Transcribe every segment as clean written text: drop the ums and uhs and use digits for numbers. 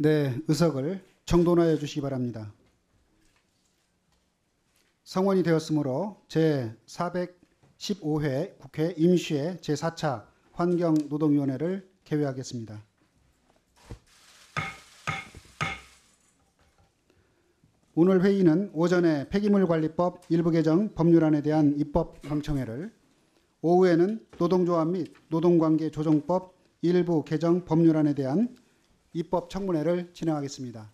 네, 의석을 정돈하여 주시기 바랍니다. 성원이 되었으므로 제415회 국회 임시회 제4차 환경노동위원회를 개회하겠습니다. 오늘 회의는 오전에 폐기물관리법 일부 개정 법률안에 대한 입법 공청회를, 오후에는 노동조합 및 노동관계조정법 일부 개정 법률안에 대한 입법 청문회를 진행하겠습니다.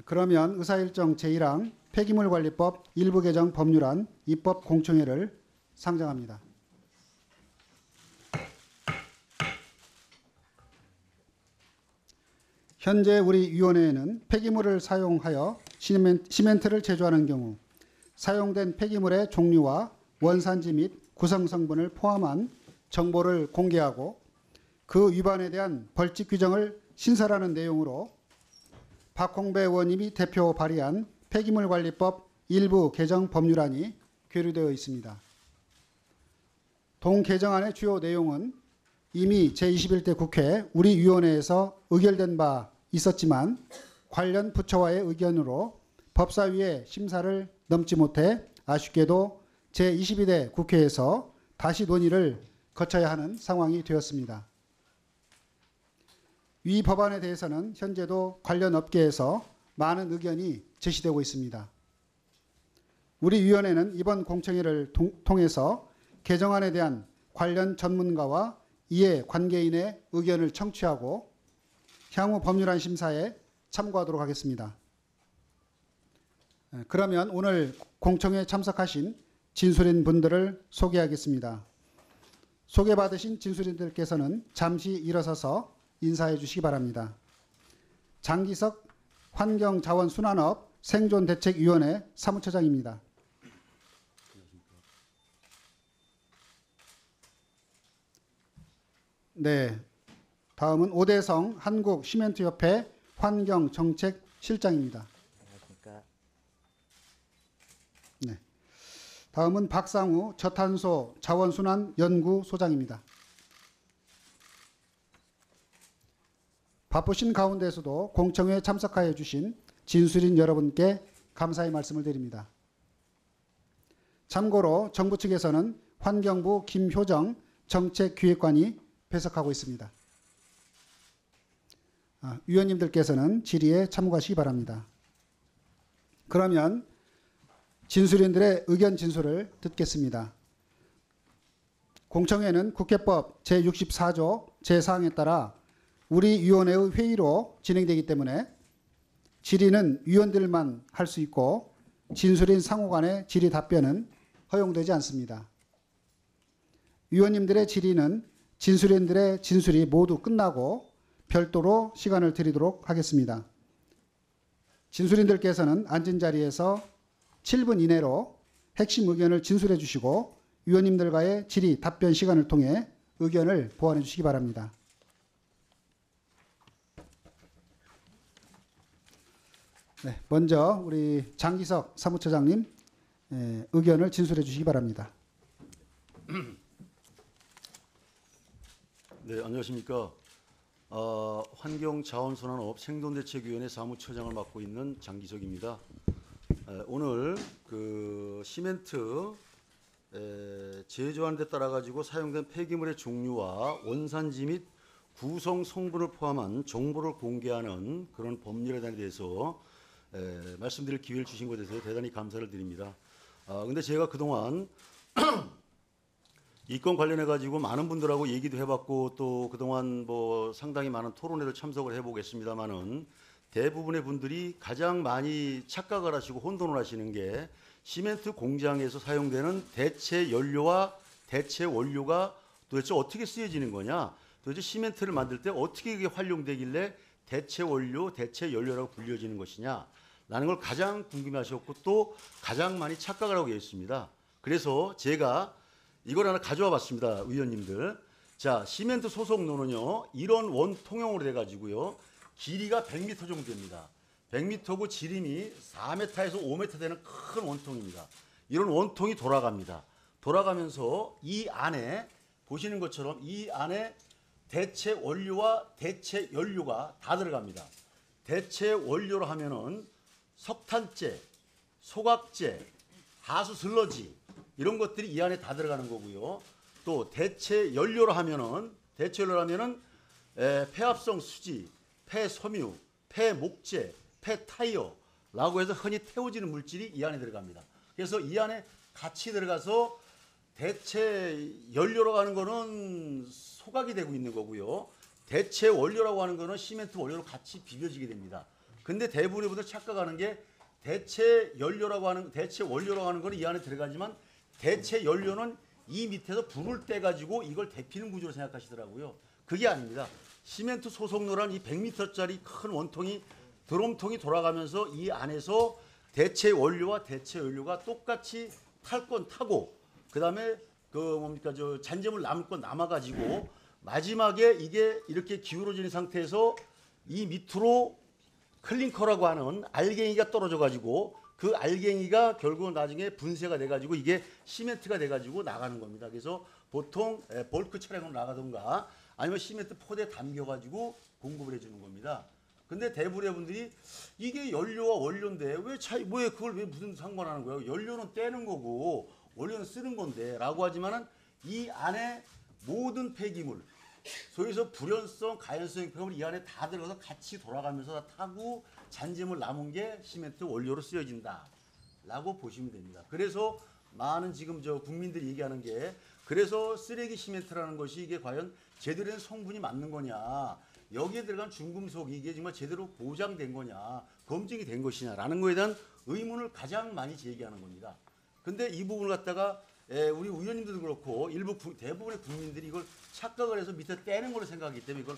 그러면 의사일정 제1항 폐기물관리법 일부 개정 법률안 입법 공청회를 상정합니다. 현재 우리 위원회에는 폐기물을 사용하여 시멘트를 제조하는 경우 사용된 폐기물의 종류와 원산지 및 구성성분을 포함한 정보를 공개하고 그 위반에 대한 벌칙 규정을 신설하는 내용으로 박홍배 의원님이 대표 발의한 폐기물관리법 일부 개정 법률안이 계류되어 있습니다. 동 개정안의 주요 내용은 이미 제21대 국회 우리 위원회에서 의결된 바 있었지만 관련 부처와의 의견으로 법사위의 심사를 넘지 못해 아쉽게도 제22대 국회에서 다시 논의를 거쳐야 하는 상황이 되었습니다. 이 법안에 대해서는 현재도 관련 업계에서 많은 의견이 제시되고 있습니다. 우리 위원회는 이번 공청회를 통해서 개정안에 대한 관련 전문가와 이해 관계인의 의견을 청취하고 향후 법률안 심사에 참고하도록 하겠습니다. 그러면 오늘 공청회에 참석하신 진술인 분들을 소개하겠습니다. 소개받으신 진술인들께서는 잠시 일어서서 인사해 주시기 바랍니다. 장기석 환경자원순환업 생존대책위원회 사무처장입니다. 네, 다음은 오대성 한국시멘트협회 환경정책실장입니다. 안녕하십니까. 네, 다음은 박상우 저탄소 자원순환연구소장입니다. 바쁘신 가운데서도 공청회에 참석하여 주신 진술인 여러분께 감사의 말씀을 드립니다. 참고로 정부 측에서는 환경부 김효정 정책기획관이 배석하고 있습니다. 위원님들께서는 질의에 참고하시기 바랍니다. 그러면 진술인들의 의견 진술을 듣겠습니다. 공청회는 국회법 제64조 제4항에 따라 우리 위원회의 회의로 진행되기 때문에 질의는 위원들만 할 수 있고 진술인 상호 간의 질의 답변은 허용되지 않습니다. 위원님들의 질의는 진술인들의 진술이 모두 끝나고 별도로 시간을 드리도록 하겠습니다. 진술인들께서는 앉은 자리에서 7분 이내로 핵심 의견을 진술해 주시고 위원님들과의 질의 답변 시간을 통해 의견을 보완해 주시기 바랍니다. 네, 먼저 우리 장기석 사무처장님 의견을 진술해 주시기 바랍니다. 네, 안녕하십니까. 환경자원순환업 생존대책위원회 사무처장을 맡고 있는 장기석입니다. 오늘 그 시멘트 제조하는 데 따라 가지고 사용된 폐기물의 종류와 원산지 및 구성 성분을 포함한 정보를 공개하는 그런 법률에 대해서 말씀드릴 기회를 주신 것에 대해서 대단히 감사를 드립니다. 근데 제가 그동안 이 건 관련해 가지고 많은 분들하고 얘기도 해봤고 또 그동안 뭐 상당히 많은 토론회를 참석을 해보겠습니다만은 대부분의 분들이 가장 많이 착각을 하시고 혼돈을 하시는 게 시멘트 공장에서 사용되는 대체 연료와 대체 원료가 도대체 어떻게 쓰여지는 거냐, 도대체 시멘트를 만들 때 어떻게 이게 활용되길래 대체 원료, 대체 연료라고 불려지는 것이냐 라는 걸 가장 궁금해하셨고 또 가장 많이 착각을 하고 계십니다. 그래서 제가 이걸 하나 가져와 봤습니다, 위원님들. 자, 시멘트 소속로는요, 이런 원통형으로 돼가지고요, 길이가 100m 정도 됩니다. 100m고 지름이 4m에서 5m 되는 큰 원통입니다. 이런 원통이 돌아갑니다. 돌아가면서 이 안에 보시는 것처럼 이 안에 대체 원료와 대체 연료가 다 들어갑니다. 대체 원료로 하면은 석탄재, 소각재, 하수 슬러지 이런 것들이 이 안에 다 들어가는 거고요. 또 대체 연료로 하면은 폐합성 수지, 폐섬유, 폐목재, 폐타이어라고 해서 흔히 태워지는 물질이 이 안에 들어갑니다. 그래서 이 안에 같이 들어가서 대체 연료라고 하는 거는 소각이 되고 있는 거고요. 대체 원료라고 하는 거는 시멘트 원료로 같이 비벼지게 됩니다. 근데 대부분의 분들 착각하는 게 대체 원료라고 하는 거는 이 안에 들어가지만 대체 연료는 이 밑에서 불을 떼 가지고 이걸 데피는 구조로 생각하시더라고요. 그게 아닙니다. 시멘트 소속로란 이 100m짜리 큰 원통이 드럼통이 돌아가면서 이 안에서 대체 원료와 대체 연료가 똑같이 탈 건 타고 그다음에 잔재물 남을 건 남아 가지고 마지막에 이게 이렇게 기울어진 상태에서 이 밑으로 클링커라고 하는 알갱이가 떨어져 가지고 그 알갱이가 결국은 나중에 분쇄가 돼 가지고 이게 시멘트가 돼 가지고 나가는 겁니다. 그래서 보통 벌크 차량으로 나가던가 아니면 시멘트 포대에 담겨 가지고 공급을 해 주는 겁니다. 근데 대부분의 분들이 이게 연료와 원료인데 왜 그걸 왜 무슨 상관하는 거예요? 연료는 떼는 거고 원료는 쓰는 건데라고 하지만은 이 안에 모든 폐기물 소위서 불연성, 가연성 폐기물이 이 안에 다 들어가서 같이 돌아가면서 다 타고 잔재물 남은 게 시멘트 원료로 쓰여진다라고 보시면 됩니다. 그래서 많은 지금 국민들이 얘기하는 게 그래서 쓰레기 시멘트라는 것이 이게 과연 제대로 된 성분이 맞는 거냐, 여기에 들어간 중금속이 이게 정말 제대로 보장된 거냐, 검증이 된 것이냐라는 거에 대한 의문을 가장 많이 제기하는 겁니다. 근데 이 부분을 갖다가 우리 의원님들도 그렇고 대부분의 국민들이 이걸 착각을 해서 밑에 떼는 걸로 생각하기 때문에 이걸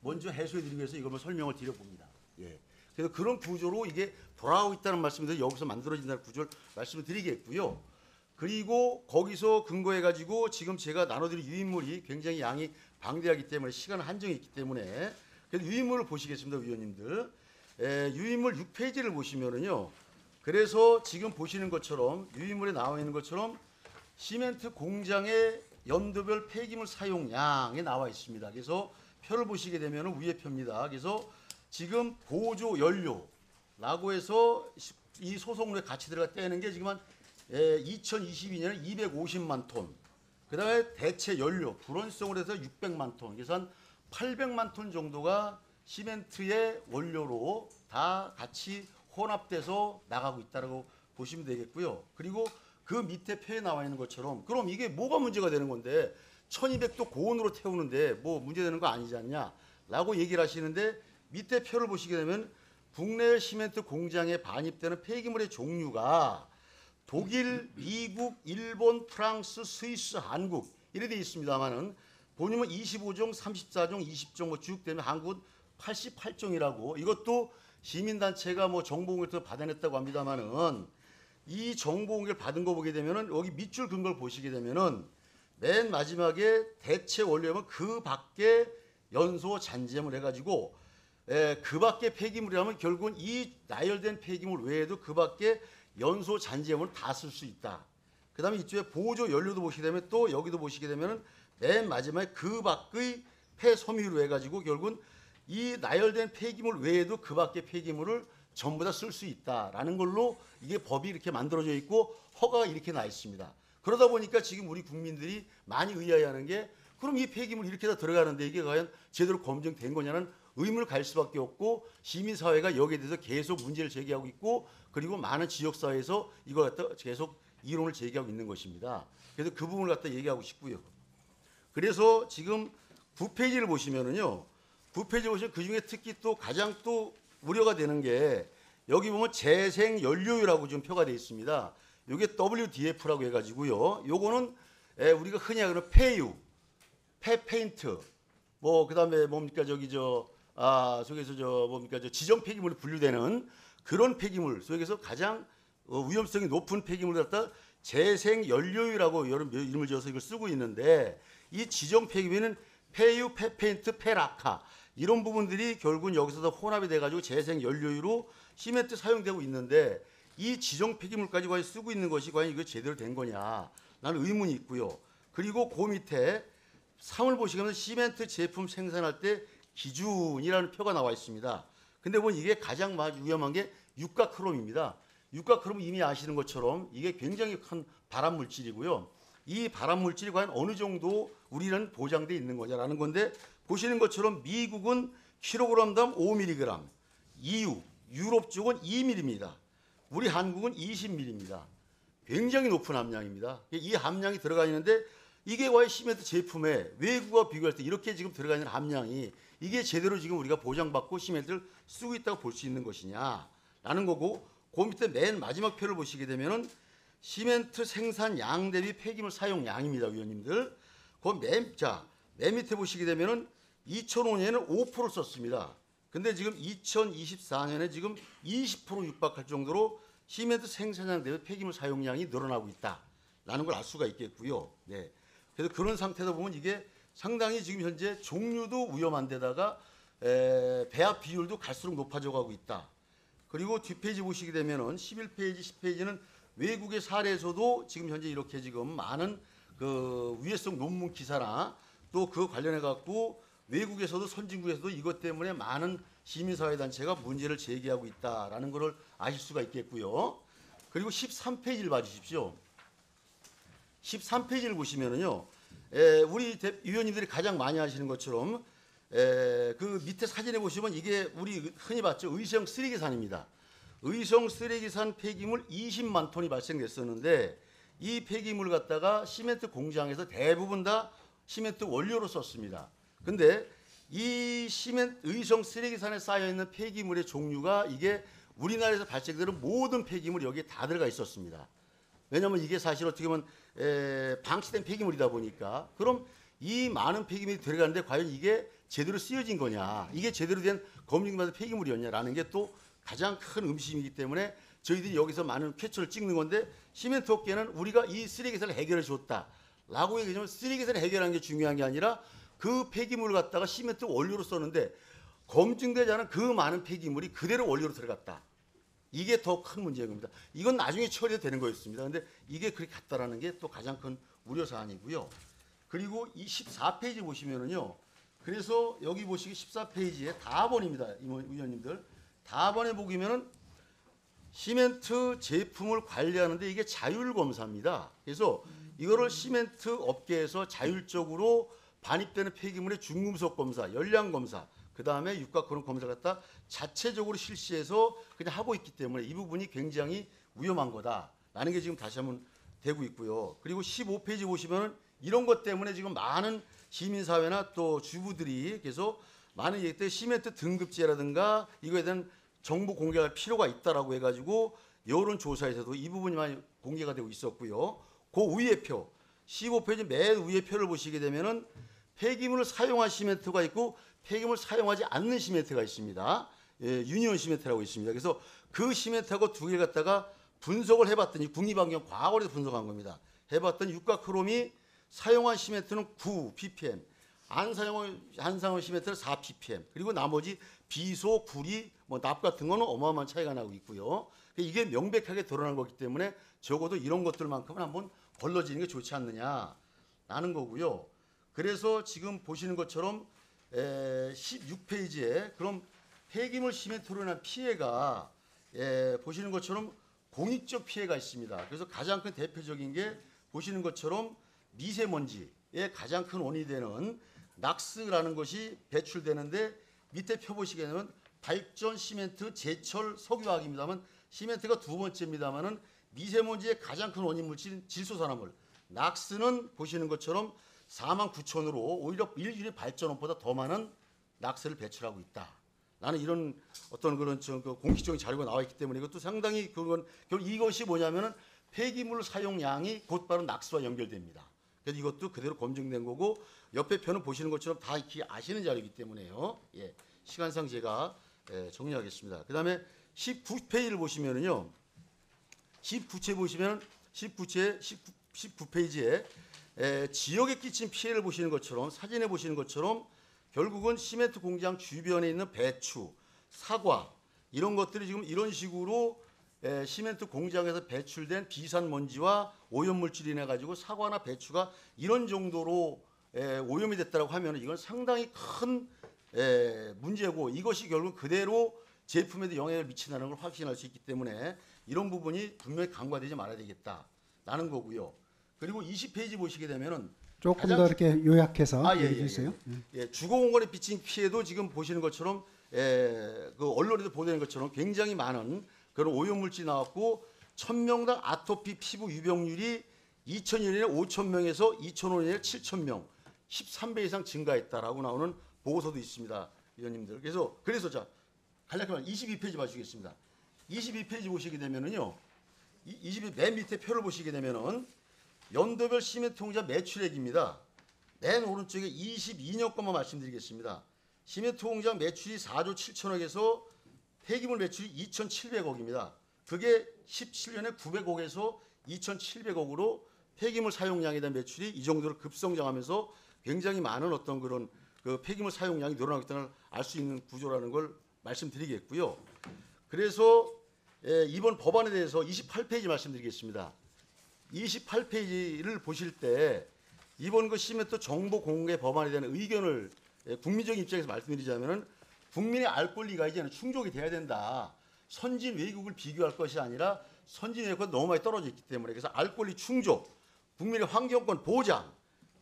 먼저 해소해드리기 위해서 이걸 설명을 드려봅니다. 예. 그래서 그런 구조로 이게 돌아가고 있다는 말씀을 여기서 만들어진다는 구조를 말씀을 드리겠고요. 그리고 거기서 근거해가지고 지금 제가 나눠드릴 유인물이 굉장히 양이 방대하기 때문에 시간 한정이 있기 때문에 그래서 유인물을 보시겠습니다, 위원님들. 유인물 6페이지를 보시면은요. 그래서 지금 보시는 것처럼 유인물에 나와 있는 것처럼 시멘트 공장의 연도별 폐기물 사용량에 나와 있습니다. 그래서 표를 보시게 되면 위에 표입니다. 그래서 지금 보조 연료라고 해서 이 소속물에 같이 들어가 떼는 게 지금 한 2022년에 250만 톤. 그 다음에 대체 연료, 불원성으로 해서 600만 톤. 그래서 한 800만 톤 정도가 시멘트의 원료로 다 같이 혼합돼서 나가고 있다고 보시면 되겠고요. 그리고 그 밑에 표에 나와 있는 것처럼 그럼 이게 뭐가 문제가 되는 건데 1200도 고온으로 태우는데 뭐 문제되는 거 아니지 않냐 라고 얘기를 하시는데 밑에 표를 보시게 되면 국내 시멘트 공장에 반입되는 폐기물의 종류가 독일, 미국, 일본, 프랑스, 스위스, 한국 이래 돼 있습니다만은 보시면 25종, 34종, 20종 쭉 되면 한국은 88종이라고 이것도 시민단체가 뭐 정보공개를 받아냈다고 합니다만은 이 정보공개를 받은 거 보게 되면은 여기 밑줄 근거를 보시게 되면은 맨 마지막에 대체 원료면 그 밖에 연소 잔재물 해가지고 그 밖에 폐기물이라면 결국은 이 나열된 폐기물 외에도 그 밖에 연소 잔재물을 다 쓸 수 있다. 그 다음에 이쪽에 보조 연료도 보시게 되면 또 여기도 보시게 되면은 맨 마지막에 그 밖의 폐섬유로 해가지고 결국은 이 나열된 폐기물 외에도 그 밖의 폐기물을 전부 다 쓸 수 있다라는 걸로 이게 법이 이렇게 만들어져 있고 허가가 이렇게 나 있습니다. 그러다 보니까 지금 우리 국민들이 많이 의아해하는 게 그럼 이 폐기물 이렇게 다 들어가는데 이게 과연 제대로 검증된 거냐는 의문을 가질 수밖에 없고 시민사회가 여기에 대해서 계속 문제를 제기하고 있고 그리고 많은 지역사회에서 이걸 갖다 계속 이론을 제기하고 있는 것입니다. 그래서 그 부분을 갖다 얘기하고 싶고요. 그래서 지금 9페이지를 보시면은요. 9페이지 보시면 그중에 특히 또 가장 또 우려가 되는 게 여기 보면 재생연료유라고 지금 표가 되어 있습니다. 이게 WDF라고 해가지고요. 요거는 우리가 흔히 하는 폐유, 폐페인트, 뭐 그다음에 뭡니까 속에서 뭡니까 지정 폐기물이 분류되는 그런 폐기물 속에서 가장 위험성이 높은 폐기물을 갖다 재생연료유라고 여러 이름을 지어서 이걸 쓰고 있는데 이 지정 폐기물은 폐유, 폐페인트, 폐락화 이런 부분들이 결국은 여기서 혼합이 돼가지고 재생연료유로 시멘트 사용되고 있는데 이 지정 폐기물까지 과연 쓰고 있는 것이 과연 이거 제대로 된 거냐 라는 의문이 있고요. 그리고 그 밑에 3을 보시면 시멘트 제품 생산할 때 기준이라는 표가 나와 있습니다. 근데 보면 이게 가장 위험한 게 유가크롬입니다. 유가크롬은 이미 아시는 것처럼 이게 굉장히 큰 발암 물질이고요. 이 발암 물질이 과연 어느 정도 우리는 보장돼 있는 거냐라는 건데, 보시는 것처럼 미국은 킬로그램당 5mg, EU, 유럽 쪽은 2mg입니다. 우리 한국은 20mg입니다. 굉장히 높은 함량입니다. 이 함량이 들어가 있는데 이게 과연 시멘트 제품에 외국과 비교할 때 이렇게 지금 들어가 있는 함량이 이게 제대로 지금 우리가 보장받고 시멘트를 쓰고 있다고 볼 수 있는 것이냐라는 거고, 그 밑에 맨 마지막 표를 보시게 되면은 시멘트 생산량 대비 폐기물 사용량입니다, 위원님들. 맨 밑에 보시게 되면은 2005년에는 5% 썼습니다. 근데 지금 2024년에 지금 20% 육박할 정도로 시멘트 생산량 대비 폐기물 사용량이 늘어나고 있다라는 걸 알 수가 있겠고요. 네. 그래서 그런 상태다 보면 이게 상당히 지금 현재 종류도 위험한 데다가 배합 비율도 갈수록 높아져 가고 있다. 그리고 뒷페이지 보시게 되면은 11페이지, 10페이지는 외국의 사례에서도 지금 현재 이렇게 지금 많은 그 위해성 논문 기사나 또 그 관련해 갖고 외국에서도 선진국에서도 이것 때문에 많은 시민사회단체가 문제를 제기하고 있다라는 것을 아실 수가 있겠고요. 그리고 13페이지를 봐주십시오. 13페이지를 보시면은요, 우리 위원님들이 가장 많이 하시는 것처럼 그 밑에 사진에 보시면 이게 우리 흔히 봤죠, 의성 쓰레기산입니다. 의성 쓰레기산 폐기물 20만 톤이 발생됐었는데 이 폐기물 갖다가 시멘트 공장에서 대부분 다 시멘트 원료로 썼습니다. 근데 이 의성 쓰레기산에 쌓여 있는 폐기물의 종류가 이게 우리나라에서 발생되는 모든 폐기물이 여기에 다 들어가 있었습니다. 왜냐하면 이게 사실 어떻게 보면 방치된 폐기물이다 보니까, 그럼 이 많은 폐기물이 들어가는데 과연 이게 제대로 쓰여진 거냐, 이게 제대로 된 검증받은 폐기물이었냐라는 게 또 가장 큰 의심이기 때문에 저희들이 여기서 많은 쾌초를 찍는 건데, 시멘트 업계는 우리가 이 쓰레기를 해결해 줬다라고 얘기하면 쓰레기를 해결하는 게 중요한 게 아니라 그 폐기물을 갖다가 시멘트 원료로 썼는데 검증되지 않은 그 많은 폐기물이 그대로 원료로 들어갔다. 이게 더 큰 문제인 겁니다. 이건 나중에 처리가 되는 거였습니다. 근데 이게 그렇게 갔다라는 게 또 가장 큰 우려사안이고요. 그리고 이 14페이지 보시면은요, 그래서 여기 보시기 14페이지에 다번입니다. 위원님들. 다번에 보시면은 시멘트 제품을 관리하는데 이게 자율검사입니다. 그래서 이거를 시멘트 업계에서 자율적으로 반입되는 폐기물의 중금속 검사, 열량 검사, 그 다음에 육각크롬 검사를 갖다 자체적으로 실시해서 그냥 하고 있기 때문에 이 부분이 굉장히 위험한 거다라는 게 지금 다시 한번 되고 있고요. 그리고 15페이지 보시면은 이런 것 때문에 지금 많은 시민사회나 또 주부들이 계속 많은 얘기 때 시멘트 등급제라든가 이거에 대한 정보 공개할 필요가 있다라고 해가지고 여론조사에서도 이 부분이 많이 공개가 되고 있었고요. 그 위에 표, 15페이지 맨 위에 표를 보시게 되면은 폐기물을 사용한 시멘트가 있고 폐기물을 사용하지 않는 시멘트가 있습니다. 유니온 시멘트라고 있습니다. 그래서 그 시멘트하고 두 개를 갖다가 분석을 해봤더니 국립환경 과거에도 분석한 겁니다. 해봤더니 육각크롬이 사용한 시멘트는 9 ppm, 안 사용한 시멘트는 4 ppm, 그리고 나머지 비소, 구리, 납 같은 거는 어마어마한 차이가 나고 있고요. 이게 명백하게 드러난 거기 때문에 적어도 이런 것들만큼은 한번 걸러지는 게 좋지 않느냐라는 거고요. 그래서 지금 보시는 것처럼 16페이지에 그럼 폐기물 시멘트로 인한 피해가 보시는 것처럼 공익적 피해가 있습니다. 그래서 가장 큰 대표적인 게 보시는 것처럼 미세먼지의 가장 큰 원인이 되는 낙스라는 것이 배출되는데, 밑에 표 보시게 되면 발전 시멘트, 제철 석유화학입니다만 시멘트가 두 번째입니다만은 미세먼지의 가장 큰 원인 물질인 질소산화물 낙스는 보시는 것처럼 49,000으로 오히려 일주일에 발전원보다 더 많은 낙스를 배출하고 있다. 나는 이런 어떤 그런 공식적인 자료가 나와 있기 때문에 이것도 상당히 그건 이것이 뭐냐면은 폐기물 사용량이 곧바로 낙스와 연결됩니다. 그래서 이것도 그대로 검증된 거고, 옆에 표는 보시는 것처럼 다 이렇게 아시는 자료이기 때문에요. 예, 시간상 제가 정리하겠습니다. 그 다음에 19페이지를 보시면은요, 19페이지에 지역에 끼친 피해를 보시는 것처럼 사진에 보시는 것처럼 결국은 시멘트 공장 주변에 있는 배추, 사과 이런 것들이 지금 이런 식으로 시멘트 공장에서 배출된 비산 먼지와 오염물질이 인해 가지고 사과나 배추가 이런 정도로 오염이 됐다고 하면 이건 상당히 큰 문제고 이것이 결국 그대로 제품에도 영향을 미친다는 걸 확신할 수 있기 때문에 이런 부분이 분명히 간과되지 말아야 되겠다라는 거고요. 그리고 20페이지 보시게 되면은 조금 가장 더 이렇게 요약해서 아, 예, 얘기해 예, 주세요. 주거공간에 비친 피해도 지금 보시는 것처럼 그 언론에도 보도된 것처럼 굉장히 많은 그런 오염물질이 나왔고 1000명당 아토피 피부 유병률이 2001년에 5000명에서 2005년에 7000명 13배 이상 증가했다라고 나오는 보고서도 있습니다. 위원님들. 그래서 자 간략하게 22페이지 봐주시겠습니다. 22페이지 보시게 되면은요. 22 맨 밑에 표를 보시게 되면은 연도별 시멘트 공장 매출액입니다. 맨 오른쪽에 22년 것만 말씀드리겠습니다. 시멘트 공장 매출이 4조 7천억에서 폐기물 매출이 2,700억입니다. 그게 17년에 900억에서 2,700억으로 폐기물 사용량에 대한 매출이 이 정도로 급성장하면서 굉장히 많은 어떤 그런 그 폐기물 사용량이 늘어나고 있다는 걸 알 수 있는 구조라는 걸 말씀드리겠고요. 그래서 이번 법안에 대해서 28페이지 말씀드리겠습니다. 28페이지를 보실 때 이번 그 시멘트 정보 공개 법안에 대한 의견을 국민적인 입장에서 말씀드리자면은 국민의 알 권리가 이제는 충족이 돼야 된다. 선진 외국을 비교할 것이 아니라 선진 외국과 너무 많이 떨어져 있기 때문에 그래서 알 권리 충족, 국민의 환경권 보장,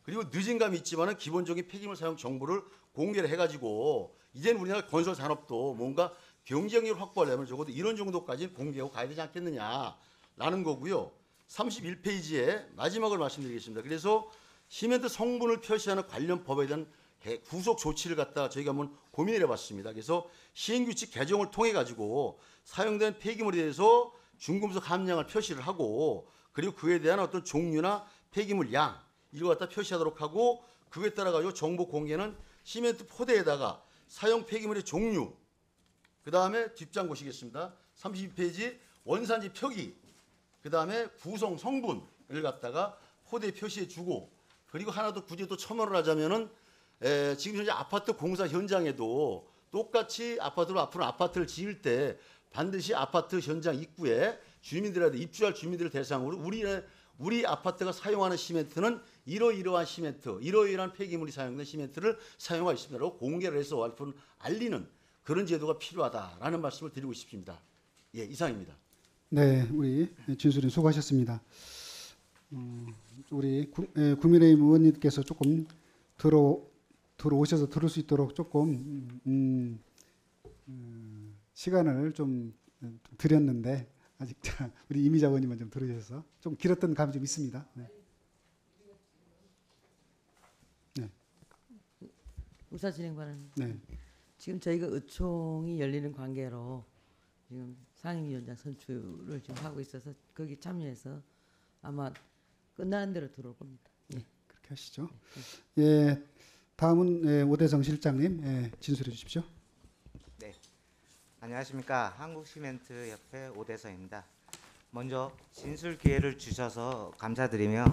그리고 늦은 감이 있지만은 기본적인 폐기물 사용 정보를 공개를 해가지고 이제는 우리나라 건설 산업도 뭔가 경쟁력을 확보하려면 적어도 이런 정도까지 공개하고 가야 되지 않겠느냐라는 거고요. 31페이지에 마지막을 말씀드리겠습니다. 그래서 시멘트 성분을 표시하는 관련 법에 대한 후속 조치를 갖다 저희가 한번 고민을 해봤습니다. 그래서 시행규칙 개정을 통해 가지고 사용된 폐기물에 대해서 중금속 함량을 표시를 하고 그리고 그에 대한 어떤 종류나 폐기물 양 이걸 갖다 표시하도록 하고 그에 따라 가지고 정보 공개는 시멘트 포대에다가 사용 폐기물의 종류 그 다음에 뒷장 보시겠습니다. 32페이지 원산지 표기 그 다음에 구성 성분을 갖다가 포대에 표시해 주고 그리고 하나 더 굳이 또 첨언을 하자면은 지금 현재 아파트 공사 현장에도 똑같이 앞으로 아파트를 지을 때 반드시 아파트 현장 입구에 주민들한테 입주할 주민들을 대상으로 우리 아파트가 사용하는 시멘트는 이러이러한 시멘트, 이러이러한 폐기물이 사용된 시멘트를 사용하고 있습니다라고 공개를 해서 앞으로 알리는 그런 제도가 필요하다라는 말씀을 드리고 싶습니다. 예, 이상입니다. 네, 우리 진수님 수고하셨습니다. 우리 국민의힘 의원님께서 조금 들어오셔서 들을 수 있도록 조금 시간을 좀 드렸는데 아직 우리 이미자 의원님은 좀 들으셔서 좀 길었던 감이 좀 있습니다. 네. 네. 의사 진행반은 네. 지금 저희가 의총이 열리는 관계로 지금 상임위원장 선출을 지금 하고 있어서 거기 참여해서 아마 끝나는 대로 들어올 겁니다. 예. 그렇게 하시죠. 예, 다음은 오대성 실장님 진술해 주십시오. 네, 안녕하십니까. 한국시멘트협회 오대성입니다. 먼저 진술 기회를 주셔서 감사드리며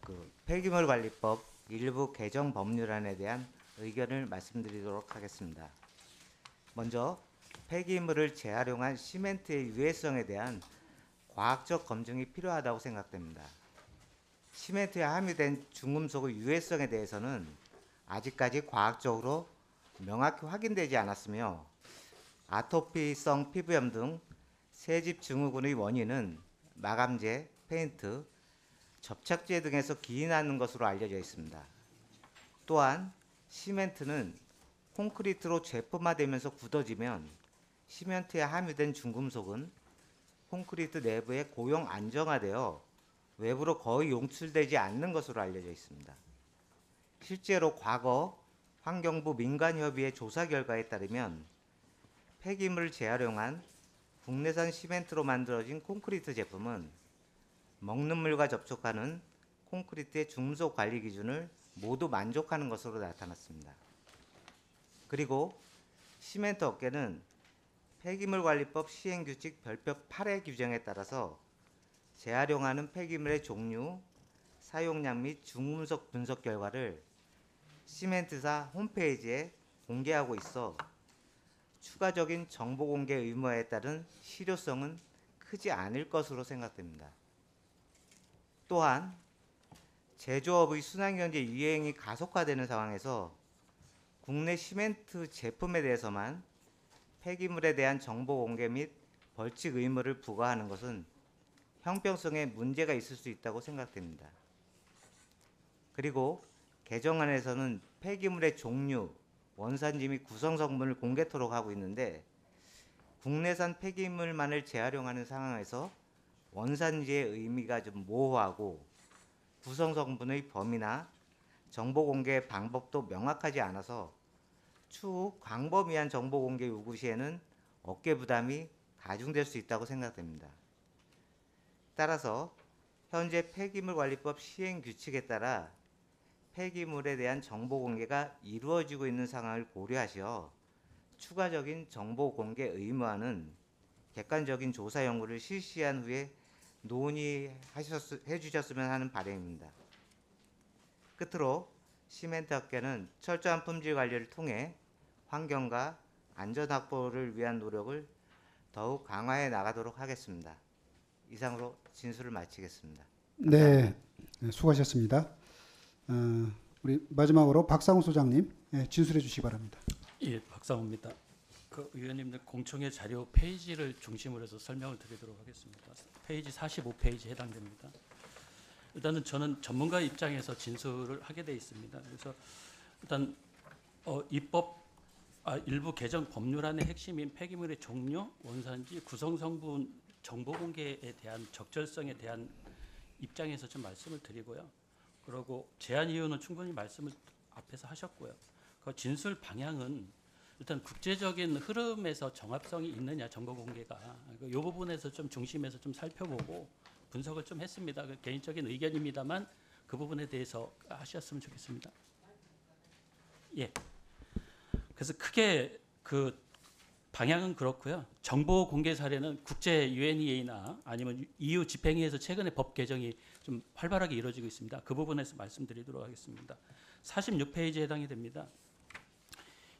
그 폐기물관리법 일부 개정 법률안에 대한 의견을 말씀드리도록 하겠습니다. 먼저 폐기물을 재활용한 시멘트의 유해성에 대한 과학적 검증이 필요하다고 생각됩니다. 시멘트에 함유된 중금속의 유해성에 대해서는 아직까지 과학적으로 명확히 확인되지 않았으며 아토피성 피부염 등 새집 증후군의 원인은 마감재, 페인트, 접착제 등에서 기인하는 것으로 알려져 있습니다. 또한 시멘트는 콘크리트로 제품화되면서 굳어지면 시멘트에 함유된 중금속은 콘크리트 내부에 고용 안정화되어 외부로 거의 용출되지 않는 것으로 알려져 있습니다. 실제로 과거 환경부 민간협의회 조사 결과에 따르면 폐기물을 재활용한 국내산 시멘트로 만들어진 콘크리트 제품은 먹는 물과 접촉하는 콘크리트의 중금속 관리 기준을 모두 만족하는 것으로 나타났습니다. 그리고 시멘트 업계는 폐기물관리법 시행규칙 별표 8의 규정에 따라서 재활용하는 폐기물의 종류, 사용량 및 중금속 분석 결과를 시멘트사 홈페이지에 공개하고 있어 추가적인 정보 공개 의무화에 따른 실효성은 크지 않을 것으로 생각됩니다. 또한 제조업의 순환경제 유행이 가속화되는 상황에서 국내 시멘트 제품에 대해서만 폐기물에 대한 정보 공개 및 벌칙 의무를 부과하는 것은 형평성에 문제가 있을 수 있다고 생각됩니다. 그리고 개정안에서는 폐기물의 종류, 원산지 및 구성 성분을 공개토록 하고 있는데 국내산 폐기물만을 재활용하는 상황에서 원산지의 의미가 좀 모호하고 구성 성분의 범위나 정보 공개 방법도 명확하지 않아서 추후 광범위한 정보 공개 요구 시에는 업계 부담이 가중될 수 있다고 생각됩니다. 따라서 현재 폐기물관리법 시행 규칙에 따라 폐기물에 대한 정보 공개가 이루어지고 있는 상황을 고려하시어 추가적인 정보 공개 의무화는 객관적인 조사 연구를 실시한 후에 논의해 주셨으면 하는 바람입니다. 끝으로 시멘트 업계는 철저한 품질 관리를 통해 환경과 안전 확보를 위한 노력을 더욱 강화해 나가도록 하겠습니다. 이상으로 진술을 마치겠습니다. 네, 수고하셨습니다. 우리 마지막으로 박상우 소장님 진술해 주시기 바랍니다. 예, 박상우입니다. 그 의원님들 공청회 자료 페이지를 중심으로 해서 설명을 드리도록 하겠습니다. 페이지 45페이지 해당됩니다. 일단은 저는 전문가 입장에서 진술을 하게 돼 있습니다. 그래서 일단 일부 개정 법률안의 핵심인 폐기물의 종류, 원산지, 구성 성분 정보 공개에 대한 적절성에 대한 입장에서 좀 말씀을 드리고요. 그리고 제안 이유는 충분히 말씀을 앞에서 하셨고요. 그 진술 방향은 일단 국제적인 흐름에서 정합성이 있느냐 정보 공개가 이 부분에서 좀 중심에서 좀 살펴보고 분석을 좀 했습니다. 그 개인적인 의견입니다만 그 부분에 대해서 하셨으면 좋겠습니다. 예. 그래서 크게 그 방향은 그렇고요. 정보 공개 사례는 국제 UNEA나 아니면 EU 집행위에서 최근에 법 개정이 좀 활발하게 이루어지고 있습니다. 그 부분에서 말씀드리도록 하겠습니다. 46페이지에 해당이 됩니다.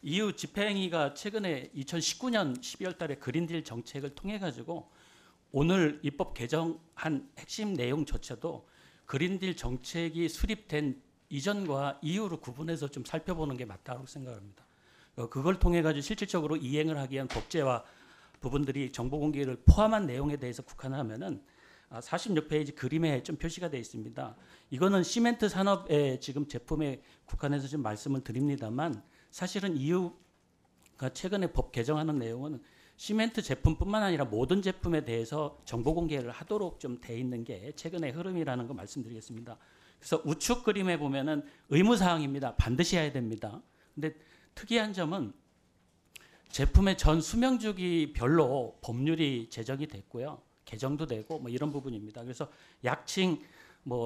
EU 집행위가 최근에 2019년 12월 달에 그린딜 정책을 통해 가지고 오늘 입법 개정한 핵심 내용조차도 그린딜 정책이 수립된 이전과 이후로 구분해서 좀 살펴보는 게 맞다고 생각합니다. 그걸 통해 가지고 실질적으로 이행을 하기 위한 법제화 부분들이 정보 공개를 포함한 내용에 대해서 국한하면은 46페이지 그림에 좀 표시가 되어 있습니다. 이거는 시멘트 산업의 지금 제품에 국한해서 좀 말씀을 드립니다만 사실은 EU가 최근에 법 개정하는 내용은 시멘트 제품뿐만 아니라 모든 제품에 대해서 정보 공개를 하도록 좀 돼 있는 게 최근의 흐름이라는 거 말씀드리겠습니다. 그래서 우측 그림에 보면은 의무 사항입니다. 반드시 해야 됩니다. 근데 특이한 점은 제품의 전 수명 주기별로 법률이 제정이 됐고요. 개정도 되고 뭐 이런 부분입니다. 그래서 약칭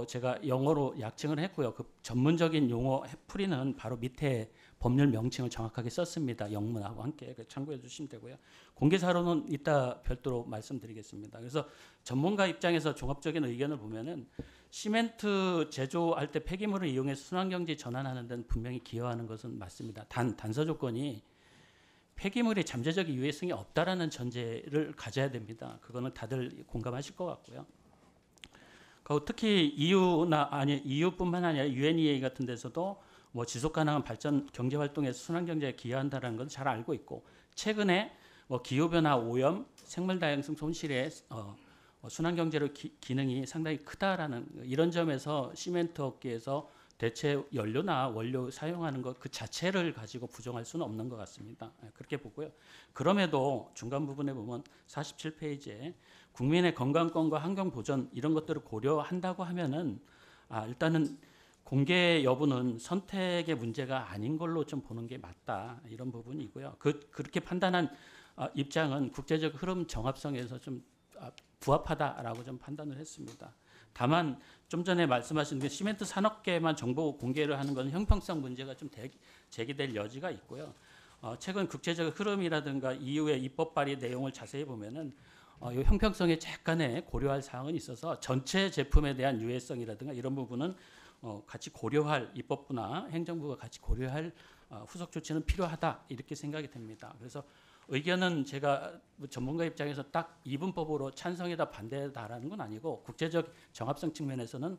제가 영어로 약칭을 했고요. 그 전문적인 용어 풀이는 바로 밑에 법률 명칭을 정확하게 썼습니다. 영문하고 함께 참고해 주시면 되고요. 공개사로는 이따 별도로 말씀드리겠습니다. 그래서 전문가 입장에서 종합적인 의견을 보면은 시멘트 제조할 때 폐기물을 이용해서 순환경제 전환하는 데는 분명히 기여하는 것은 맞습니다. 단서 조건이 폐기물이 잠재적 유해성이 없다라는 전제를 가져야 됩니다. 그거는 다들 공감하실 것 같고요. 특히 EU뿐만 아니라 UNEA 같은 데서도 지속 가능한 발전 경제 활동에서 순환 경제에 기여한다는 건 잘 알고 있고 최근에 기후 변화, 오염, 생물 다양성 손실에 순환 경제의 기능이 상당히 크다라는 이런 점에서 시멘트 업계에서 대체 연료나 원료 사용하는 것 그 자체를 가지고 부정할 수는 없는 것 같습니다. 그렇게 보고요. 그럼에도 중간 부분에 보면 47페이지에 국민의 건강권과 환경 보전 이런 것들을 고려한다고 하면은 일단은 공개 여부는 선택의 문제가 아닌 걸로 좀 보는 게 맞다 이런 부분이고요. 그렇게 판단한 입장은 국제적 흐름 정합성에서 좀 부합하다라고 좀 판단을 했습니다. 다만 좀 전에 말씀하신 그 시멘트 산업계만 정보 공개를 하는 건 형평성 문제가 좀 제기될 여지가 있고요. 최근 국제적 흐름이라든가 EU의 입법 발의 내용을 자세히 보면은 이 형평성에 약간의 고려할 사항은 있어서 전체 제품에 대한 유해성이라든가 이런 부분은 같이 고려할 입법부나 행정부가 같이 고려할 후속 조치는 필요하다 이렇게 생각이 됩니다. 그래서 의견은 제가 전문가 입장에서 딱 이분법으로 찬성이다 반대다라는 건 아니고 국제적 정합성 측면에서는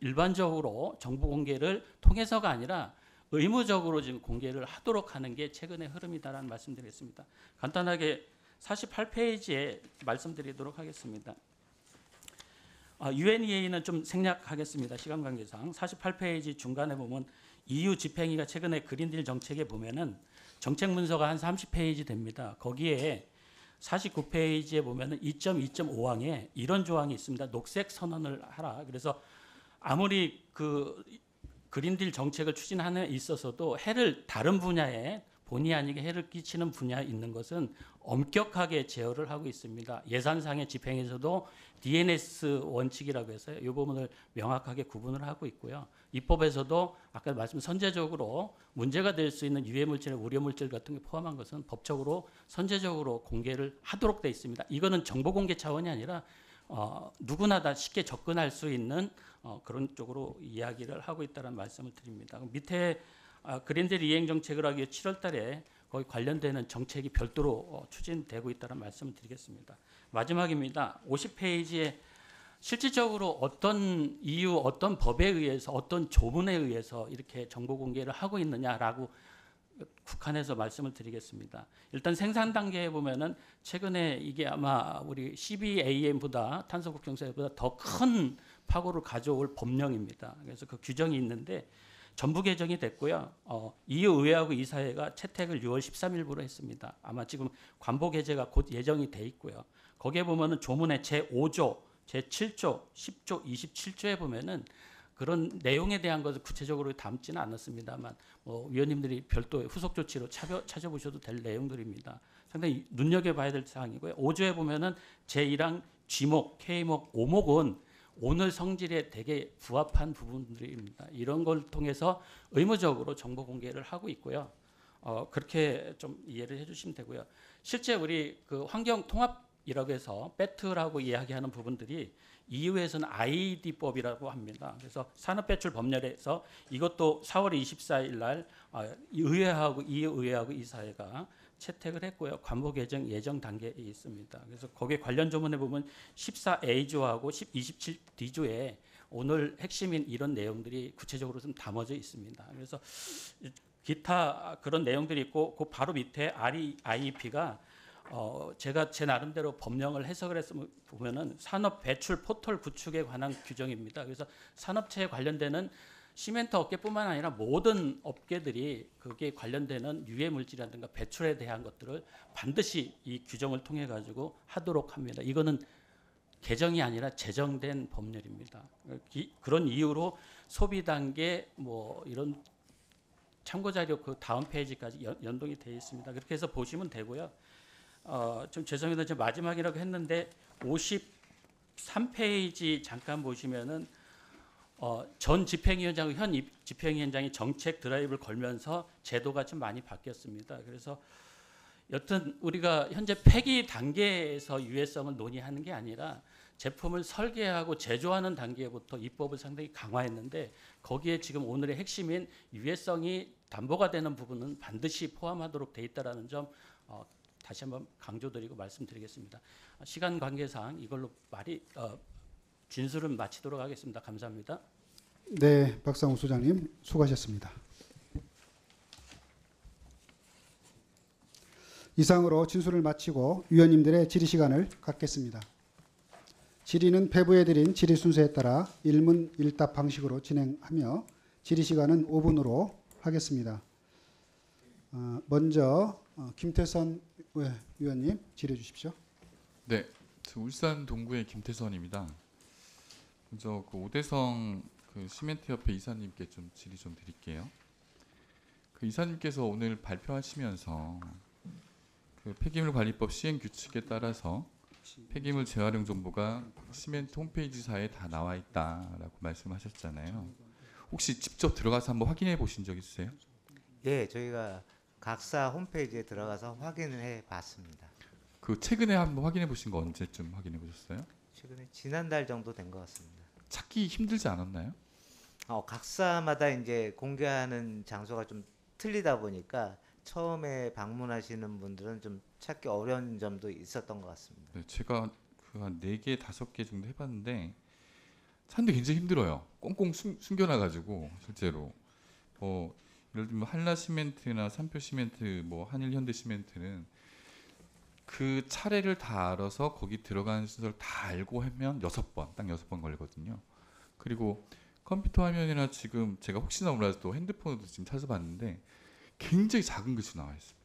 일반적으로 정보 공개를 통해서가 아니라 의무적으로 지금 공개를 하도록 하는 게 최근의 흐름이다라는 말씀드리겠습니다. 간단하게 48페이지에 말씀드리도록 하겠습니다. UNEA는 좀 생략하겠습니다. 시간 관계상 48페이지 중간에 보면 EU 집행위가 최근에 그린딜 정책에 보면은 정책 문서가 한 30페이지 됩니다. 거기에 49페이지에 보면은 2.2.5항에 이런 조항이 있습니다. 녹색 선언을 하라. 그래서 아무리 그 그린딜 정책을 추진하는 데 있어서도 해를 다른 분야에 본의 아니게 해를 끼치는 분야에 있는 것은 엄격하게 제어를 하고 있습니다. 예산상의 집행에서도 DNS 원칙이라고 해서요. 이 부분을 명확하게 구분을 하고 있고요. 입법에서도 아까 말씀 선제적으로 문제가 될 수 있는 유해 물질이나 우려 물질 같은 게 포함한 것은 법적으로 선제적으로 공개를 하도록 돼 있습니다. 이거는 정보 공개 차원이 아니라 누구나 다 쉽게 접근할 수 있는 그런 쪽으로 이야기를 하고 있다는 말씀을 드립니다. 밑에 그린딜 이행 정책을 하기 위해 7월 달에 거기 관련되는 정책이 별도로 추진되고 있다는 말씀을 드리겠습니다. 마지막입니다. 50페이지에 실질적으로 어떤 이유, 어떤 법에 의해서, 어떤 조문에 의해서 이렇게 정보 공개를 하고 있느냐라고 국한해서 말씀을 드리겠습니다. 일단 생산 단계에 보면은 최근에 이게 아마 우리 CBAM보다 탄소 국경세보다 더 큰 파고를 가져올 법령입니다. 그래서 그 규정이 있는데 전부 개정이 됐고요. EU 의회하고 이사회가 채택을 6월 13일부로 했습니다. 아마 지금 관보 개제가 곧 예정이 돼 있고요. 거기에 보면은 조문의 제5조, 제7조, 10조, 27조에 보면은 그런 내용에 대한 것을 구체적으로 담지는 않았습니다만 위원님들이 별도의 후속 조치로 찾아보셔도 될 내용들입니다. 상당히 눈여겨봐야 될 사항이고요. 5조에 보면은 제1항 G목, K목, O목은 오늘 성질에 되게 부합한 부분들입니다. 이런 걸 통해서 의무적으로 정보 공개를 하고 있고요. 그렇게 좀 이해를 해주시면 되고요. 실제 우리 그 환경 통합이라고 해서 배틀하고 이야기하는 부분들이 EU에서는 IED법이라고 합니다. 그래서 산업배출 법률에서 이것도 4월 24일 날 의회하고 EU 의회하고 이사회가 채택을 했고요. 관보 개정 예정 단계에 있습니다. 그래서 거기에 관련 조문에 보면 14A조하고 27D조에 오늘 핵심인 이런 내용들이 구체적으로 좀 담아져 있습니다. 그래서 기타 그런 내용들이 있고 그 바로 밑에 REIP가 제가 제 나름대로 법령을 해석을 했으면 보면은 산업 배출 포털 구축에 관한 규정입니다. 그래서 산업체에 관련되는 시멘트 업계뿐만 아니라 모든 업계들이 거기에 관련되는 유해 물질이라든가 배출에 대한 것들을 반드시 이 규정을 통해 가지고 하도록 합니다. 이거는 개정이 아니라 제정된 법률입니다. 그런 이유로 소비 단계 뭐 이런 참고 자료 그 다음 페이지까지 연동이 되어 있습니다. 그렇게 해서 보시면 되고요. 좀 죄송해도 제 마지막이라고 했는데 53페이지 잠깐 보시면은 전 집행위원장, 현 집행위원장이 정책 드라이브를 걸면서 제도가 좀 많이 바뀌었습니다. 그래서 여튼 우리가 현재 폐기 단계에서 유해성을 논의하는 게 아니라 제품을 설계하고 제조하는 단계부터 입법을 상당히 강화했는데 거기에 지금 오늘의 핵심인 유해성이 담보가 되는 부분은 반드시 포함하도록 돼 있다라는 점 다시 한번 강조드리고 말씀드리겠습니다. 시간 관계상 이걸로 진술은 마치도록 하겠습니다. 감사합니다. 네, 박상우 소장님 수고하셨습니다. 이상으로 진술을 마치고 위원님들의 질의 시간을 갖겠습니다. 질의는 배부해드린 질의 순서에 따라 일문 일답 방식으로 진행하며 질의 시간은 5분으로 하겠습니다. 먼저 김태선 위원님 질의해 주십시오. 네, 저 울산 동구의 김태선입니다. 먼저 그 오대성 그 시멘트협회 이사님께 좀 질의 좀 드릴게요. 그 이사님께서 오늘 발표하시면서 그 폐기물 관리법 시행 규칙에 따라서 폐기물 재활용 정보가 시멘트 홈페이지사에 다 나와 있다라고 말씀하셨잖아요. 혹시 직접 들어가서 한번 확인해 보신 적 있으세요? 예, 저희가 각사 홈페이지에 들어가서 확인을 해봤습니다. 그 최근에 한번 확인해 보신 거 언제쯤 확인해 보셨어요? 최근에 지난달 정도 된 것 같습니다. 찾기 힘들지 않았나요? 각사마다 이제 공개하는 장소가 좀 틀리다 보니까 처음에 방문하시는 분들은 좀 찾기 어려운 점도 있었던 것 같습니다. 네, 제가 그 한 4개, 5개 정도 해봤는데 찾는데 굉장히 힘들어요. 꽁꽁 숨겨놔가지고 실제로 예를 들면 한라시멘트나 삼표시멘트, 뭐 한일현대시멘트는 그 차례를 다 알아서 거기 들어가는 순서를 다 알고 하면 6번, 딱 6번 걸리거든요. 그리고 컴퓨터 화면이나 지금 제가 혹시나 몰라서 또 핸드폰으로 지금 찾아봤는데 굉장히 작은 글씨 나와 있습니다.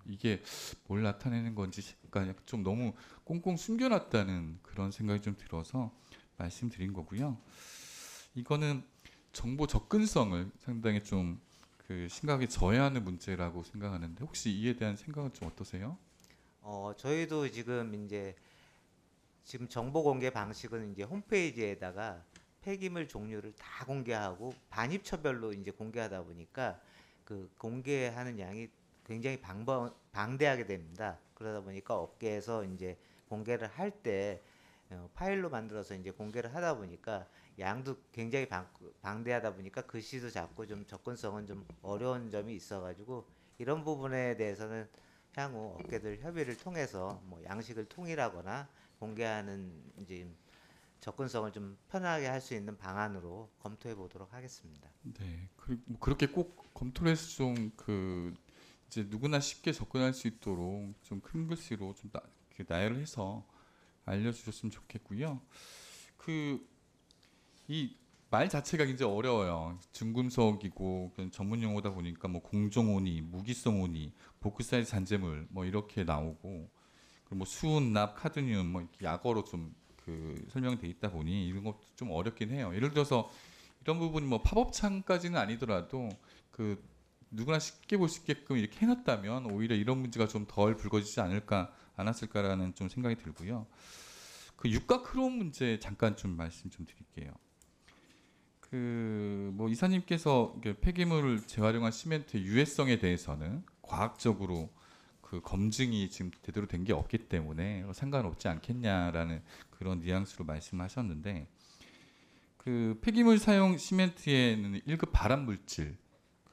이게 뭘 나타내는 건지 그러니까 좀 너무 꽁꽁 숨겨놨다는 그런 생각이 좀 들어서 말씀드린 거고요. 이거는 정보 접근성을 상당히 좀 그 심각하게 저해하는 문제라고 생각하는데 혹시 이에 대한 생각은 좀 어떠세요? 저희도 지금 정보 공개 방식은 이제 홈페이지에다가 폐기물 종류를 다 공개하고 반입처별로 이제 공개하다 보니까 그 공개하는 양이 굉장히 방대하게 됩니다. 그러다 보니까 업계에서 이제 공개를 할 때 파일로 만들어서 이제 공개를 하다 보니까 양도 굉장히 방대하다 보니까 글씨도 작고 좀 접근성은 좀 어려운 점이 있어가지고 이런 부분에 대해서는 향후 업계들 협의를 통해서 뭐 양식을 통일하거나 공개하는 이제 접근성을 좀 편하게 할 수 있는 방안으로 검토해 보도록 하겠습니다. 네, 그리고 뭐 그렇게 꼭 검토를 해서 좀 그 이제 누구나 쉽게 접근할 수 있도록 좀 큰 글씨로 좀 나열을 해서 알려주셨으면 좋겠고요. 이 말 자체가 굉장히 어려워요. 중금속이고 전문 용어다 보니까 뭐 공정온이, 무기성 온이, 보크 사이즈 잔재물 뭐 이렇게 나오고 그리고 뭐 수은, 납, 카드뮴 뭐 이렇게 약어로 좀 그 설명돼 있다 보니 이런 것도 좀 어렵긴 해요. 예를 들어서 이런 부분이 뭐 팝업창까지는 아니더라도 그 누구나 쉽게 볼 수 있게끔 이렇게 해놨다면 오히려 이런 문제가 좀 덜 불거지지 않았을까라는 좀 생각이 들고요. 그 육각 크롬 문제 잠깐 좀 말씀 좀 드릴게요. 그 뭐 이사님께서 폐기물을 재활용한 시멘트의 유해성에 대해서는 과학적으로 그 검증이 지금 제대로 된 게 없기 때문에 상관없지 않겠냐라는 그런 뉘앙스로 말씀하셨는데 그 폐기물 사용 시멘트에는 1급 발암 물질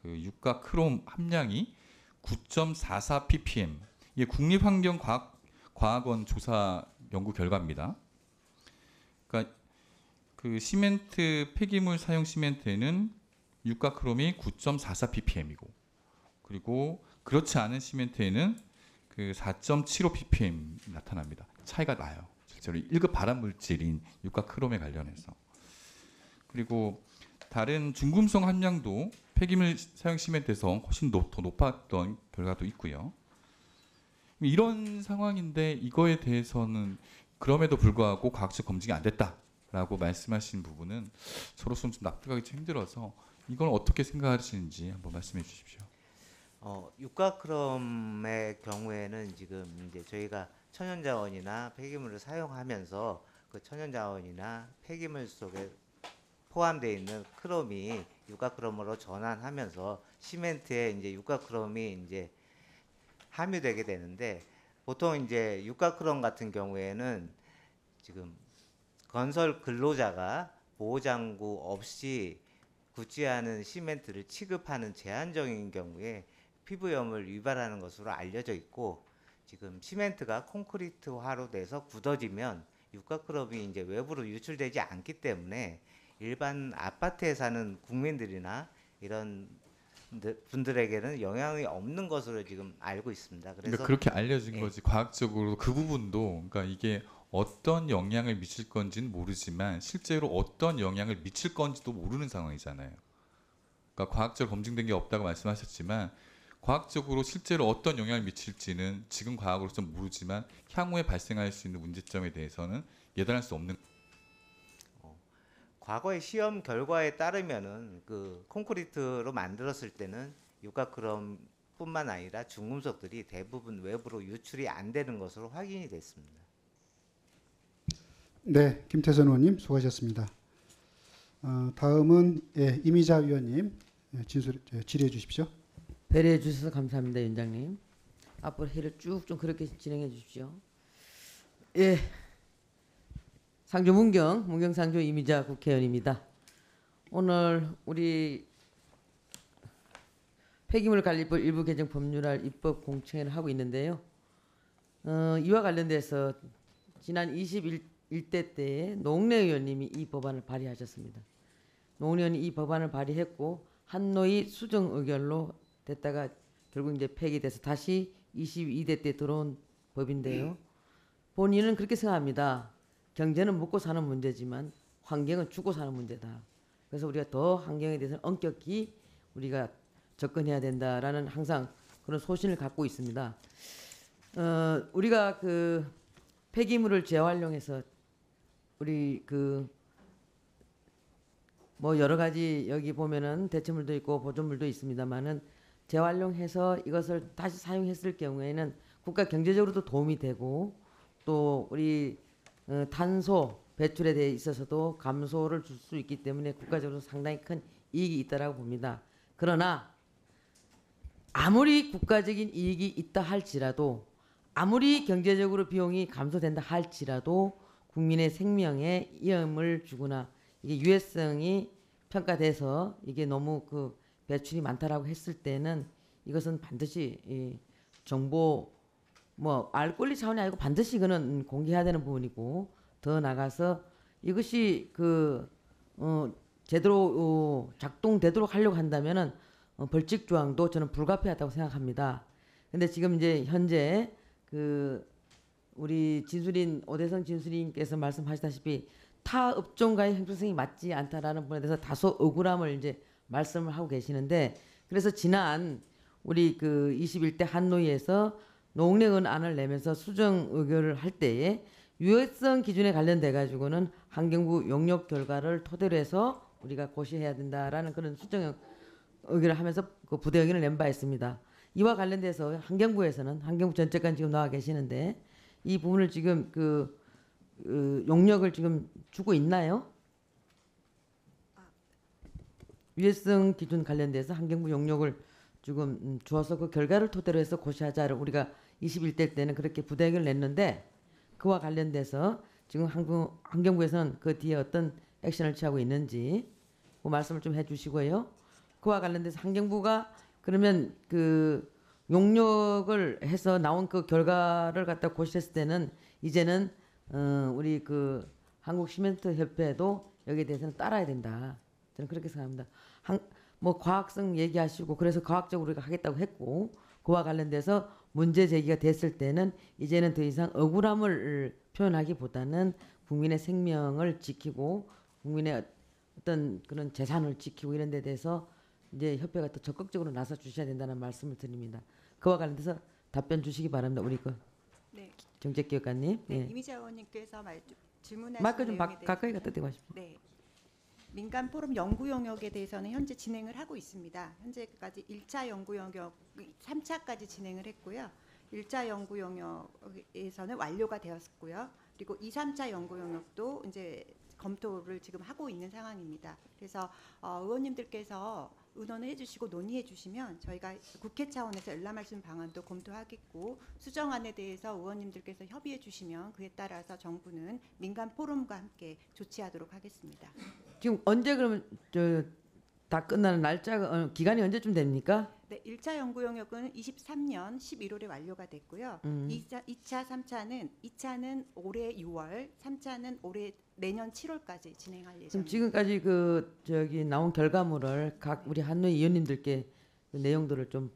그 육각 크롬 함량이 9.44 ppm. 이게 국립환경과학원 조사 연구 결과입니다. 그러니까 그 시멘트 폐기물 사용 시멘트에는 육각 크롬이 9.44 ppm이고 그리고 그렇지 않은 시멘트에는 그 4.75 ppm 나타납니다. 차이가 나요. 실제로 1급 발암 물질인 육각 크롬에 관련해서. 그리고 다른 중금속 함량도 폐기물 사용 시멘트에서 훨씬 더 높았던 결과도 있고요. 이런 상황인데 이거에 대해서는 그럼에도 불구하고 과학적 검증이 안 됐다라고 말씀하신 부분은 저로서는 좀 납득하기 좀 힘들어서 이건 어떻게 생각하시는지 한번 말씀해 주십시오. 육가크롬의 경우에는 지금 이제 저희가 천연자원이나 폐기물을 사용하면서 그 천연자원이나 폐기물 속에 포함되어 있는 크롬이 육가크롬으로 전환하면서 시멘트에 이제 육가크롬이 이제 함유되게 되는데 보통 이제 육가크롬 같은 경우에는 지금 건설 근로자가 보호장구 없이 굳지않은 시멘트를 취급하는 제한적인 경우에 피부염을 유발하는 것으로 알려져 있고 지금 시멘트가 콘크리트화로 돼서 굳어지면 육가크롬이 이제 외부로 유출되지 않기 때문에 일반 아파트에 사는 국민들이나 이런 분들에게는 영향이 없는 것으로 지금 알고 있습니다. 그래서 그러니까 그렇게 알려진 거지 과학적으로 그 부분도 그러니까 이게 어떤 영향을 미칠 건지는 모르지만 실제로 어떤 영향을 미칠 건지도 모르는 상황이잖아요. 그러니까 과학적으로 검증된 게 없다고 말씀하셨지만 과학적으로 실제로 어떤 영향을 미칠지는 지금 과학으로서는 모르지만 향후에 발생할 수 있는 문제점에 대해서는 예단할 수 없는. 과거의 시험 결과에 따르면은 그 콘크리트로 만들었을 때는 육가크롬뿐만 아니라 중금속들이 대부분 외부로 유출이 안 되는 것으로 확인이 됐습니다. 네, 김태선 의원님 수고하셨습니다. 다음은 이미자 위원님 질의해 주십시오. 배려해 주셔서 감사합니다, 위원장님. 앞으로 회의를 쭉 좀 그렇게 진행해 주십시오. 예, 상주 문경 상주 이미자 국회의원입니다. 오늘 우리 폐기물 관리법 일부 개정 법률안 입법 공청회를 하고 있는데요. 이와 관련돼서 지난 21대 때에 노웅래 의원님이 이 법안을 발의하셨습니다. 노웅래 의원이 이 법안을 발의했고 한노위 수정 의결로 됐다가 결국 이제 폐기돼서 다시 22대 때 들어온 법인데요. 본인은 그렇게 생각합니다. 경제는 먹고 사는 문제지만 환경은 죽고 사는 문제다. 그래서 우리가 더 환경에 대해서는 엄격히 우리가 접근해야 된다라는 항상 그런 소신을 갖고 있습니다. 우리가 그 폐기물을 재활용해서 우리 그 뭐 여러 가지 여기 보면은 대체물도 있고 보존물도 있습니다만은 재활용해서 이것을 다시 사용했을 경우에는 국가 경제적으로도 도움이 되고 또 우리 탄소 배출에 대해 있어서도 감소를 줄 수 있기 때문에 국가적으로 상당히 큰 이익이 있다라고 봅니다. 그러나 아무리 국가적인 이익이 있다 할지라도 아무리 경제적으로 비용이 감소된다 할지라도 국민의 생명에 위험을 주거나 이게 유해성이 평가돼서 이게 너무 그 배출이 많다라고 했을 때는 이것은 반드시 이 정보 뭐 알 권리 차원이 아니고 반드시 이거는 공개해야 되는 부분이고 더 나가서 이것이 그 제대로 작동되도록 하려고 한다면은 벌칙 조항도 저는 불가피하다고 생각합니다. 근데 지금 이제 현재 그 우리 진수린 오대성 진수린께서 말씀하시다시피 타 업종과의 형평성이 맞지 않다라는 부분에 대해서 다소 억울함을 이제 말씀을 하고 계시는데 그래서 지난 우리 그 21대 한노위에서 노웅래의원 안을 내면서 수정 의결을 할 때에 유해성 기준에 관련돼 가지고는 환경부 용역 결과를 토대로 해서 우리가 고시해야 된다라는 그런 수정 의결을 하면서 그 부대 의견을 낸 바 있습니다. 이와 관련돼서 환경부에서는 환경부 전체관 지금 나와 계시는데 이 부분을 지금 그 용역을 지금 주고 있나요? 유해성 기준 관련돼서 환경부 용역을 지금 주어서 그 결과를 토대로 해서 고시하자를 우리가 21대 때는 그렇게 부대 의견을 냈는데 그와 관련돼서 지금 환경부에서는 그 뒤에 어떤 액션을 취하고 있는지 그 말씀을 좀 해주시고요. 그와 관련돼서 환경부가 그러면 그 용역을 해서 나온 그 결과를 갖다 고시했을 때는 이제는 우리 그 한국 시멘트 협회도 여기에 대해서는 따라야 된다. 저는 그렇게 생각합니다. 뭐 과학성 얘기하시고 그래서 과학적으로 우리가 하겠다고 했고 그와 관련돼서 문제 제기가 됐을 때는 이제는 더 이상 억울함을 표현하기보다는 국민의 생명을 지키고 국민의 어떤 그런 재산을 지키고 이런 데 대해서 이제 협회가 더 적극적으로 나서 주셔야 된다는 말씀을 드립니다. 그와 관련돼서 답변 주시기 바랍니다. 우리 그 네. 정책기획관님. 네, 예. 이미자 의원님께서 질문하신 마이크 좀 내용에 가까이 대해서는- 갖다 대고 하십시오. 네. 민간 포럼 연구 영역에 대해서는 현재 진행을 하고 있습니다. 현재까지 1차 연구 영역 3차까지 진행을 했고요. 1차 연구 영역에서는 완료가 되었고요. 그리고 2, 3차 연구 영역도 이제 검토를 지금 하고 있는 상황입니다. 그래서 의원님들께서 의논을 해주시고 논의해 주시면 저희가 국회 차원에서 열람할수 방안도 검토하겠고 수정안에 대해서 의원님들께서 협의해 주시면 그에 따라서 정부는 민간 포럼과 함께 조치하도록 하겠습니다. 지금 언제 그러면 다 끝나는 날짜가 기간이 언제쯤 됩니까? 네, 1차 연구 영역은 23년 11월에 완료가 됐고요. 2차, 3차는 2차는 올해 6월, 3차는 올해 내년 7월까지 진행할 그럼 예정입니다. 지금까지 그 저기 나온 결과물을 각 우리 한노위 의원님들께 그 내용들을 좀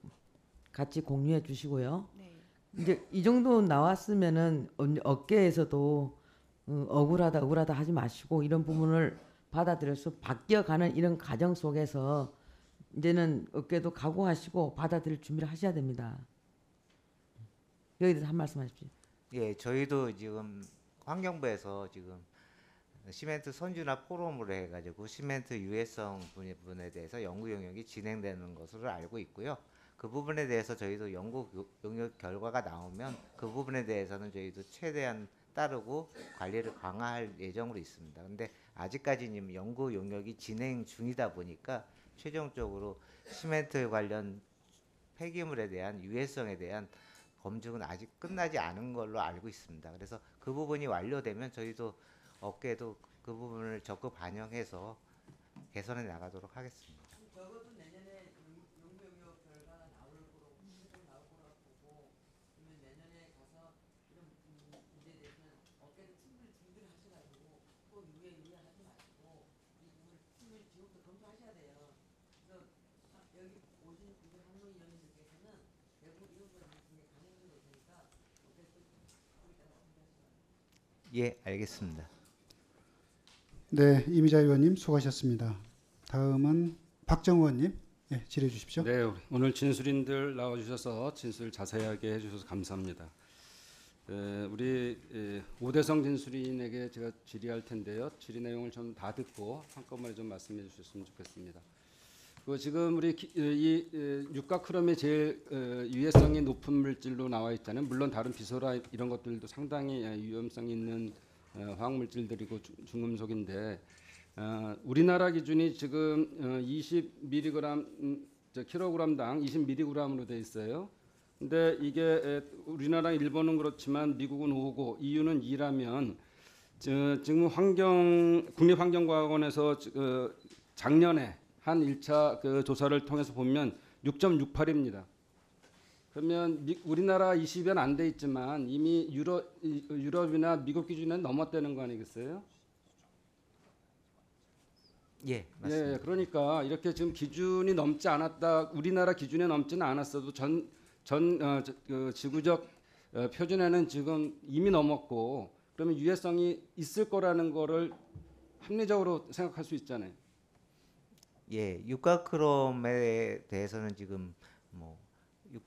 같이 공유해 주시고요. 네. 이제 이 정도 나왔으면은 업계에서도 억울하다 하지 마시고 이런 부분을 받아들여서 바뀌어가는 이런 과정 속에서 이제는 업계도 각오하시고 받아들일 준비를 하셔야 됩니다. 여기에 대해서 한 말씀 하십시오. 예, 저희도 지금 환경부에서 지금 시멘트 선준화 포럼으로 해가지고 시멘트 유해성 부분에 대해서 연구 영역이 진행되는 것으로 알고 있고요. 그 부분에 대해서 저희도 연구 영역 결과가 나오면 그 부분에 대해서는 저희도 최대한 따르고 관리를 강화할 예정으로 있습니다. 근데 아직까지는 연구 영역이 진행 중이다 보니까 최종적으로 시멘트 관련 폐기물에 대한 유해성에 대한 검증은 아직 끝나지 않은 걸로 알고 있습니다. 그래서 그 부분이 완료되면 저희도 업계도 그 부분을 적극 반영해서 개선해 나가도록 하겠습니다. 적어도 내년에 연구 영역 결과가 나올 거라고 나올 거라고 보고 그러면 내년에 가서 이런 문제에 대해서는 업계도 충분히 준비를 하셔야 예, 알겠습니다. 네, 이미자 의원님 수고하셨습니다. 다음은 박정우 의원님 질의해 주십시오. 네, 오늘 진술인들 나와주셔서 진술 자세하게 해주셔서 감사합니다. 우리 오대성 진술인에게 제가 질의할 텐데요. 질의 내용을 좀 다 듣고 한꺼번에 좀 말씀해 주셨으면 좋겠습니다. 지금 우리 이 육가크롬이 제일 유해성이 높은 물질로 나와 있잖아요. 물론 다른 비소라 이런 것들도 상당히 위험성이 있는 화학 물질들이고 중금속인데 우리나라 기준이 지금 20mg 킬로그램당 20mg으로 돼 있어요. 근데 이게 우리나라 일본은 그렇지만 미국은 5고 EU는 2라면 지금 국립환경과학원에서 작년에 한 1차 그 조사를 통해서 보면 6.68입니다. 그러면 우리나라 20은 안 돼 있지만 이미 유럽이나 미국 기준은 넘었다는 거 아니겠어요? 예, 맞습니다. 예, 그러니까 이렇게 지금 기준이 넘지 않았다, 우리나라 기준에 넘지는 않았어도 그 지구적 표준에는 지금 이미 넘었고, 그러면 유해성이 있을 거라는 거를 합리적으로 생각할 수 있잖아요. 예, 육가크롬에 대해서는 지금 뭐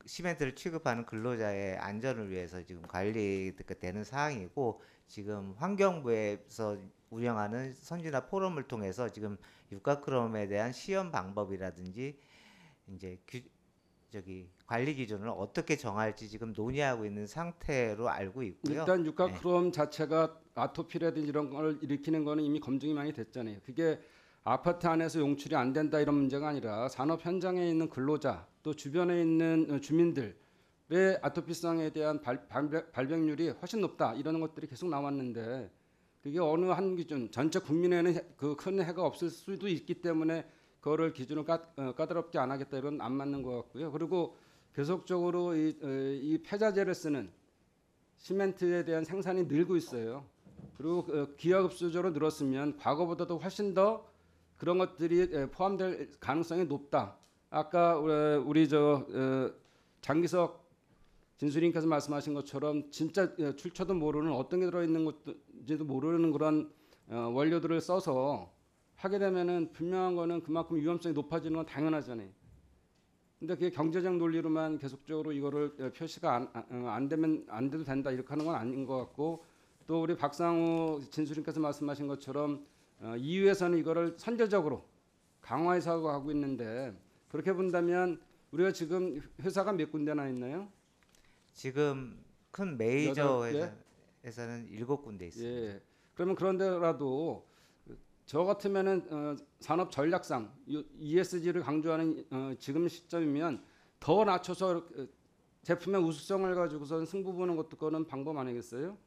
시멘트를 취급하는 근로자의 안전을 위해서 지금 관리되는 사항이고, 지금 환경부에서 운영하는 선진화 포럼을 통해서 지금 육가크롬에 대한 시험 방법이라든지 이제 관리 기준을 어떻게 정할지 지금 논의하고 있는 상태로 알고 있고요. 일단 육가크롬 자체가 아토피라든지 이런 걸 일으키는 거는 이미 검증이 많이 됐잖아요. 그게 아파트 안에서 용출이 안 된다 이런 문제가 아니라 산업 현장에 있는 근로자 또 주변에 있는 주민들의 아토피성에 대한 발병률이 훨씬 높다 이런 것들이 계속 나왔는데, 그게 어느 한 기준 전체 국민에는 그 큰 해가 없을 수도 있기 때문에 그거를 기준을 까다롭게 안 하겠다 이건 안 맞는 것 같고요. 그리고 계속적으로 이 폐자재를 쓰는 시멘트에 대한 생산이 늘고 있어요. 그리고 기하급수적으로 늘었으면 과거보다도 훨씬 더 그런 것들이 포함될 가능성이 높다. 아까 우리 장기석 진술인께서 말씀하신 것처럼 진짜 출처도 모르는 어떤 게 들어있는 것인지도 모르는 그런 원료들을 써서 하게 되면은 분명한 거는 그만큼 위험성이 높아지는 건 당연하잖아요. 근데 그게 경제적 논리로만 계속적으로 이거를 표시가 안 되면 안 돼도 된다 이렇게 하는 건 아닌 것 같고, 또 우리 박상우 진술인께서 말씀하신 것처럼 EU에서는 이거를 선제적으로 강화해서 하고 있는데, 그렇게 본다면 우리가 지금 회사가 몇 군데나 있나요? 지금 큰 메이저 회사는 7군데 있습니다. 예. 그러면 그런데라도 저 같으면은 산업 전략상 ESG를 강조하는 지금 시점이면 더 낮춰서 제품의 우수성을 가지고선 승부 보는 것도 그거는 방법 아니겠어요?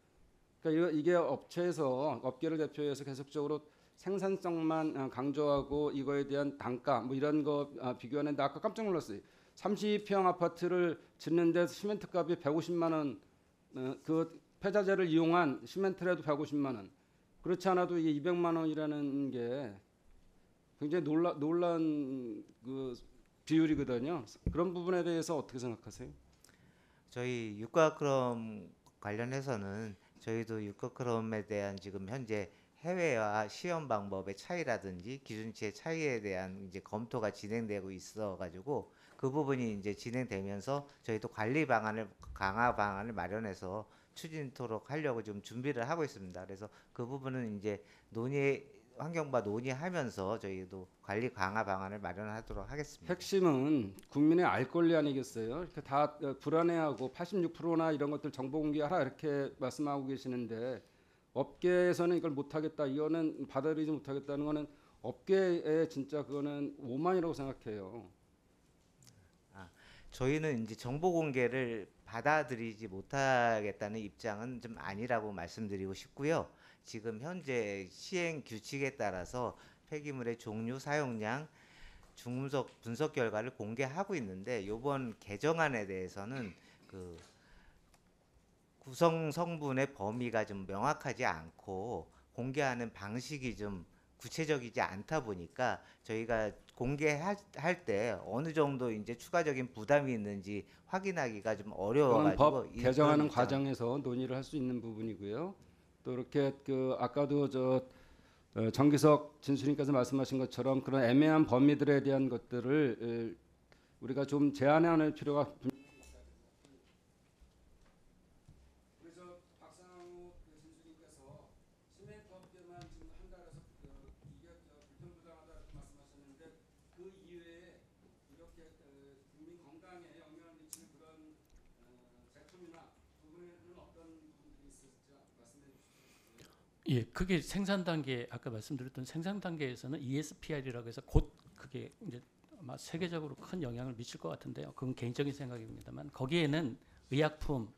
그러니까 이게 업계를 대표해서 계속적으로 생산성만 강조하고 이거에 대한 단가 뭐 이런 거 비교하는데, 아까 깜짝 놀랐어요. 30평 아파트를 짓는데 시멘트 값이 150만 원, 그 폐자재를 이용한 시멘트라도 150만 원. 그렇지 않아도 이게 200만 원이라는 게 굉장히 놀란 그 비율이거든요. 그런 부분에 대해서 어떻게 생각하세요? 저희 육가크롬 관련해서는 저희도 육가크롬에 대한 지금 현재 해외와 시험 방법의 차이라든지 기준치의 차이에 대한 이제 검토가 진행되고 있어가지고 그 부분이 이제 진행되면서 저희도 관리 방안을 강화 방안을 마련해서 추진토록 하려고 좀 준비를 하고 있습니다. 그래서 그 부분은 이제 환경부와 논의하면서 저희도 관리 강화 방안을 마련하도록 하겠습니다. 핵심은 국민의 알 권리 아니겠어요? 이렇게 다 불안해하고 86%나 이런 것들 정보 공개하라 이렇게 말씀하고 계시는데, 업계에서는 이걸 못하겠다, 이거는 받아들이지 못하겠다는 거는 업계에 진짜 그거는 오만이라고 생각해요. 저희는 이제 정보 공개를 받아들이지 못하겠다는 입장은 좀 아니라고 말씀드리고 싶고요. 지금 현재 시행 규칙에 따라서 폐기물의 종류, 사용량, 중금속 분석 결과를 공개하고 있는데, 이번 개정안에 대해서는 그 구성 성분의 범위가 좀 명확하지 않고 공개하는 방식이 좀 구체적이지 않다 보니까 저희가 공개할 때 어느 정도 이제 추가적인 부담이 있는지 확인하기가 좀 어려워가지고 법 개정하는 과정에서 논의를 할 수 있는 부분이고요. 또 이렇게 그 아까도 정기석 진수님께서 말씀하신 것처럼 그런 애매한 범위들에 대한 것들을 우리가 좀 제한할 필요가 그래서 박상우 진수님께서 시멘트 업계만 지금 한다라서 이게 불편부당하다고 말씀하셨는데 그 이외에 이렇게 국민 건강에 영향을 미치는 그런 제품이나 부분에는 어떤 부분들이 있을지 말씀해 주시죠. 예, 그게 생산 단계 아까 말씀드렸던 생산 단계에서는 ESPR이라고 해서 곧 그게 이제 아마 세계적으로 큰 영향을 미칠 것 같은데요. 그건 개인적인 생각입니다만 거기에는 의약품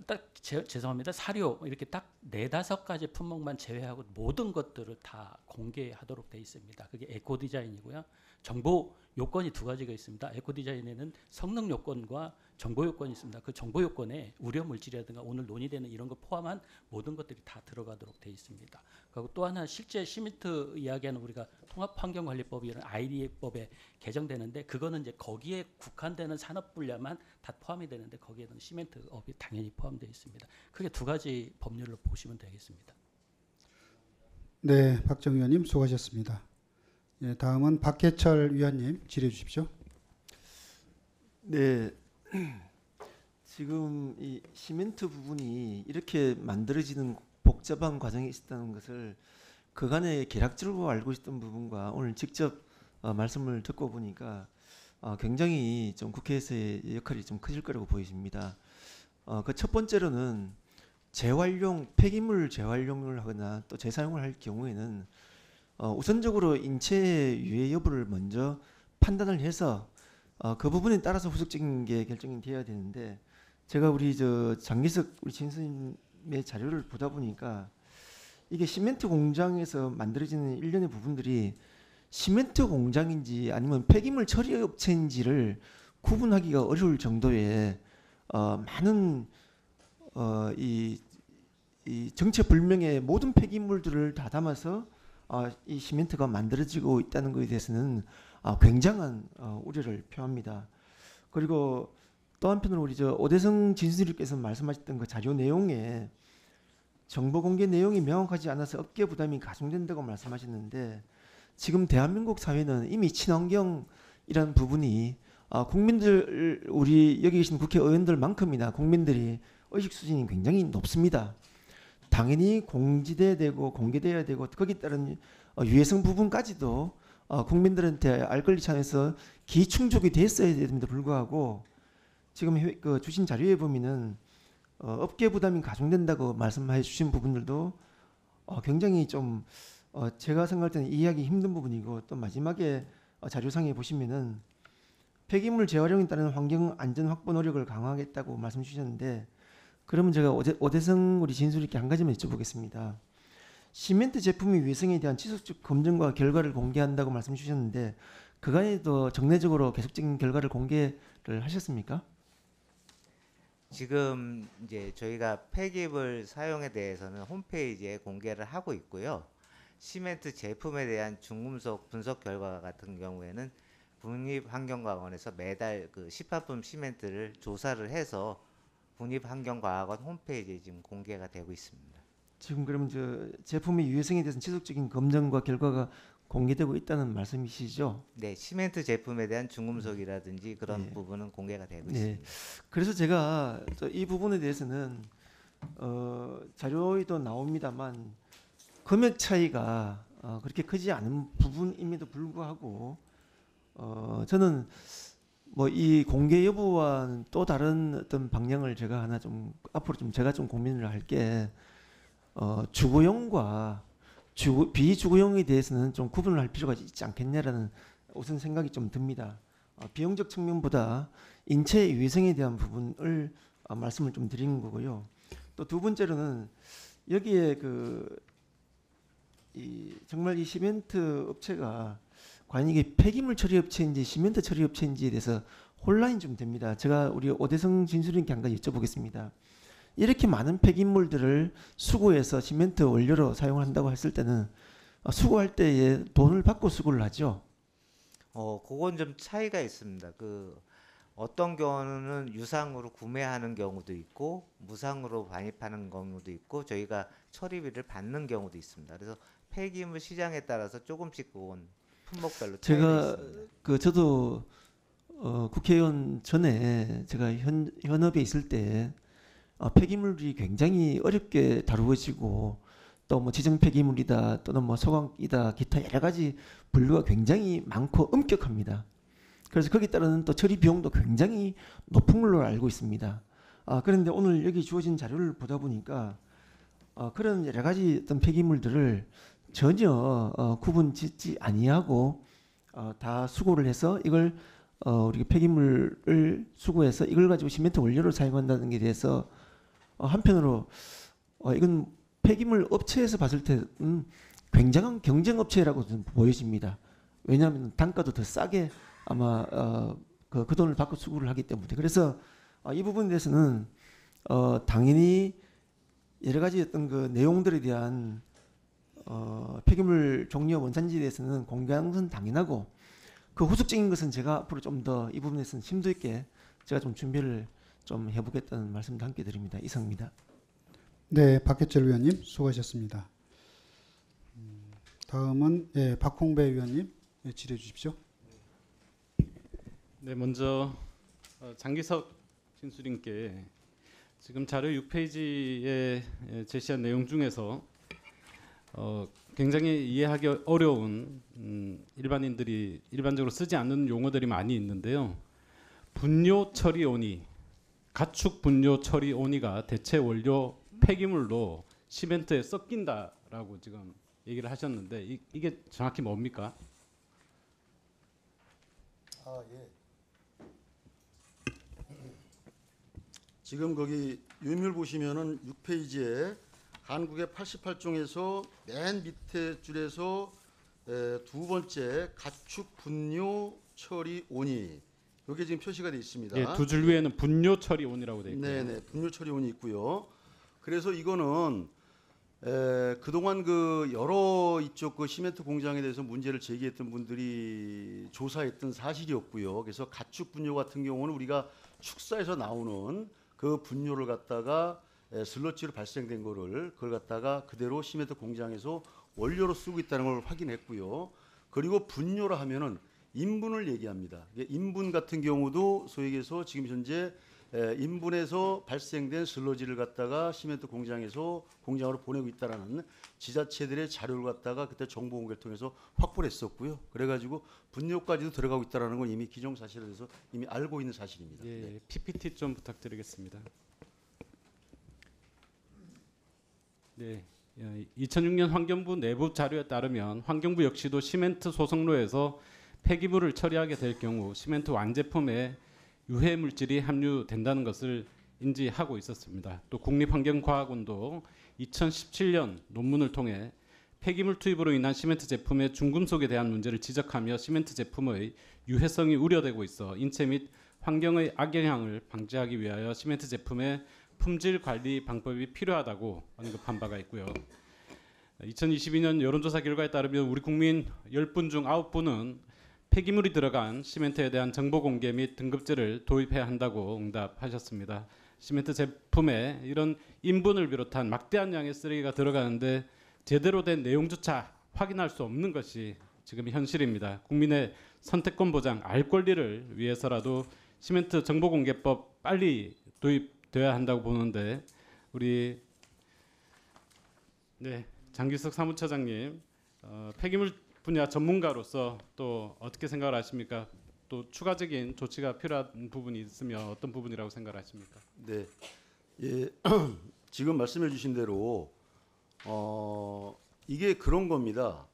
딱 죄송합니다. 사료 이렇게 딱 4-5가지 품목만 제외하고 모든 것들을 다 공개하도록 돼 있습니다. 그게 에코 디자인이고요. 정보 요건이 2가지가 있습니다. 에코 디자인에는 성능 요건과 정보 요건이 있습니다. 그 정보 요건에 우려 물질이라든가 오늘 논의되는 이런 거 포함한 모든 것들이 다 들어가도록 돼 있습니다. 그리고 또 하나 실제 시멘트 이야기하는 우리가 통합환경관리법이 이런 ID법에 개정되는데 그거는 이제 거기에 국한되는 산업 분야만 다 포함이 되는데 거기에는 시멘트업이 당연히 포함되어 있습니다. 크게 2가지 법률로 보시면 되겠습니다. 네, 박정 위원님 수고하셨습니다. 예, 다음은 박해철 위원님 질의해 주십시오. 네, 지금 이 시멘트 부분이 이렇게 만들어지는 복잡한 과정이 있었다는 것을 그간의 계략적으로 알고 있었던 부분과 오늘 직접 말씀을 듣고 보니까 굉장히 좀 국회에서의 역할이 좀 커질 거라고 보여집니다. 그 첫 번째로는 재활용, 폐기물 재활용을 하거나 또 재사용을 할 경우에는 우선적으로 인체 유해 여부를 먼저 판단을 해서 그 부분에 따라서 후속적인 게 결정이 되어야 되는데 제가 우리 장기석 우리 진수님의 자료를 보다 보니까 이게 시멘트 공장에서 만들어지는 일련의 부분들이 시멘트 공장인지 아니면 폐기물 처리 업체인지를 구분하기가 어려울 정도의 많은 이 정체불명의 모든 폐기물들을 다 담아서 이 시멘트가 만들어지고 있다는 것에 대해서는 굉장한 우려를 표합니다. 그리고 또 한편으로 우리 오대성 진수님께서 말씀하셨던 그 자료 내용에 정보 공개 내용이 명확하지 않아서 업계 부담이 가중된다고 말씀하셨는데 지금 대한민국 사회는 이미 친환경이라는 부분이 국민들 우리 여기 계신 국회의원들만큼이나 국민들이 의식 수준이 굉장히 높습니다. 당연히 공지되고 공개돼야 되고 거기에 따른 유해성 부분까지도 국민들한테 알 권리 차원에서 기충족이 됐어야 됩니다. 불구하고 지금 그 주신 자료에 보면은 업계 부담이 가중된다고 말씀해 주신 부분들도 굉장히 좀 제가 생각할 때는 이해하기 힘든 부분이고 또 마지막에 자료상에 보시면은 폐기물 재활용에 따른 환경 안전 확보 노력을 강화하겠다고 말씀 주셨는데 그러면 제가 오대성 우리 진수님께 한 가지만 여쭤보겠습니다. 시멘트 제품의 위생에 대한 지속적 검증과 결과를 공개한다고 말씀 주셨는데 그간에도 정례적으로 계속적인 결과를 공개를 하셨습니까? 지금 이제 저희가 폐기물 사용에 대해서는 홈페이지에 공개를 하고 있고요. 시멘트 제품에 대한 중금속 분석 결과 같은 경우에는 국립환경과학원에서 매달 그 시파품 시멘트를 조사를 해서 국립환경과학원 홈페이지에 지금 공개가 되고 있습니다. 지금 그러면 제품의 유해성에 대해서 지속적인 검증과 결과가 공개되고 있다는 말씀이시죠? 네, 시멘트 제품에 대한 중금속이라든지 그런 부분은 공개가 되고 있습니다. 그래서 제가 이 부분에 대해서는 자료에도 나옵니다만 금액 차이가 그렇게 크지 않은 부분임에도 불구하고 저는 뭐 이 공개 여부와는 또 다른 어떤 방향을 제가 하나 좀 앞으로 좀 제가 좀 고민을 할게 주거용과 비주거용에 대해서는 좀 구분을 할 필요가 있지 않겠냐라는 우선 생각이 좀 듭니다. 비용적 측면보다 인체 위생에 대한 부분을 말씀을 좀 드리는 거고요. 또 두 번째로는 여기에 정말 이 시멘트 업체가 과연 이게 폐기물 처리 업체인지 시멘트 처리 업체인지에 대해서 혼란이 좀 됩니다. 제가 우리 오대성 진수님께 한 가지 여쭤보겠습니다. 이렇게 많은 폐기물들을 수거해서 시멘트 원료로 사용한다고 했을 때는 수거할 때에 돈을 받고 수거를 하죠. 그건 좀 차이가 있습니다. 어떤 경우는 유상으로 구매하는 경우도 있고 무상으로 반입하는 경우도 있고 저희가 처리비를 받는 경우도 있습니다. 그래서 폐기물 시장에 따라서 조금씩 그건 품목별로 차이가 제가 있습니다. 저도 국회의원 전에 제가 현업에 있을 때 폐기물이 굉장히 어렵게 다루어지고 또 뭐 지정 폐기물이다 또는 뭐 소각이다 기타 여러 가지 분류가 굉장히 많고 엄격합니다. 그래서 거기에 따르는 또 처리 비용도 굉장히 높은 걸로 알고 있습니다. 그런데 오늘 여기 주어진 자료를 보다 보니까 그런 여러 가지 어떤 폐기물들을 전혀 구분짓지 아니하고 다 수거를 해서 이걸 우리 폐기물을 수거해서 이걸 가지고 시멘트 원료로 사용한다는 게 대해서 한편으로 이건 폐기물 업체에서 봤을 때는 굉장한 경쟁 업체라고 좀 보여집니다. 왜냐하면 단가도 더 싸게 아마 그 돈을 받고 수거를 하기 때문에 그래서 이 부분에 대해서는 당연히 여러 가지 어떤 그 내용들에 대한 폐기물 종류 원산지에 대해서는 공개하는 것은 당연하고 그 후속적인 것은 제가 앞으로 좀 더 이 부분에서는 심도 있게 제가 좀 준비를 좀 해보겠다는 말씀도 함께 드립니다. 이상입니다. 네, 박혜철 위원님 수고하셨습니다. 다음은 박홍배 위원님 질의해 주십시오. 네, 먼저 장기석 진수님께 지금 자료 6페이지에 제시한 내용 중에서 굉장히 이해하기 어려운 일반인들이 일반적으로 쓰지 않는 용어들이 많이 있는데요. 분뇨 처리 온이, 가축 분뇨 처리 온이가 대체 원료 폐기물로 시멘트에 섞인다라고 지금 얘기를 하셨는데 이게 정확히 뭡니까? 지금 거기 유물 보시면은 6페이지에 한국의 88종에서 맨 밑에 줄에서 두 번째 가축 분뇨 처리 온이 이게 지금 표시가 되어 있습니다. 예, 두 줄 위에는 분뇨 처리 온이라고 되어 있고요. 네네, 분뇨 처리 온이 있고요. 그래서 이거는 그동안 그 여러 이쪽 그 시멘트 공장에 대해서 문제를 제기했던 분들이 조사했던 사실이었고요. 그래서 가축 분뇨 같은 경우는 우리가 축사에서 나오는 그 분뇨를 갖다가 슬러지로 발생된 거를 그걸 갖다가 그대로 시멘트 공장에서 원료로 쓰고 있다는 걸 확인했고요. 그리고 분뇨라 하면은 인분을 얘기합니다. 인분 같은 경우도 소위 얘기해서 지금 현재 인분에서 발생된 슬러지를 갖다가 시멘트 공장에서 공장으로 보내고 있다라는 지자체들의 자료를 갖다가 그때 정보 공개를 통해서 확보를 했었고요. 그래가지고 분뇨까지도 들어가고 있다라는 건 이미 기정사실에 대해서 이미 알고 있는 사실입니다. 예, 네. PPT 좀 부탁드리겠습니다. 네, 2006년 환경부 내부 자료에 따르면 환경부 역시도 시멘트 소속로에서 폐기물을 처리하게 될 경우 시멘트 완제품에 유해 물질이 함유된다는 것을 인지하고 있었습니다. 또 국립환경과학원도 2017년 논문을 통해 폐기물 투입으로 인한 시멘트 제품의 중금속에 대한 문제를 지적하며 시멘트 제품의 유해성이 우려되고 있어 인체 및 환경의 악영향을 방지하기 위하여 시멘트 제품의 품질 관리 방법이 필요하다고 언급한 바가 있고요. 2022년 여론조사 결과에 따르면 우리 국민 10분 중 9분은 폐기물이 들어간 시멘트에 대한 정보 공개 및 등급제를 도입해야 한다고 응답하셨습니다. 시멘트 제품에 이런 인분을 비롯한 막대한 양의 쓰레기가 들어가는데 제대로 된 내용조차 확인할 수 없는 것이 지금 현실입니다. 국민의 선택권 보장, 알 권리를 위해서라도 시멘트 정보공개법 빨리 도입돼야 한다고 보는데 우리 장기석 사무처장님 폐기물 분야 전문가로서 또 어떻게 생각을 하십니까? 또 추가적인 조치가 필요한 부분이 있으면 어떤 부분이라고 생각을 하십니까? 네, 예, 지금 말씀해주신 대로 이게 그런 겁니다.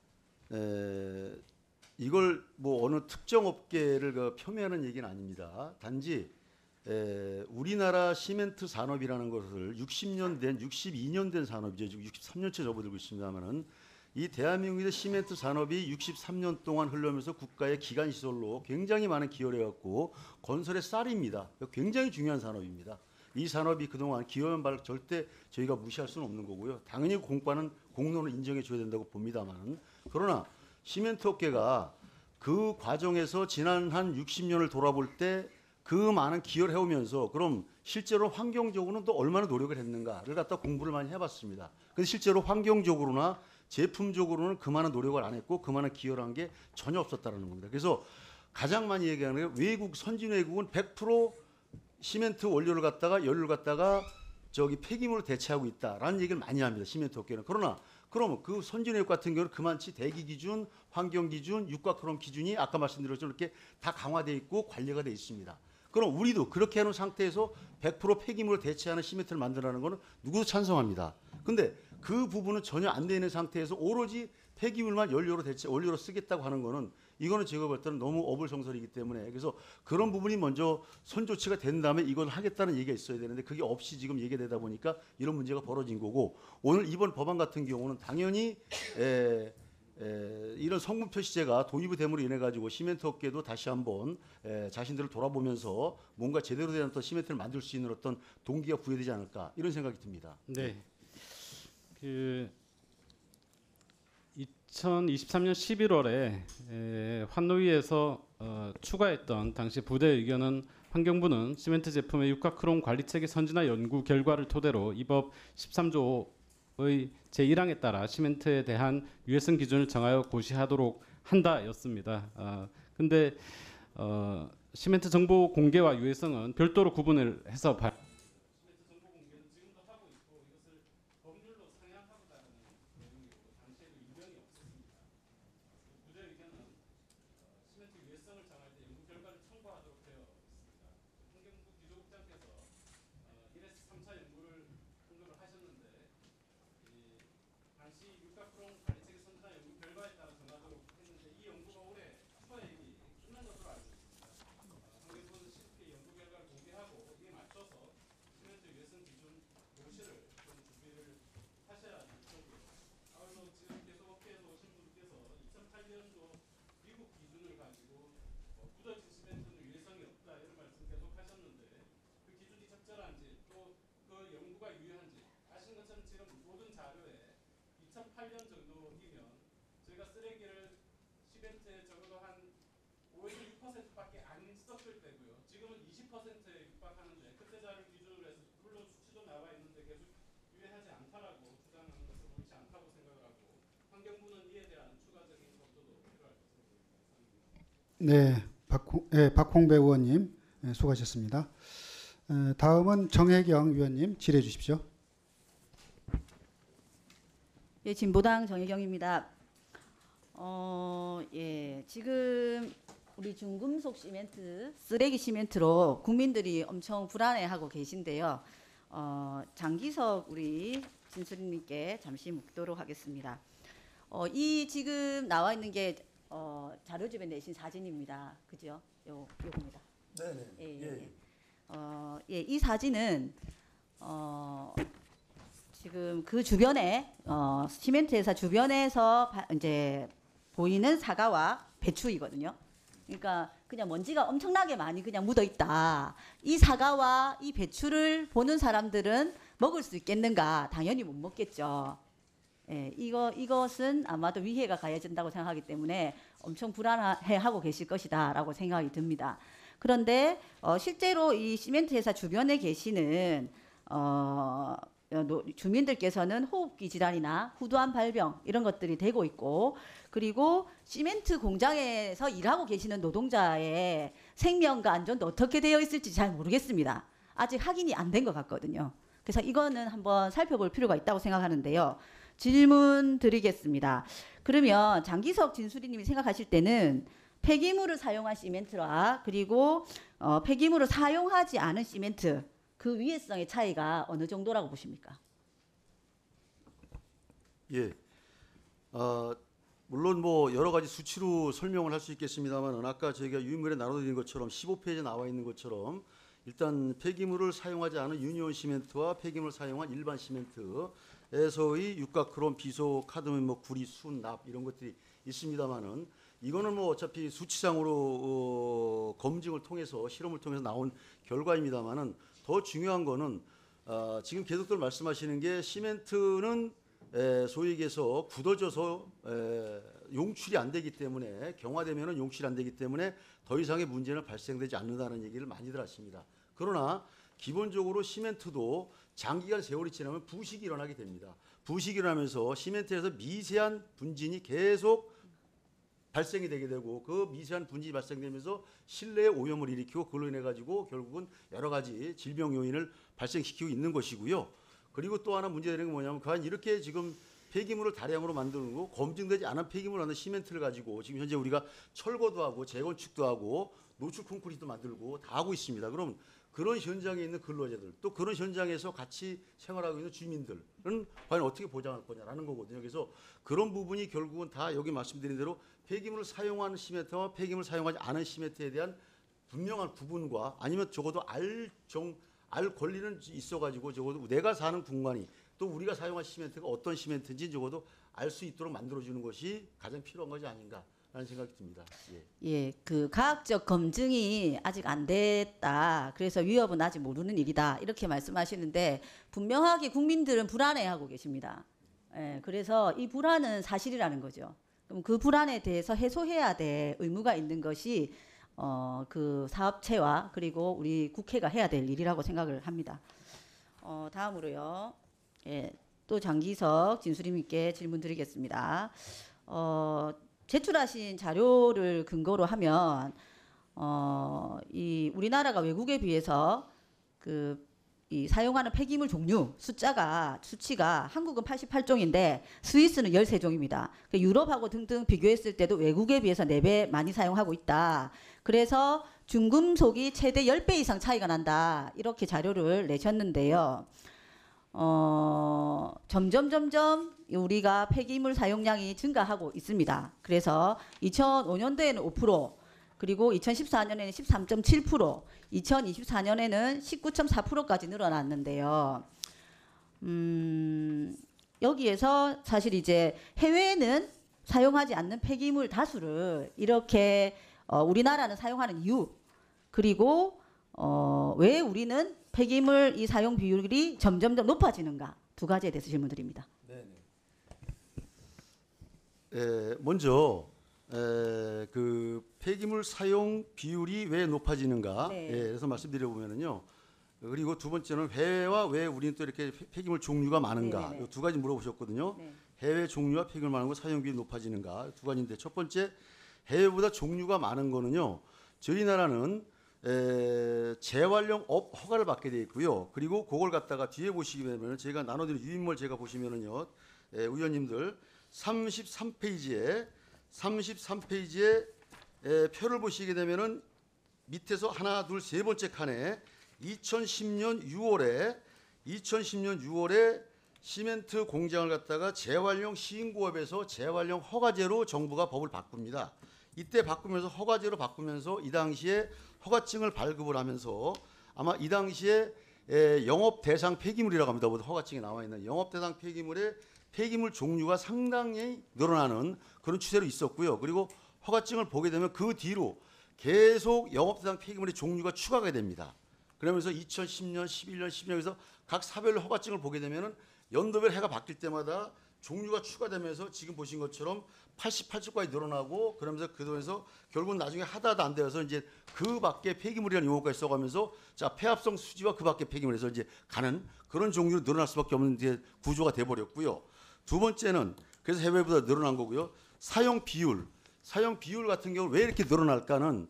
이걸 뭐 어느 특정 업계를 폄훼하는 얘기는 아닙니다. 단지 우리나라 시멘트 산업이라는 것을 62년 된 산업이죠. 지금 63년째 접어들고 있습니다만은 이 대한민국의 시멘트 산업이 63년 동안 흘러면서 국가의 기간 시설로 굉장히 많은 기여를 해왔고 건설의 쌀입니다. 굉장히 중요한 산업입니다. 이 산업이 그동안 기여한 바를 절대 저희가 무시할 수는 없는 거고요. 당연히 공로는 인정해 줘야 된다고 봅니다만 그러나 시멘트 업계가 그 과정에서 지난 한 60년을 돌아볼 때 그 많은 기여를 해오면서 그럼 실제로 환경적으로는 또 얼마나 노력을 했는가를 갖다 공부를 많이 해봤습니다. 근데 실제로 환경적으로나 제품적으로는 그 많은 노력을 안 했고 그 많은 기여를 한 게 전혀 없었다는 겁니다. 그래서 가장 많이 얘기하는 게 외국 선진 외국은 100% 시멘트 원료를 갖다가 연료를 갖다가 저기 폐기물을 대체하고 있다라는 얘기를 많이 합니다. 시멘트 업계는. 그러나 그러면 그 선진 외국 같은 경우는 그만치 대기 기준, 환경 기준, 육각크롬 기준이 아까 말씀드렸죠 이렇게 다 강화돼 있고 관리가 돼 있습니다. 그럼 우리도 그렇게 하는 상태에서 100% 폐기물을 대체하는 시멘트를 만들라는 거는 누구도 찬성합니다. 근데 그 부분은 전혀 안 되는 상태에서 오로지 폐기물만 원료로 쓰겠다고 하는 거는 이거는 제가 볼 때는 너무 어불성설이기 때문에 그래서 그런 부분이 먼저 선조치가 된 다음에 이걸 하겠다는 얘기가 있어야 되는데 그게 없이 지금 얘기되다 보니까 이런 문제가 벌어진 거고 오늘 이번 법안 같은 경우는 당연히 이런 성분 표시제가 도입이 됨으로 인해 가지고 시멘트 업계도 다시 한번 자신들을 돌아보면서 뭔가 제대로 된 어떤 시멘트를 만들 수 있는 어떤 동기가 부여되지 않을까 이런 생각이 듭니다. 네. 그 2023년 11월에 환노위에서 추가했던 당시 부대 의견은 환경부는 시멘트 제품의 육각크롬 관리체계 선진화 연구 결과를 토대로 이 법 13조의 제1항에 따라 시멘트에 대한 유해성 기준을 정하여 고시하도록 한다였습니다. 근데 시멘트 정보 공개와 유해성은 별도로 구분을 해서 네, 박홍배 의원님 수고하셨습니다. 다음은 정혜경 위원님 질의해 주십시오. 예, 진보당 정혜경입니다. 지금 우리 중금속 시멘트, 쓰레기 시멘트로 국민들이 엄청 불안해하고 계신데요. 장기석 우리 진수리님께 잠시 묻도록 하겠습니다. 이 지금 나와 있는 게 자료집에 내신 사진입니다. 그죠? 요겁니다. 네네. 이 사진은 지금 그 주변에 시멘트 회사 주변에서 이제 보이는 사과와 배추이거든요. 그러니까 그냥 먼지가 엄청나게 많이 그냥 묻어 있다. 이 사과와 이 배추를 보는 사람들은 먹을 수 있겠는가? 당연히 못 먹겠죠. 이것은 아마도 위해가 가해진다고 생각하기 때문에 엄청 불안해하고 계실 것이다라고 생각이 듭니다. 그런데 실제로 이 시멘트 회사 주변에 계시는 주민들께서는 호흡기 질환이나 후두암 발병 이런 것들이 되고 있고 그리고 시멘트 공장에서 일하고 계시는 노동자의 생명과 안전도 어떻게 되어 있을지 잘 모르겠습니다. 아직 확인이 안 된 것 같거든요. 그래서 이거는 한번 살펴볼 필요가 있다고 생각하는데요. 질문 드리겠습니다. 그러면 장기석 진수리님이 생각하실 때는 폐기물을 사용한 시멘트와 그리고 폐기물을 사용하지 않은 시멘트 그 위해성의 차이가 어느 정도라고 보십니까? 예. 물론 뭐 여러 가지 수치로 설명을 할 수 있겠습니다만 아까 저희가 유인물에 나눠드린 것처럼 15페이지에 나와 있는 것처럼 일단 폐기물을 사용하지 않은 유니온 시멘트와 폐기물을 사용한 일반 시멘트에서의 육각크롬, 비소, 카드뮴, 구리, 순, 납 이런 것들이 있습니다만은 이거는 뭐 어차피 수치상으로 검증을 통해서 실험을 통해서 나온 결과입니다만은 더 중요한 거는 지금 계속들 말씀하시는 게 시멘트는 소위 얘기해서 굳어져서 용출이 안 되기 때문에 경화되면은 용출이 안 되기 때문에 더 이상의 문제는 발생되지 않는다는 얘기를 많이들 하십니다. 그러나 기본적으로 시멘트도 장기간 세월이 지나면 부식이 일어나게 됩니다. 부식이 일어나면서 시멘트에서 미세한 분진이 계속 발생이 되게 되고 그 미세한 분진이 발생되면서 실내에 오염을 일으키고 그걸로 인해 가지고 결국은 여러 가지 질병 요인을 발생시키고 있는 것이고요. 그리고 또 하나 문제되는 게 뭐냐면 과연 이렇게 지금 폐기물을 다량으로 만들고 검증되지 않은 폐기물을 만든 시멘트를 가지고 지금 현재 우리가 철거도 하고 재건축도 하고 노출 콘크리트도 만들고 다 하고 있습니다. 그럼 그런 현장에 있는 근로자들 또 그런 현장에서 같이 생활하고 있는 주민들은 과연 어떻게 보장할 거냐라는 거거든요. 그래서 그런 부분이 결국은 다 여기 말씀드린 대로 폐기물을 사용하는 시멘트와 폐기물을 사용하지 않은 시멘트에 대한 분명한 구분과 아니면 적어도 알 권리는 있어가지고 적어도 내가 사는 공간이 또 우리가 사용한 시멘트가 어떤 시멘트인지 적어도 알 수 있도록 만들어주는 것이 가장 필요한 것이 아닌가라는 생각이 듭니다. 예, 그 과학적 검증이 아직 안 됐다. 그래서 위협은 아직 모르는 일이다. 이렇게 말씀하시는데 분명하게 국민들은 불안해하고 계십니다. 예, 그래서 이 불안은 사실이라는 거죠. 그럼 그 불안에 대해서 해소해야 될 의무가 있는 것이 그 사업체와 그리고 우리 국회가 해야 될 일이라고 생각을 합니다. 다음으로요. 예, 또 장기석 진수림님께 질문 드리겠습니다. 제출하신 자료를 근거로 하면 이 우리나라가 외국에 비해서 이 사용하는 폐기물 종류 수치가 한국은 88종인데 스위스는 13종입니다. 유럽하고 등등 비교했을 때도 외국에 비해서 4배 많이 사용하고 있다. 그래서 중금속이 최대 10배 이상 차이가 난다. 이렇게 자료를 내셨는데요. 점점 우리가 폐기물 사용량이 증가하고 있습니다. 그래서 2005년도에는 5%, 그리고 2014년에는 13.7%, 2024년에는 19.4%까지 늘어났는데요. 여기에서 사실 이제 해외에는 사용하지 않는 폐기물 다수를 이렇게 우리나라는 사용하는 이유, 그리고 왜 우리는 폐기물 이 사용 비율이 점점 더 높아지는가, 두 가지에 대해서 질문드립니다. 먼저 그 폐기물 사용 비율이 왜 높아지는가, 네. 그래서 말씀드려보면은요. 그리고 두 번째는 해외와 왜 우리는 또 이렇게 폐기물 종류가 많은가, 네네네. 이 두 가지 물어보셨거든요. 네. 해외 종류와 폐기물 많은 거 사용 비율이 높아지는가, 두 가지인데 첫 번째 해외보다 종류가 많은 거는요. 저희 나라는 재활용 업 허가를 받게 돼 있고요. 그리고 그걸 갖다가 뒤에 보시게 되면 제가 나눠드린 유인물 제가 보시면은요, 의원님들 33페이지에 표를 보시게 되면은 밑에서 하나, 둘, 세 번째 칸에 2010년 6월에 시멘트 공장을 갖다가 재활용 시행구업에서 재활용 허가제로 정부가 법을 바꿉니다. 이때 바꾸면서 허가제로 바꾸면서 이 당시에 허가증을 발급을 하면서 아마 이 당시에 영업 대상 폐기물이라고 합니다. 허가증에 나와 있는 영업 대상 폐기물의 폐기물 종류가 상당히 늘어나는 그런 추세로 있었고요. 그리고 허가증을 보게 되면 그 뒤로 계속 영업 대상 폐기물의 종류가 추가가 됩니다. 그러면서 2010년, 11년, 12년에서 각 사별 허가증을 보게 되면은 연도별 해가 바뀔 때마다 종류가 추가되면서 지금 보신 것처럼 88조까지 늘어나고 그러면서 그동안에서 결국은 나중에 하다 안 되어서 이제 그 밖에 폐기물이라는 용어까지 써가면서 자 폐합성 수지와 그 밖에 폐기물에서 이제 가는 그런 종류로 늘어날 수밖에 없는 이제 구조가 돼버렸고요. 두 번째는 그래서 해외보다 늘어난 거고요. 사용 비율 같은 경우 왜 이렇게 늘어날까는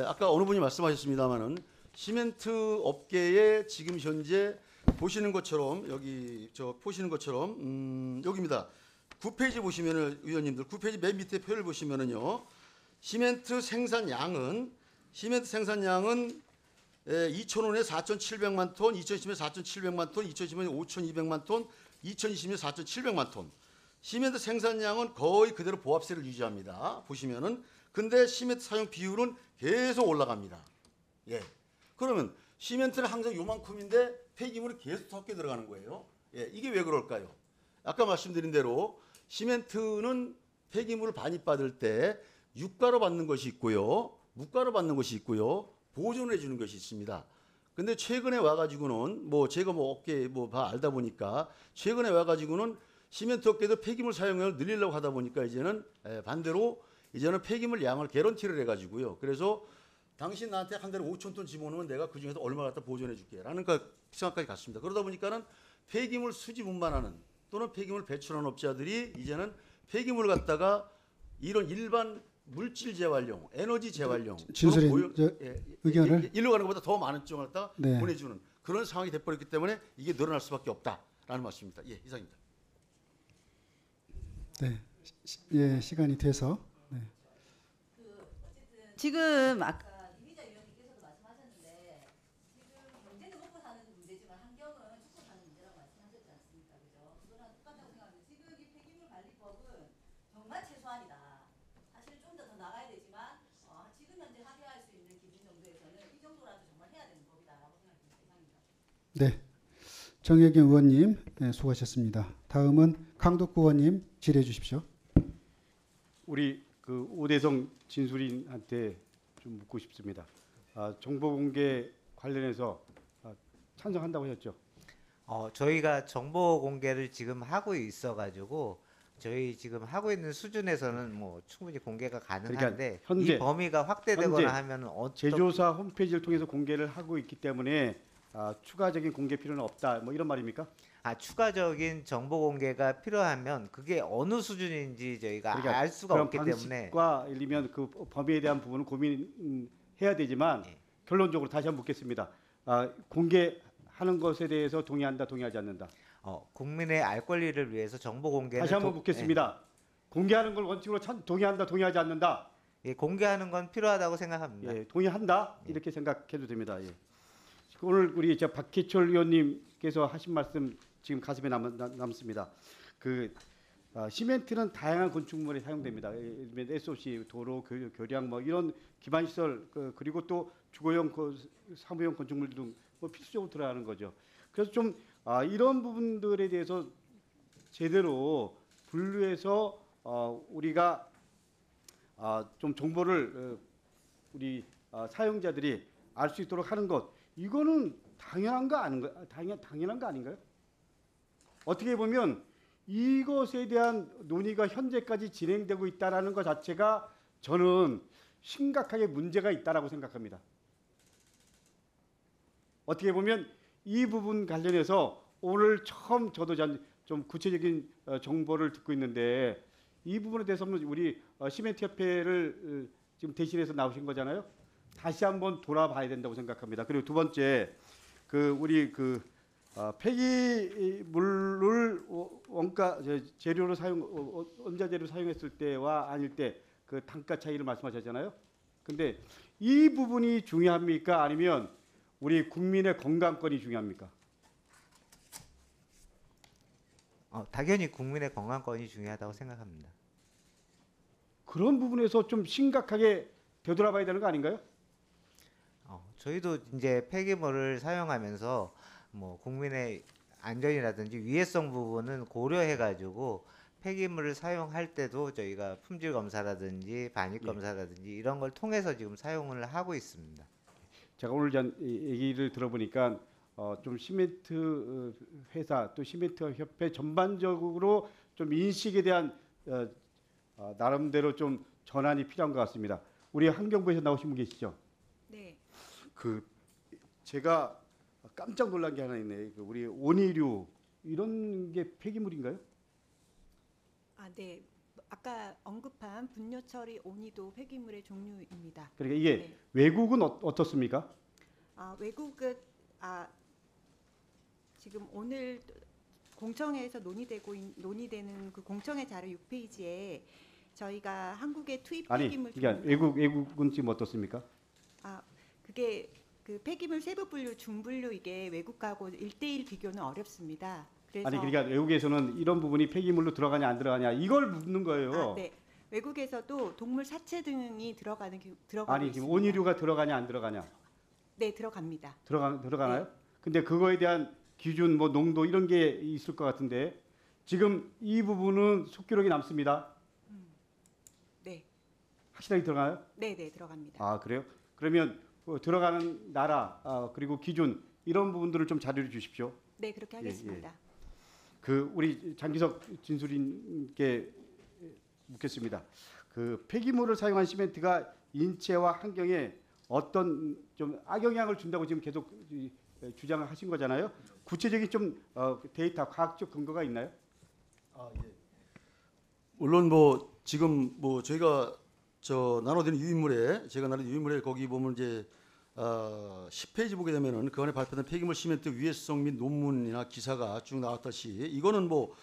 아까 어느 분이 말씀하셨습니다마는 시멘트 업계에 지금 현재 보시는 것처럼 여기 보시는 것처럼 여기입니다. 9페이지 보시면은 의원님들 9페이지 맨 밑에 표를 보시면은요. 시멘트 생산량은 2000년에 4,700만 톤, 2010년에 4,700만 톤, 2020년에 5,200만 톤, 2020년에 4,700만 톤. 시멘트 생산량은 거의 그대로 보합세를 유지합니다. 보시면은 근데 시멘트 사용 비율은 계속 올라갑니다. 예. 그러면 시멘트는 항상 요만큼인데 폐기물이 계속 섞여 들어가는 거예요. 예. 이게 왜 그럴까요? 아까 말씀드린 대로 시멘트는 폐기물을 반입받을 때 유가로 받는 것이 있고요. 무가로 받는 것이 있고요. 보존을 해주는 것이 있습니다. 근데 최근에 와가지고는 제가 업계 알다 보니까 최근에 와가지고는 시멘트 업계도 폐기물 사용량을 늘리려고 하다 보니까 이제는 반대로 이제는 폐기물 양을 개런티를 해가지고요. 그래서 당신 나한테 한 달에 5,000톤 집어넣으면 내가 그 중에서 얼마 갖다 보존해 줄게 라는 생각까지 갔습니다. 그러다 보니까는 폐기물 수집 운반하는 또는 폐기물 배출하는 업자들이 이제는 폐기물 갖다가 이런 일반 물질 재활용, 에너지 재활용, 진술의 또는 의견을 일로 가는 것보다 더 많은 쪽을 갖다 네. 보내주는 그런 상황이 돼버렸기 때문에 이게 늘어날 수밖에 없다라는 말씀입니다. 예, 이상입니다. 네. 예, 시간이 돼서 지금 아까 이미자 위원님께서도 말씀하셨는데 지금 경제는 먹고 사는 문제지만 환경은 죽고 사는 문제라고 말씀하셨지 않습니까? 그죠? 그거랑 똑같다고 생각합니다. 지금 이 폐기물 관리법은 정말 최소한이다. 사실 좀 더 나가야 되지만 지금 현재 합의할 수 있는 기준 정도에서는 이 정도라도 정말 해야 되는 법이다라고 생각합니다. 이상입니다. 네. 정혜경 의원님 네, 수고하셨습니다. 다음은 강덕구 의원님 질의해 주십시오. 우리 그 오대성 진술인한테 좀 묻고 싶습니다. 정보 공개 관련해서 찬성한다고 하셨죠? 저희가 정보 공개를 지금 하고 있어가지고 저희 지금 하고 있는 수준에서는 뭐 충분히 공개가 가능한데 그러니까 현재, 이 범위가 확대되거나 하면 제조사 홈페이지를 통해서 공개를 하고 있기 때문에 추가적인 공개 필요는 없다. 뭐 이런 말입니까? 추가적인 정보 공개가 필요하면 그게 어느 수준인지 저희가 그러니까 알 수가 없기 때문에 방식과 예를 들면 그 범위에 대한 부분은 고민해야 되지만 결론적으로 다시 한번 묻겠습니다. 공개하는 것에 대해서 동의한다, 동의하지 않는다. 국민의 알 권리를 위해서 정보 공개를 다시 한번 묻겠습니다. 공개하는 걸 원칙으로 동의한다, 동의하지 않는다. 예, 공개하는 건 필요하다고 생각합니다. 예, 동의한다 이렇게 생각해도 됩니다. 예. 오늘 우리 박희철 의원님께서 하신 말씀 지금 가슴에 남습니다. 시멘트는 다양한 건축물에 사용됩니다. SOC, 도로, 교량 뭐 이런 기반 시설 그리고 또 주거용, 사무용 건축물 등 뭐 필수적으로 들어가는 거죠. 그래서 좀 이런 부분들에 대해서 제대로 분류해서 우리가 좀 정보를 우리 사용자들이 알 수 있도록 하는 것 이거는 당연한 거 아닌가? 당연한 거 아닌가요? 어떻게 보면 이것에 대한 논의가 현재까지 진행되고 있다라는 것 자체가 저는 심각하게 문제가 있다라고 생각합니다. 어떻게 보면 이 부분 관련해서 오늘 처음 저도 좀 구체적인 정보를 듣고 있는데 이 부분에 대해서는 우리 시멘트 협회를 지금 대신해서 나오신 거잖아요. 다시 한번 돌아봐야 된다고 생각합니다. 그리고 두 번째, 우리 폐기물을 원가 재료로 원자재로 사용했을 때와 아닐 때 그 단가 차이를 말씀하셨잖아요. 근데 이 부분이 중요합니까? 아니면 우리 국민의 건강권이 중요합니까? 당연히 국민의 건강권이 중요하다고 생각합니다. 그런 부분에서 좀 심각하게 되돌아봐야 되는 거 아닌가요? 저희도 이제 폐기물을 사용하면서 뭐 국민의 안전이라든지 위해성 부분은 고려해가지고 폐기물을 사용할 때도 저희가 품질 검사라든지 반입 검사라든지 이런 걸 통해서 지금 사용을 하고 있습니다. 제가 오늘 얘기를 들어보니까 좀 시멘트 회사 또 시멘트 협회 전반적으로 좀 인식에 대한 나름대로 좀 전환이 필요한 것 같습니다. 우리 환경부에서 나오신 분 계시죠? 네. 제가 깜짝 놀란 게 하나 있네. 우리 온이류 이런 게 폐기물인가요? 네. 아까 언급한 분뇨 처리 온이도 폐기물의 종류입니다. 그러니까 이게 네. 외국은 어떻습니까? 외국은 지금 오늘 공청회에서 논의되는 그 공청회 자료 6페이지에 저희가 한국의 투입 폐기물 그러니까 외국은 지금 어떻습니까? 그게 그 폐기물 세부 분류, 중분류 이게 외국하고 1대1 비교는 어렵습니다. 그래서 그러니까 외국에서는 이런 부분이 폐기물로 들어가냐 안 들어가냐 이걸 묻는 거예요. 네. 외국에서도 동물 사체 등이 들어가고 지금 있습니다. 온이류가 들어가냐 안 들어가냐? 네, 들어갑니다. 들어가나요? 네. 근데 그거에 대한 기준, 뭐 농도 이런 게 있을 것 같은데 지금 이 부분은 속기록이 남습니다. 네. 확실하게 들어가요? 네, 들어갑니다. 그래요? 그러면 들어가는 나라 그리고 기준 이런 부분들을 좀 자료를 주십시오. 네, 그렇게 하겠습니다. 그 우리 장기석 진술인께 묻겠습니다. 그 폐기물을 사용한 시멘트가 인체와 환경에 어떤 좀 악영향을 준다고 지금 계속 주장을 하신 거잖아요. 구체적인 좀 데이터, 과학적 근거가 있나요? 물론 뭐 지금 뭐 저희가 나눠드린 유인물에 거기 보면 이제 10페이지 보게 되면은 그 안에 발표된 폐기물 시멘트 위해성 및 논문이나 기사가 쭉 나왔다시 이거는 뭐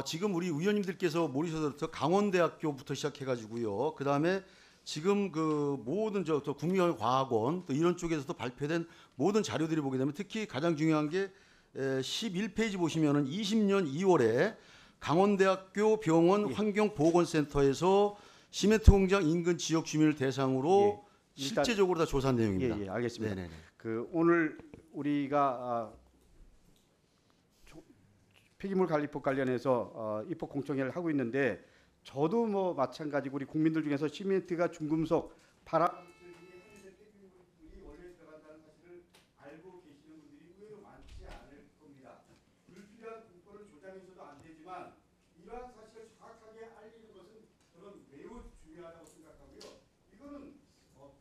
지금 우리 의원님들께서 모르셔서 강원대학교부터 시작해가지고요. 그 다음에 지금 그 모든 또 국민과학원 또 이런 쪽에서도 발표된 모든 자료들이 보게 되면 특히 가장 중요한 게 11페이지 보시면은 20년 2월에 강원대학교 병원 환경보건센터에서 시멘트 공장 인근 지역 주민을 대상으로 실제적으로 다 조사한 내용입니다. 예, 알겠습니다. 네네네. 그 오늘 우리가 폐기물 관리법 관련해서 입법 공청회를 하고 있는데 저도 뭐 마찬가지고 우리 국민들 중에서 시멘트가 중금속, 발암 폐기물이 원래 들어간다는 사실을 알고 계시는 분들이 의외로 많지 않을 겁니다. 불필요한 공포를 조장해서도 안 되지만 이러한 사실을 정확하게 알리는 것은 저는 매우 중요하다고 생각하고요. 이거는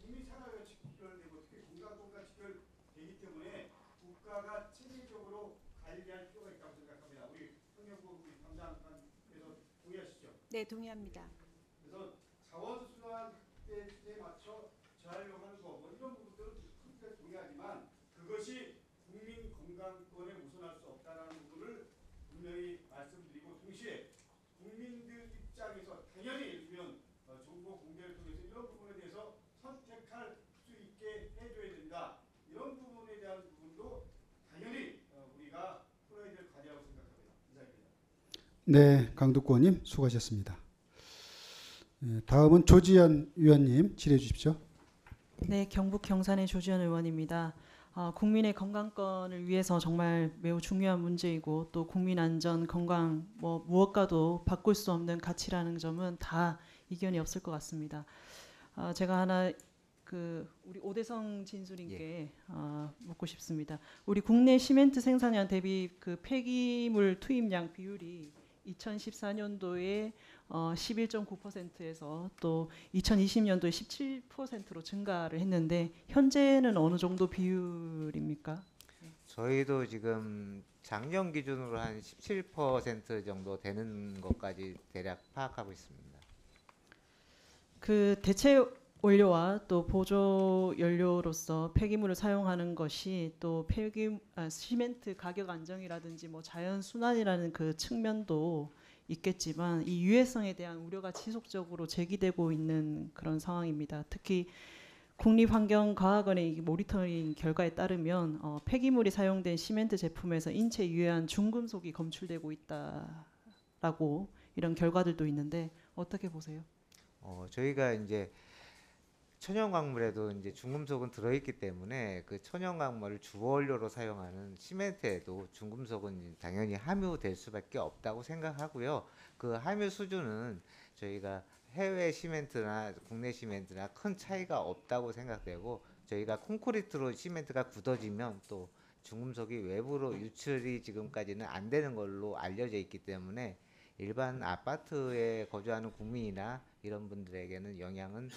국민 생활과 직결되고 특히 건강권과 직결되기 때문에 국가가 체계적으로 관리할 필요가 있다고 생각합니다. 우리 환경부 담당관께서 동의하시죠? 네, 동의합니다. 그래서 자원순환 확대에 맞춰 재활용하는 거 뭐 이런 부분들은 크게 동의하지만 그것이 국민 건강권에 우선할 수 없다는 부분을 분명히 말씀드리고 동시에 국민들 입장에서 당연히 예를 들면 정보 공개를 통해서 이런 부분에 대해서 선택할 수 있게 해줘야 된다. 이런 부분에 대한 부분도 당연히 우리가 풀어야 될 과제라고 생각합니다. 이상입니다. 네, 강두권님 수고하셨습니다. 다음은 조지현 의원님 질의해 주십시오. 네, 경북 경산의 조지현 의원입니다. 국민의 건강권을 위해서 정말 매우 중요한 문제이고 또 국민 안전, 건강 뭐 무엇과도 바꿀 수 없는 가치라는 점은 다 이견이 없을 것 같습니다. 제가 하나 우리 오대성 진술인께 묻고 싶습니다. 우리 국내 시멘트 생산량 대비 그 폐기물 투입량 비율이 2014년도에 11.9%에서 또 2020년도에 17%로 증가를 했는데 현재는 어느 정도 비율입니까? 저희도 지금 작년 기준으로 한 17% 정도 되는 것까지 대략 파악하고 있습니다. 그 대체 원료와 또 보조 연료로서 폐기물을 사용하는 것이 또 시멘트 가격 안정이라든지 뭐 자연 순환이라는 그 측면도 있겠지만 이 유해성에 대한 우려가 지속적으로 제기되고 있는 그런 상황입니다. 특히 국립환경과학원의 모니터링 결과에 따르면 폐기물이 사용된 시멘트 제품에서 인체에 유해한 중금속이 검출되고 있다라고 이런 결과들도 있는데 어떻게 보세요? 저희가 이제 천연광물에도 이제 중금속은 들어있기 때문에 그 천연광물을 주원료로 사용하는 시멘트에도 중금속은 당연히 함유될 수밖에 없다고 생각하고요. 그 함유 수준은 저희가 해외 시멘트나 국내 시멘트나 큰 차이가 없다고 생각되고 저희가 콘크리트로 시멘트가 굳어지면 또 중금속이 외부로 유출이 지금까지는 안 되는 걸로 알려져 있기 때문에 일반 아파트에 거주하는 국민이나 이런 분들에게는 영향은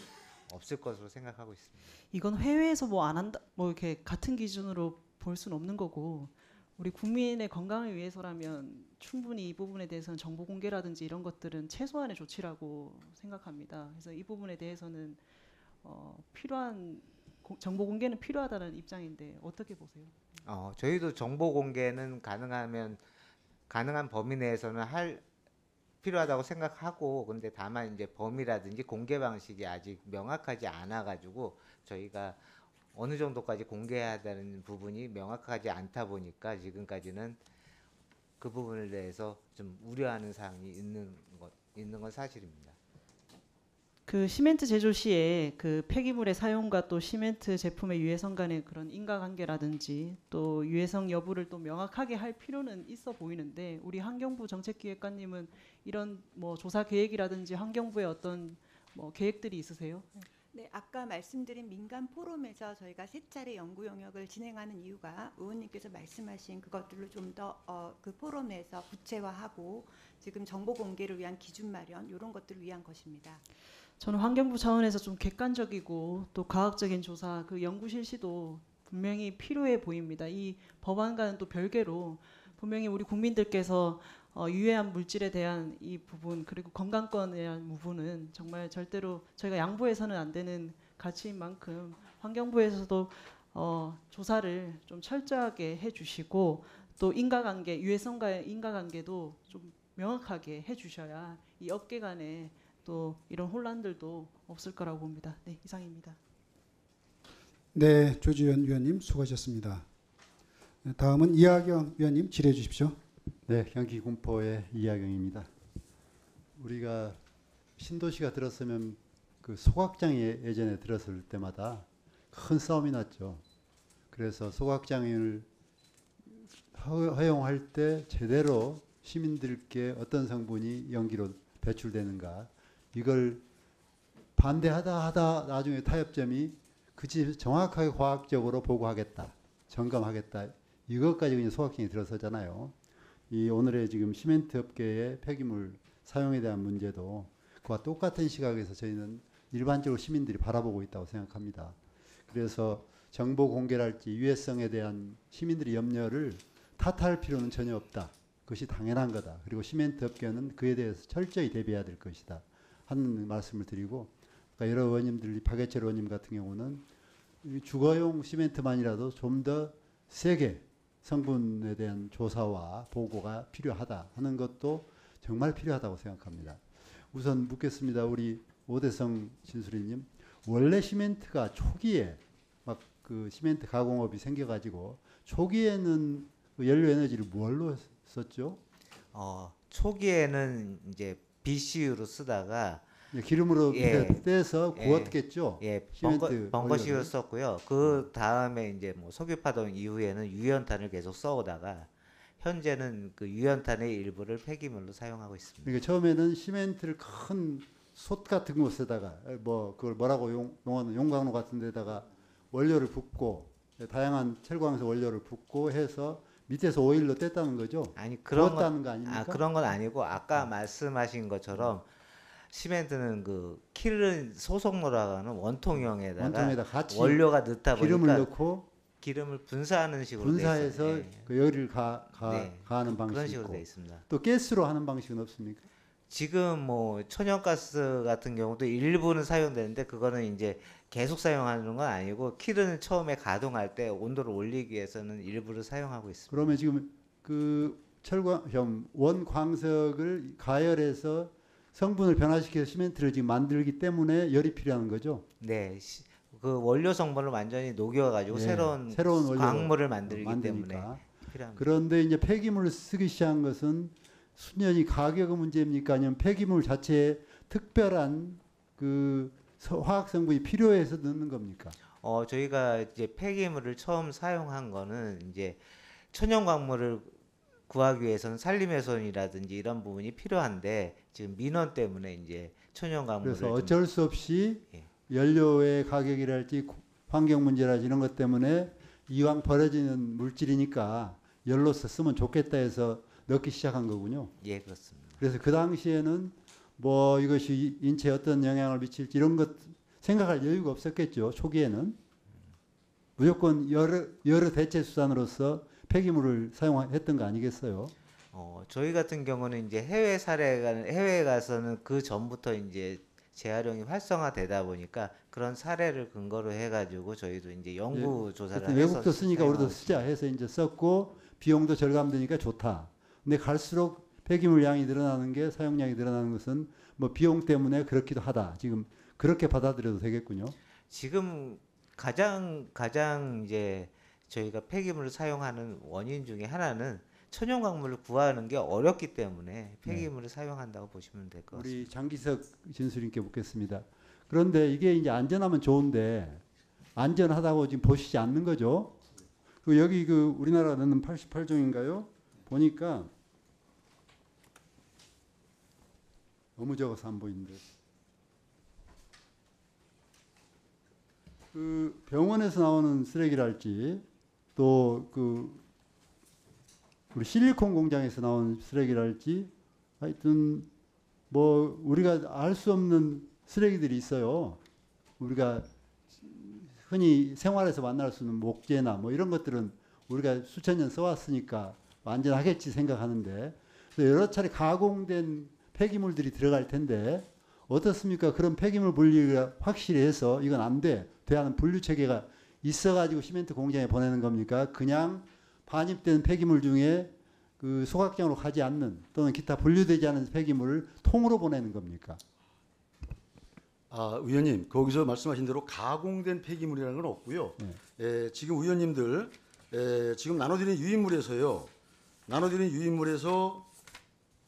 없을 것으로 생각하고 있습니다. 이건 해외에서 뭐 안 한다, 뭐 이렇게 같은 기준으로 볼 수는 없는 거고 우리 국민의 건강을 위해서라면 충분히 이 부분에 대해서는 정보 공개라든지 이런 것들은 최소한의 조치라고 생각합니다. 그래서 이 부분에 대해서는 필요한 정보 공개는 필요하다는 입장인데 어떻게 보세요? 저희도 정보 공개는 가능한 범위 내에서는 필요하다고 생각하고 근데 다만 이제 범위라든지 공개 방식이 아직 명확하지 않아 가지고 저희가 어느 정도까지 공개해야 되는 부분이 명확하지 않다 보니까 지금까지는 그 부분에 대해서 좀 우려하는 사항이 있는 건 사실입니다. 그 시멘트 제조 시에 그 폐기물의 사용과 또 시멘트 제품의 유해성 간의 그런 인과관계라든지 또 유해성 여부를 또 명확하게 할 필요는 있어 보이는데 우리 환경부 정책기획관님은 이런 뭐 조사 계획이라든지 환경부의 어떤 뭐 계획들이 있으세요? 네, 아까 말씀드린 민간 포럼에서 저희가 3차례 연구 영역을 진행하는 이유가 의원님께서 말씀하신 그것들로 좀 더 그 포럼에서 구체화하고 지금 정보 공개를 위한 기준 마련 이런 것들을 위한 것입니다. 저는 환경부 차원에서 좀 객관적이고 또 과학적인 조사, 그 연구 실시도 분명히 필요해 보입니다. 이 법안과는 또 별개로 분명히 우리 국민들께서 유해한 물질에 대한 이 부분 그리고 건강권에 대한 부분은 정말 절대로 저희가 양보해서는 안 되는 가치인 만큼 환경부에서도 조사를 좀 철저하게 해주시고 또 인과관계, 유해성과의 인과관계도 좀 명확하게 해주셔야 이 업계 간에 또 이런 혼란들도 없을 거라고 봅니다. 네, 이상입니다. 네, 조지현 위원님 수고하셨습니다. 다음은 이하경 위원님 질의해 주십시오. 네, 경기 군포의 이하경입니다. 우리가 신도시가 들었으면 그 소각장이 예전에 들었을 때마다 큰 싸움이 났죠. 그래서 소각장을 허용할 때 제대로 시민들께 어떤 성분이 연기로 배출되는가 이걸 반대하다 나중에 타협점이 그치 정확하게 과학적으로 보고하겠다, 점검하겠다 이것까지 그냥 소각장이 들어서잖아요. 이 오늘의 지금 시멘트 업계의 폐기물 사용에 대한 문제도 그와 똑같은 시각에서 저희는 일반적으로 시민들이 바라보고 있다고 생각합니다. 그래서 정보 공개랄지 유해성에 대한 시민들의 염려를 탓할 필요는 전혀 없다. 그것이 당연한 거다. 그리고 시멘트 업계는 그에 대해서 철저히 대비해야 될 것이다. 하는 말씀을 드리고 그러니까 여러 의원님들, 박예철 의원님 같은 경우는 주거용 시멘트만이라도 좀 더 세게 성분에 대한 조사와 보고가 필요하다 하는 것도 정말 필요하다고 생각합니다. 우선 묻겠습니다. 우리 오대성 진수리님, 원래 시멘트가 초기에 막 그 시멘트 가공업이 생겨가지고 초기에는 그 연료 에너지를 뭘로 썼죠? 초기에는 이제 BCU로 쓰다가 기름으로 예, 떼서 구웠겠죠. 예, 시멘트 벙거식으로 썼고요. 그 다음에 이제 뭐 석유파동 이후에는 유연탄을 계속 써오다가 현재는 그 유연탄의 일부를 폐기물로 사용하고 있습니다. 그러니까 처음에는 시멘트를 큰 솥 같은 곳에다가 뭐 그걸 뭐라고 용어는 용광로 같은 데다가 원료를 붓고 다양한 철광석 원료를 붓고 해서 밑에서 오일로 뗐다는 거죠? 아니 그런 구웠다는 거 아닙니까? 그런 건 아니고 아까 말씀하신 것처럼 시멘트는 그 킬른 소속로라고 하는 원통형에다가 같이 원료가 넣다 보니까 기름을 넣고 기름을 분사하는 식으로 분사해서 돼 있어요. 그 열을 가하는 그런 방식이 식으로 있고 돼 있습니다. 또 가스로 하는 방식은 없습니까? 지금 뭐 천연가스 같은 경우도 일부는 사용되는데 그거는 이제 계속 사용하는 건 아니고 킬을 처음에 가동할 때 온도를 올리기 위해서는 일부를 사용하고 있습니다. 그러면 지금 그 원광석을 가열해서 성분을 변화시켜서 시멘트를 지금 만들기 때문에 열이 필요한 거죠? 네, 그 원료 성분을 완전히 녹여가지고 새로운 광물을 만들기 때문에 필요합니다. 그런데 이제 폐기물을 쓰기 시작한 것은 순전히 가격의 문제입니까? 아니면 폐기물 자체에 특별한 그 화학 성분이 필요해서 넣는 겁니까? 저희가 이제 폐기물을 처음 사용한 거는 이제 천연 광물을 구하기 위해서는 산림훼손이라든지 이런 부분이 필요한데 지금 민원 때문에 이제 천연 광물을 그래서 어쩔 수 없이 연료의 가격이랄지 환경 문제랄지 이런 것 때문에 이왕 버려지는 물질이니까 열로서 쓰면 좋겠다 해서 넣기 시작한 거군요. 예, 그렇습니다. 그래서 그 당시에는 뭐 이것이 인체에 어떤 영향을 미칠지 이런 것 생각할 여유가 없었겠죠. 초기에는 무조건 여러 대체 수단으로서 폐기물을 사용했던 거 아니겠어요? 저희 같은 경우는 이제 해외에 가서는 그 전부터 이제 재활용이 활성화되다 보니까 그런 사례를 근거로 해가지고 저희도 이제 연구 조사를 해서 외국도 쓰니까 우리도 쓰자 해서 이제 썼고 비용도 절감되니까 좋다. 근데 갈수록 폐기물 양이 늘어나는 게 사용량이 늘어나는 것은 뭐 비용 때문에 그렇기도 하다. 지금 그렇게 받아들여도 되겠군요. 지금 가장 이제 저희가 폐기물을 사용하는 원인 중에 하나는 천연 광물을 구하는 게 어렵기 때문에 폐기물을 사용한다고 보시면 될 것 같습니다. 우리 장기석 진수님께 묻겠습니다. 그런데 이게 이제 안전하면 좋은데 안전하다고 지금 보시지 않는 거죠? 그 여기 그 우리나라가 넣는 88종인가요? 보니까 너무 적어서 안 보이는데. 그 병원에서 나오는 쓰레기랄지 또 그 우리 실리콘 공장에서 나온 쓰레기랄지 하여튼 뭐 우리가 알 수 없는 쓰레기들이 있어요. 우리가 흔히 생활에서 만날 수 있는 목재나 뭐 이런 것들은 우리가 수천 년 써왔으니까 안전하겠지 생각하는데 여러 차례 가공된 폐기물들이 들어갈 텐데 어떻습니까? 그런 폐기물 분리가 확실히 해서 이건 안 돼. 대한 분류 체계가 있어가지고 시멘트 공장에 보내는 겁니까? 그냥 반입된 폐기물 중에 그 소각장으로 가지 않는 또는 기타 분류되지 않은 폐기물을 통으로 보내는 겁니까? 아, 의원님 거기서 말씀하신 대로 가공된 폐기물이라는 건 없고요. 지금 의원님들 지금 나눠드린 유인물에서요. 나눠드린 유인물에서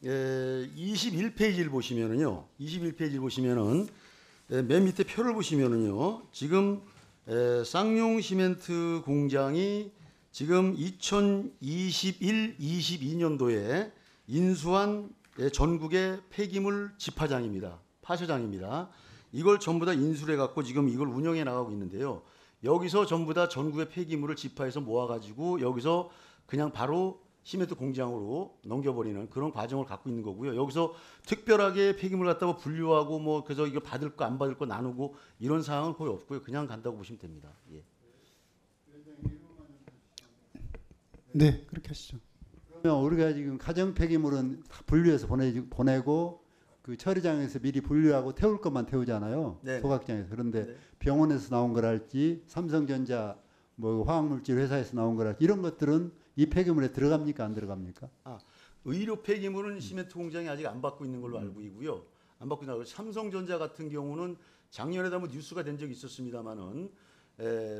21페이지를 보시면은요. 21페이지를 보시면은 맨 밑에 표를 보시면은요. 지금 쌍용 시멘트 공장이 지금 2021, 22년도에 인수한 전국의 폐기물 집화장입니다. 파쇄장입니다. 이걸 전부 다 인수를 해갖고 지금 이걸 운영해 나가고 있는데요. 여기서 전부 다 전국의 폐기물을 집화해서 모아가지고 여기서 그냥 바로 시멘트 공장으로 넘겨버리는 그런 과정을 갖고 있는 거고요. 여기서 특별하게 폐기물 갖다가 분류하고 뭐 그래서 이거 받을 거 안 받을 거 나누고 이런 상황은 거의 없고요. 그냥 간다고 보시면 됩니다. 예. 네, 그렇게 하시죠. 그러면 우리가 지금 가정 폐기물은 분류해서 보내고 그 처리장에서 미리 분류하고 태울 것만 태우잖아요. 네. 소각장에서. 그런데 네. 병원에서 나온 거랄지 삼성전자 뭐 화학물질 회사에서 나온 거랄지 이런 것들은 이 폐기물에 들어갑니까 안 들어갑니까? 의료 폐기물은 시멘트 공장이 아직 안 받고 있는 걸로 알고 있고요. 안 받고 있는 거. 삼성전자 같은 경우는 작년에도 한번 뉴스가 된 적이 있었습니다만은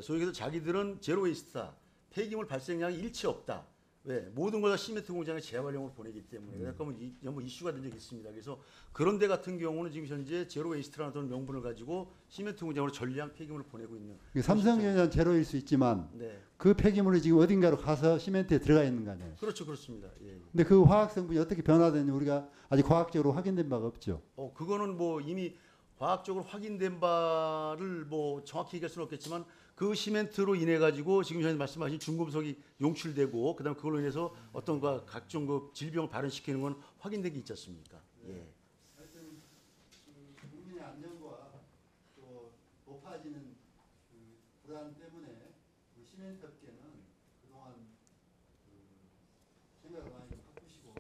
소위 해서 자기들은 제로 웨이스트다. 폐기물 발생량이 일치 없다. 왜? 모든 걸 다 시멘트 공장에 재활용으로 보내기 때문에 그러니까 뭐 이슈가 된 적이 있습니다. 그래서 그런 데 같은 경우는 지금 현재 제로 웨이스트라는 명분을 가지고 시멘트 공장으로 전량 폐기물을 보내고 있는. 삼성전자는 제로일 수 있지만 네. 그 폐기물이 지금 어딘가로 가서 시멘트에 들어가 있는 거 아니에요? 그렇죠, 그렇습니다. 예. 근데 그 화학 성분이 어떻게 변화되는지 우리가 아직 과학적으로 확인된 바가 없죠. 그거는 뭐 이미 과학적으로 확인된 바를 뭐 정확히 얘기할 수는 없겠지만 그 시멘트로 인해 가지고 지금 현재 말씀하신 중금속이 용출되고 그다음 그걸로 인해서 어떤 각종 그 질병을 발현시키는 건 확인된 게 있지 않습니까? 예. 하여튼 국민의 안전과 또 높아지는 그 불안 때문에 우리 시멘트 업계는 그동안 생각을 많이 바꾸시고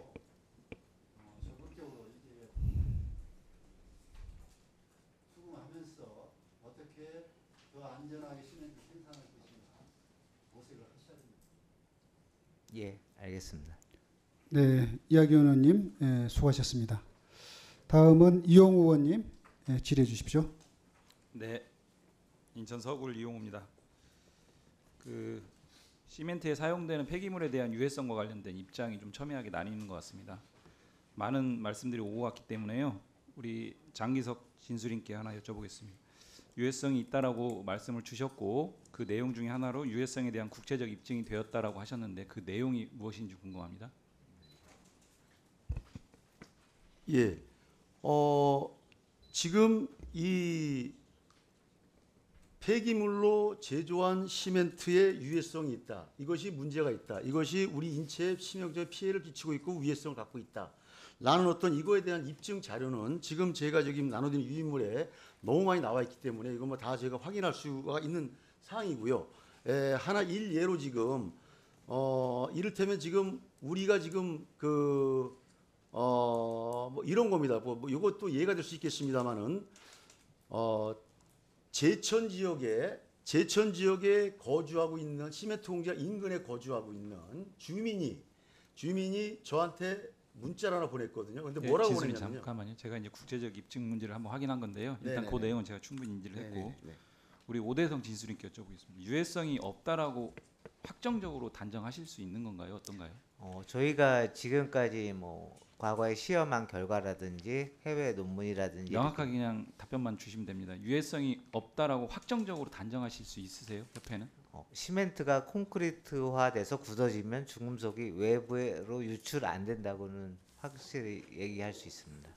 적극적으로 이제 수긍하면서 어떻게 더 안전하게 시멘트 생산할 것인가 모색을 하셔야 됩니다. 예, 알겠습니다. 네, 이학규 의원님 수고하셨습니다. 다음은 이용우 의원님 질의해 주십시오. 네, 인천 서구 이용우입니다. 그 시멘트에 사용되는 폐기물에 대한 유해성과 관련된 입장이 좀 첨예하게 나뉘는 것 같습니다. 많은 말씀들이 오고 갔기 때문에요. 우리 장기석 진술인께 하나 여쭤보겠습니다. 유해성이 있다라고 말씀을 주셨고 그 내용 중에 하나로 유해성에 대한 국제적 입증이 되었다라고 하셨는데 그 내용이 무엇인지 궁금합니다. 예. 지금 이 폐기물로 제조한 시멘트에 유해성이 있다. 이것이 문제가 있다. 이것이 우리 인체에 치명적인 피해를 끼치고 있고 위해성을 갖고 있다. 라는 어떤 이거에 대한 입증 자료는 지금 제가 지금 나눠드린 유인물에 너무 많이 나와 있기 때문에 이건 뭐 다 제가 확인할 수가 있는 사항이고요. 하나 일예로 지금 이를테면 지금 우리가 지금 뭐 이런 겁니다. 뭐 이것도 이해가 될 수 있겠습니다만은 제천 지역에 거주하고 있는 시멘트 공장 인근에 거주하고 있는 주민이 저한테 문자를 하나 보냈거든요. 근데 뭐라고 보냈냐면요. 잠깐만요. 제가 이제 국제적 입증 문제를 한번 확인한 건데요. 일단 네네네. 그 내용은 제가 충분히 인지를 했고 네네네. 우리 오대성 진술인께 여쭤보겠습니다. 유해성이 없다라고 확정적으로 단정하실 수 있는 건가요? 어떤가요? 저희가 지금까지 뭐 과거에 시험한 결과라든지 해외 논문이라든지 명확하게 그냥 답변만 주시면 됩니다. 유해성이 없다라고 확정적으로 단정하실 수 있으세요? 협회는? 시멘트가 콘크리트화돼서 굳어지면 중금속이 외부로 유출 안 된다고는 확실히 얘기할 수 있습니다.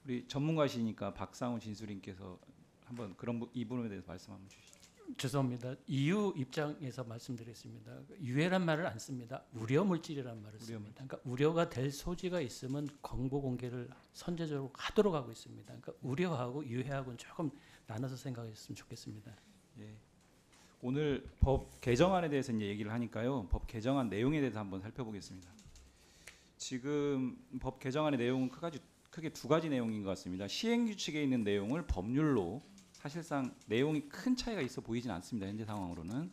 우리 전문가시니까 박상훈 진술인께서 한번 이 부분에 대해서 말씀 한번 주시죠. 죄송합니다. EU 입장에서 말씀드리겠습니다. 유해란 말을 안 씁니다. 우려 물질이란 말을 씁니다. 그러니까 우려가 될 소지가 있으면 정보 공개를 선제적으로 하도록 하고 있습니다. 그러니까 우려하고 유해하고는 조금 나눠서 생각했으면 좋겠습니다. 예. 오늘 법 개정안에 대해서 이제 얘기를 하니까요. 법 개정안 내용에 대해서 한번 살펴보겠습니다. 지금 법 개정안의 내용은 크게 두 가지 내용인 것 같습니다. 시행 규칙에 있는 내용을 법률로 사실상 내용이 큰 차이가 있어 보이진 않습니다. 현재 상황으로는.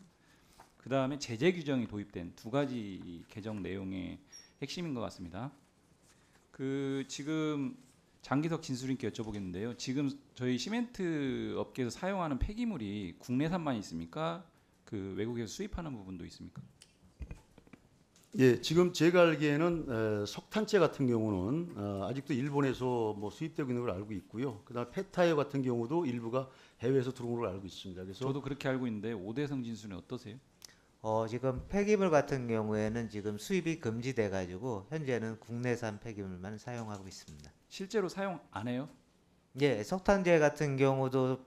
그 다음에 제재 규정이 도입된 두 가지 개정 내용의 핵심인 것 같습니다. 지금 장기석 진수님께 여쭤보겠는데요. 지금 저희 시멘트 업계에서 사용하는 폐기물이 국내산만 있습니까? 외국에서 수입하는 부분도 있습니까? 예, 지금 제가 알기에는 석탄재 같은 경우는 아직도 일본에서 뭐 수입되고 있는 걸 알고 있고요. 그다음 폐타이어 같은 경우도 일부가 해외에서 들어오는 걸 알고 있습니다. 그래서 저도 그렇게 알고 있는데 오대성 진수는 어떠세요? 지금 폐기물 같은 경우에는 지금 수입이 금지돼 가지고 현재는 국내산 폐기물만 사용하고 있습니다. 실제로 사용 안 해요? 예, 석탄재 같은 경우도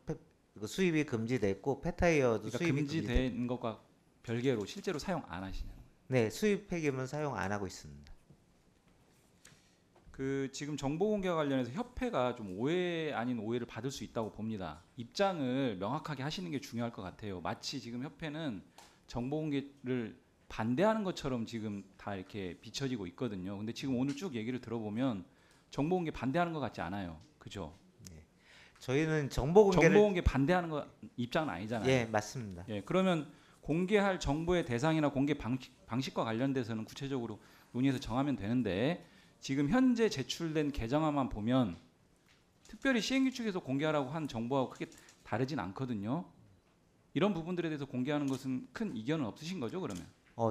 수입이 금지됐고 폐타이어도 그러니까 수입이 금지된 것과 별개로 실제로 사용 안 하시냐고. 네, 수입 폐기물은 사용 안 하고 있습니다. 지금 정보 공개와 관련해서 협회가 좀 오해 아닌 오해를 받을 수 있다고 봅니다. 입장을 명확하게 하시는 게 중요할 것 같아요. 마치 지금 협회는 정보 공개를 반대하는 것처럼 지금 다 이렇게 비춰지고 있거든요. 근데 지금 오늘 쭉 얘기를 들어보면 정보 공개 반대하는 것 같지 않아요. 그죠? 네. 저희는 정보 공개 반대하는 거 입장은 아니잖아요. 예, 맞습니다. 예, 그러면 공개할 정보의 대상이나 공개 방식과 관련돼서는 구체적으로 논의해서 정하면 되는데 지금 현재 제출된 개정안만 보면 특별히 시행규칙에서 공개하라고 한 정보하고 크게 다르진 않거든요. 이런 부분들에 대해서 공개하는 것은 큰 이견은 없으신 거죠, 그러면?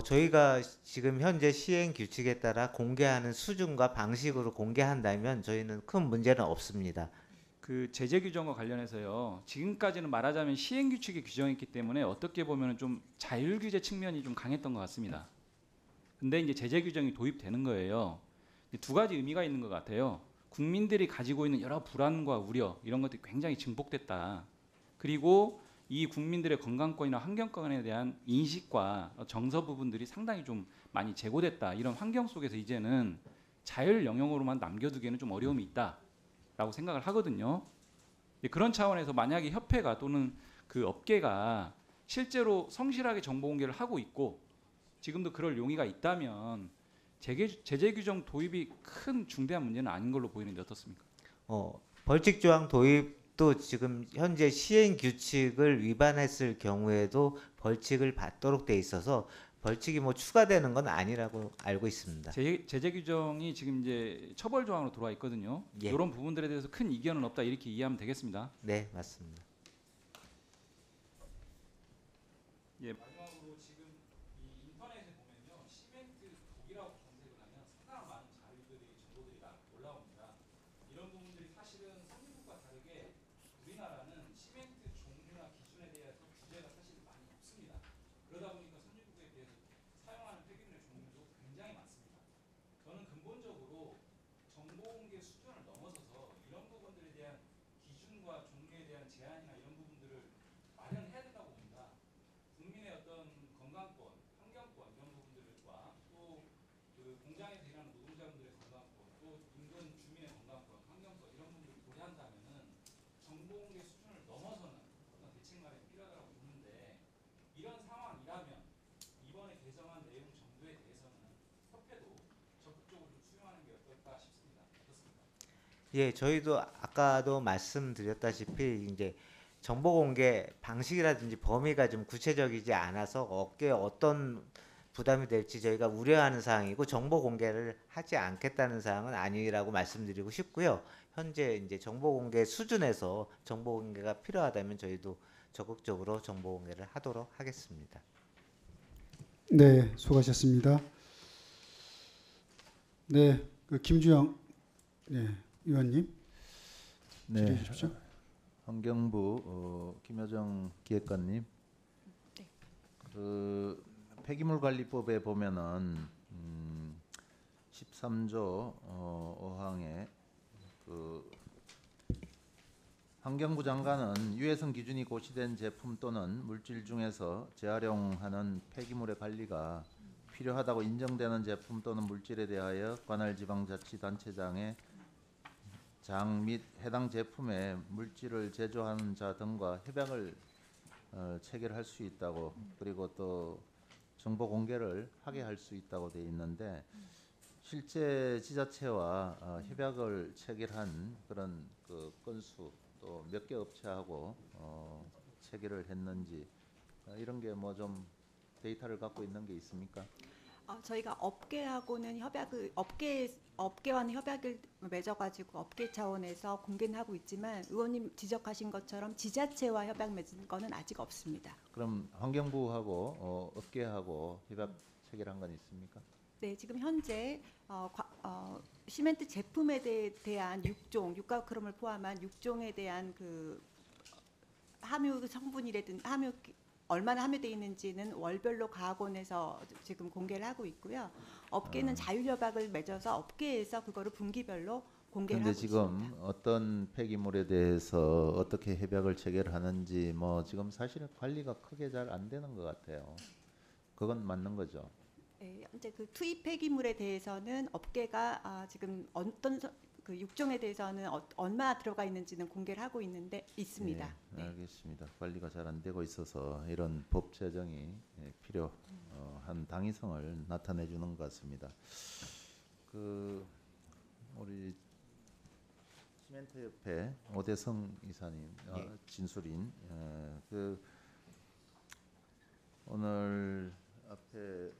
저희가 지금 현재 시행 규칙에 따라 공개하는 수준과 방식으로 공개한다면 저희는 큰 문제는 없습니다. 제재 규정과 관련해서요. 지금까지는 말하자면 시행 규칙이 규정했기 때문에 어떻게 보면 좀 자율 규제 측면이 좀 강했던 것 같습니다. 근데 이제 제재 규정이 도입되는 거예요. 두 가지 의미가 있는 것 같아요. 국민들이 가지고 있는 여러 불안과 우려 이런 것들이 굉장히 증폭됐다. 그리고 이 국민들의 건강권이나 환경권에 대한 인식과 정서 부분들이 상당히 좀 많이 제고됐다. 이런 환경 속에서 이제는 자율 영역으로만 남겨두기에는 좀 어려움이 있다라고 생각을 하거든요. 그런 차원에서 만약에 협회가 또는 업계가 실제로 성실하게 정보 공개를 하고 있고 지금도 그럴 용의가 있다면 제재 규정 도입이 큰 중대한 문제는 아닌 걸로 보이는데 어떻습니까? 벌칙 조항 도입도 지금 현재 시행 규칙을 위반했을 경우에도 벌칙을 받도록 돼 있어서 벌칙이 뭐 추가되는 건 아니라고 알고 있습니다. 제재 규정이 지금 이제 처벌 조항으로 들어와 있거든요. 예. 이런 부분들에 대해서 큰 이견은 없다 이렇게 이해하면 되겠습니다. 네, 맞습니다. 예. 마지막으로 지금 이 인터넷에 보면요, 시멘트 독이라고 검색을 하면 상당한 많은 자료들이 정보들이 올라옵니다. 이런 부분들이 사실은 선진국과 다르게 우리나라는 시멘트 종류나 기준에 대해서 규제가 사실 많이 없습니다. 그러다 보니까 선진국에 비해서 사용하는 폐기물의 종류도 굉장히 많습니다. 저는 근본적으로 정보 공개 수준을 넘어서서 이런 부분들에 대한 기준과 종류에 대한 제한이나 이런 부분들을 마련해야 된다고 봅니다. 국민의 어떤 건강권, 환경권 이런 부분들과 또 공장에서 일하는 노동자분들의 건강권, 또 인근 주민의 건강권, 환경권 이런 부분들을 고려한다면은 정보 공개 수준을 넘어서는 어떤 대책 마련이 필요하다고 보는데 이런 상황이라면 이번에 개정한 내용 정도에 대해서는 협회도 적극적으로 좀 수용하는 게 어떨까 싶습니다. 어떻습니까? 예, 저희도 아까도 말씀드렸다시피 이제 정보 공개 방식이라든지 범위가 좀 구체적이지 않아서 업계에 어떤 부담이 될지 저희가 우려하는 사항이고 정보 공개를 하지 않겠다는 사항은 아니라고 말씀드리고 싶고요. 현재 이제 정보 공개 수준에서 정보 공개가 필요하다면 저희도 적극적으로 정보 공개를 하도록 하겠습니다. 네, 수고하셨습니다. 네, 김주영 의원님 질의해 주십시오. 환경부 김여정 기획관님, 폐기물관리법에 보면은 13조 5항에 환경부 장관은 유해성 기준이 고시된 제품 또는 물질 중에서 재활용하는 폐기물의 관리가 필요하다고 인정되는 제품 또는 물질에 대하여 관할 지방자치단체장의 장 및 해당 제품의 물질을 제조하는 자 등과 협약을 체결할 수 있다고, 그리고 또 정보 공개를 하게 할 수 있다고 되어 있는데, 실제 지자체와 협약을 체결한 그런 그 건수, 또 몇 개 업체하고 체결을 했는지, 이런 게 뭐 좀 데이터를 갖고 있는 게 있습니까? 저희가 업계하고는 업계와는 협약을 맺어가지고 업계 차원에서 공개는 하고 있지만, 의원님 지적하신 것처럼 지자체와 협약 맺은 거는 아직 없습니다. 그럼 환경부하고 업계하고 협약 체결한 건 있습니까? 네, 지금 현재 시멘트 제품에 대한 6종, 육가크롬을 포함한 6종에 대한 그 함유 성분이라든 얼마나 함유되어 있는지는 월별로 가학원에서 지금 공개를 하고 있고요. 업계는 자율협약을 맺어서 업계에서 그거를 분기별로 공개를 하고 그런데 지금 있습니다. 어떤 폐기물에 대해서 어떻게 협약을 체결하는지 뭐 지금 사실 관리가 크게 잘 안 되는 것 같아요. 그건 맞는 거죠. 네, 현재 그 투입 폐기물에 대해서는 업계가 지금 어떤 그 6종에 대해서는 얼마 들어가 있는지는 공개를 하고 있습니다. 네, 알겠습니다. 관리가 잘 안 되고 있어서 이런 법 제정이 필요한 당위성을 나타내 주는 것 같습니다. 그 우리 시멘트협회 오대성 이사님, 진술인, 그 오늘 앞에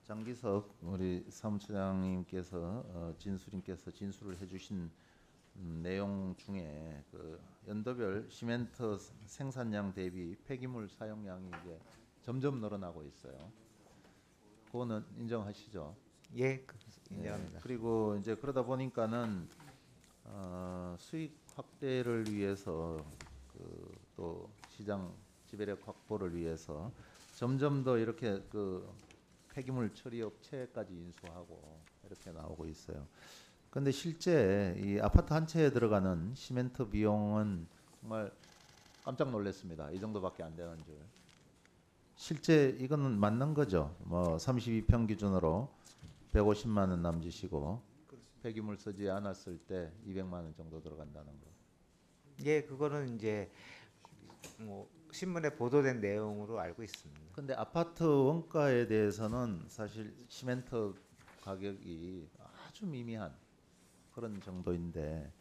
장기석 우리 사무처장님께서 진술인께서 진술을 해주신 내용 중에 그 연도별 시멘트 생산량 대비 폐기물 사용량이 이제 점점 늘어나고 있어요. 그거는 인정하시죠? 예, 인정합니다. 그리고 이제 그러다 보니까는 수익 확대를 위해서 또 시장 지배력 확보를 위해서 점점 더 이렇게 그 폐기물 처리 업체까지 인수하고 이렇게 나오고 있어요. 그런데 실제 이 아파트 한 채에 들어가는 시멘트 비용은 정말 깜짝 놀랐습니다. 이 정도밖에 안 되는 줄. 실제 이거는 맞는 거죠. 뭐 32평 기준으로 150만 원 남짓이고 폐기물 쓰지 않았을 때 200만 원 정도 들어간다는 거. 예, 그거는 이제 뭐 신문에 보도된 내용으로 알고 있습니다. 근데 아파트 원가에 대해서는 사실 시멘트 가격이 아주 미미한 그런 정도인데,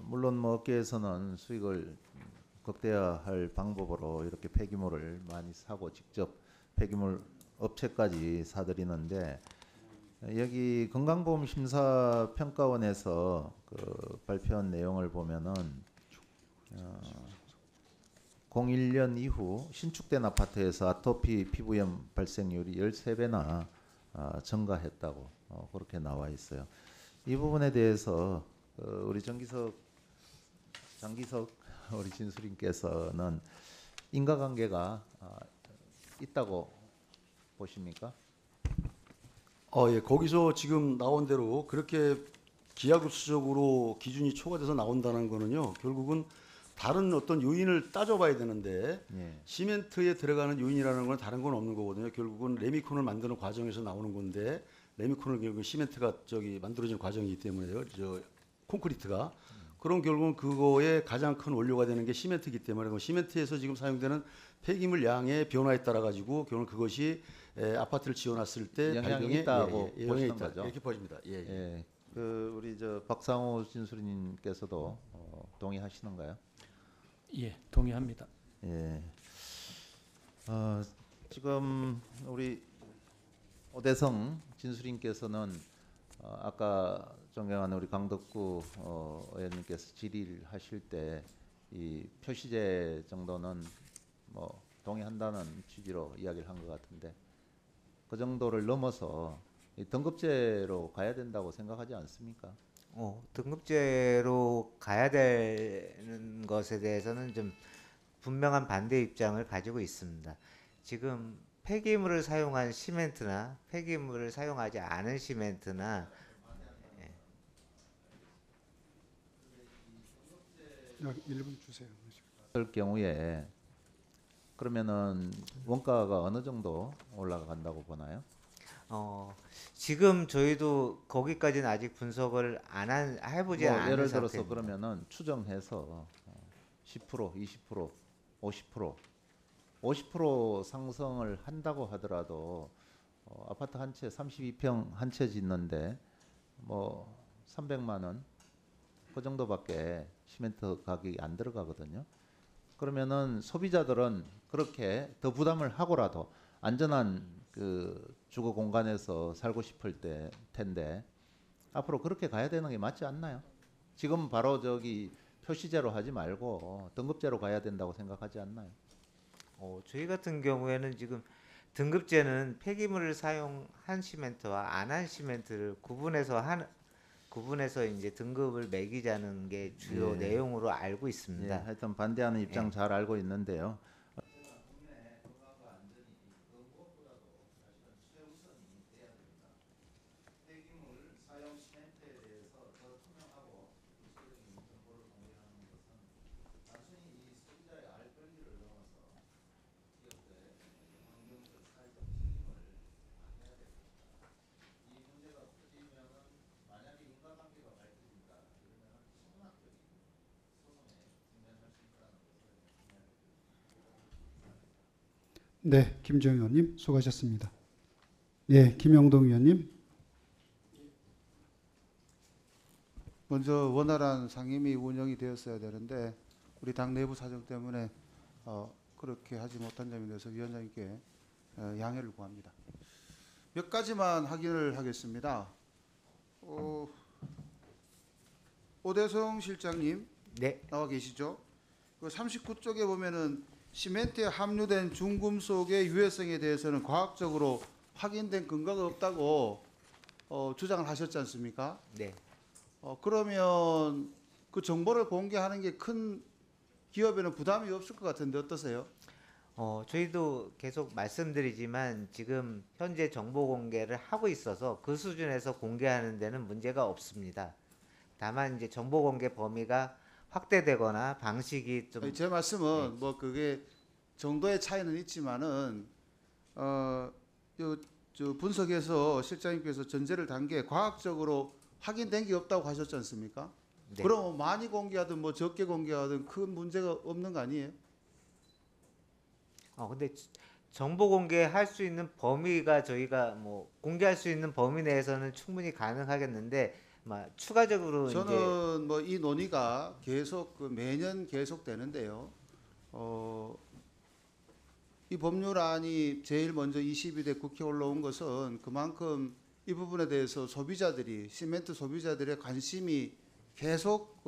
물론 뭐 업계에서는 수익을 극대화할 방법으로 이렇게 폐기물을 많이 사고 직접 폐기물 업체까지 사들이는데, 여기 건강보험심사평가원에서 그 발표한 내용을 보면은 01년 이후 신축된 아파트에서 아토피 피부염 발생률이 13배나 증가했다고 그렇게 나와 있어요. 이 부분에 대해서 우리 장기석 우리 진술인께서는 인과관계가 있다고 보십니까? 예, 거기서 지금 나온 대로 그렇게 기하급수적으로 기준이 초과돼서 나온다는 거는요, 결국은 다른 어떤 요인을 따져봐야 되는데, 시멘트에 들어가는 요인이라는 건 다른 건 없는 거거든요. 결국은 레미콘을 만드는 과정에서 나오는 건데, 레미콘을 결국 시멘트가 만들어지는 과정이기 때문에요. 콘크리트가. 그럼 결국은 그거에 가장 큰 원료가 되는 게 시멘트이기 때문에, 시멘트에서 지금 사용되는 폐기물 양의 변화에 따라 가지고 결국 그것이 아파트를 지어놨을 때 영향이 있다고 보시는 있다. 거죠. 이렇게 보입니다. 예. 그 우리 박상호 진술인님께서도 동의하시는가요? 예, 동의합니다. 예. 지금 우리 오대성 진술인께서는 아까 존경하는 우리 강덕구 의원님께서 질의하실 때 이 표시제 정도는 뭐 동의한다는 취지로 이야기를 한 것 같은데, 그 정도를 넘어서 이 등급제로 가야 된다고 생각하지 않습니까? 등급제로 가야 되는 것에 대해서는 좀 분명한 반대 입장을 가지고 있습니다. 지금 폐기물을 사용한 시멘트나 폐기물을 사용하지 않은 시멘트나 1분 주세요. 그럴 경우에 그러면은 원가가 어느 정도 올라간다고 보나요? 지금 저희도 거기까지는 아직 분석을 해보지 뭐 않은 예를 들어서 상태입니다. 그러면은 추정해서 10%, 20%, 50%, 50% 상승을 한다고 하더라도 아파트 한 채 32평 한 채 짓는데 뭐 300만 원 그 정도밖에 시멘트 가격이 안 들어가거든요. 그러면은 소비자들은 그렇게 더 부담을 하고라도 안전한 그 주거 공간에서 살고 싶을 텐데 앞으로 그렇게 가야 되는 게 맞지 않나요? 지금 바로 저기 표시제로 하지 말고 등급제로 가야 된다고 생각하지 않나요? 저희 같은 경우에는 지금 등급제는 폐기물을 사용한 시멘트와 안 한 시멘트를 구분해서 이제 등급을 매기자는 게 주요 예. 내용으로 알고 있습니다. 예, 하여튼 반대하는 입장 예. 잘 알고 있는데요. 네, 김정희 의원님 수고하셨습니다. 예, 김영동 의원님. 먼저 원활한 상임위 운영이 되었어야 되는데 우리 당 내부 사정 때문에 그렇게 하지 못한 점에 대해서 위원장님께 양해를 구합니다. 몇 가지만 확인을 하겠습니다. 오대성 실장님 네. 나와 계시죠? 그 39쪽에 보면은 시멘트에 함유된 중금속의 유해성에 대해서는 과학적으로 확인된 근거가 없다고 주장을 하셨지 않습니까? 네. 그러면 그 정보를 공개하는 게 큰 기업에는 부담이 없을 것 같은데 어떠세요? 저희도 계속 말씀드리지만 지금 현재 정보 공개를 하고 있어서 그 수준에서 공개하는 데는 문제가 없습니다. 다만 이제 정보 공개 범위가 확대되거나 방식이 좀 아니, 제 말씀은 뭐 그게 정도의 차이는 있지만은 저 분석에서 실장님께서 전제를 단 게 과학적으로 확인된 게 없다고 하셨지 않습니까? 네. 그럼 많이 공개하든 뭐 적게 공개하든 큰 문제가 없는 거 아니에요? 근데 정보 공개할 수 있는 범위가 저희가 뭐 공개할 수 있는 범위 내에서는 충분히 가능하겠는데 추가적으로 저는 뭐 이 논의가 계속 매년 계속되는데요. 이 법률안이 제일 먼저 22대 국회에 올라온 것은 그만큼 이 부분에 대해서 시멘트 소비자들의 관심이 계속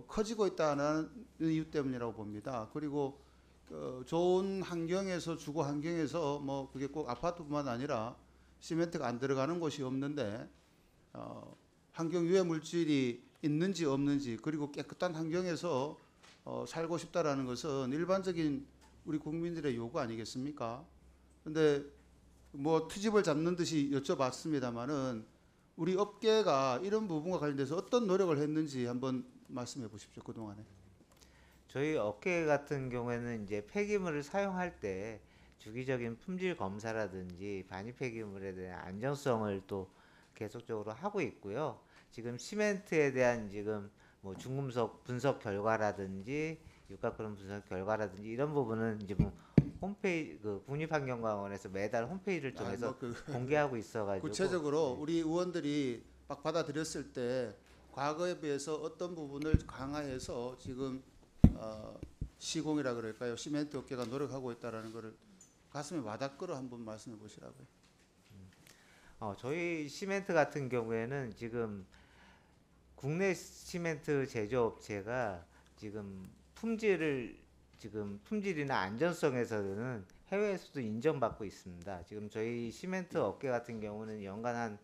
커지고 있다는 이유 때문이라고 봅니다. 그리고 좋은 환경에서 주거 환경에서 뭐 그게 꼭 아파트뿐만 아니라 시멘트가 안 들어가는 곳이 없는데 환경 유해 물질이 있는지 없는지 그리고 깨끗한 환경에서 살고 싶다라는 것은 일반적인 우리 국민들의 요구 아니겠습니까? 근데 뭐 트집을 잡는 듯이 여쭤봤습니다만은 우리 업계가 이런 부분과 관련돼서 어떤 노력을 했는지 한번 말씀해 보십시오. 그동안에. 저희 업계 같은 경우에는 이제 폐기물을 사용할 때 주기적인 품질 검사라든지 반입 폐기물에 대한 안전성을 또 계속적으로 하고 있고요. 지금 시멘트에 대한 지금 뭐 중금속 분석 결과라든지 육각그램 분석 결과라든지 이런 부분은 이제 뭐 홈페이지 국립환경과학원에서 매달 홈페이지를 통해서 공개하고 있어가지고 구체적으로 우리 의원들이 막 받아들였을 때 과거에 비해서 어떤 부분을 강화해서 지금 시공이라 그럴까요? 시멘트 업계가 노력하고 있다라는 것을 가슴에 와닿도록 한번 말씀해 보시라고요. 저희 시멘트 같은 경우에는 지금 국내 시멘트 제조업체가 지금 품질이나 안전성에서는 해외에서도 인정받고 있습니다. 지금 저희 시멘트 업계 같은 경우는 연간 한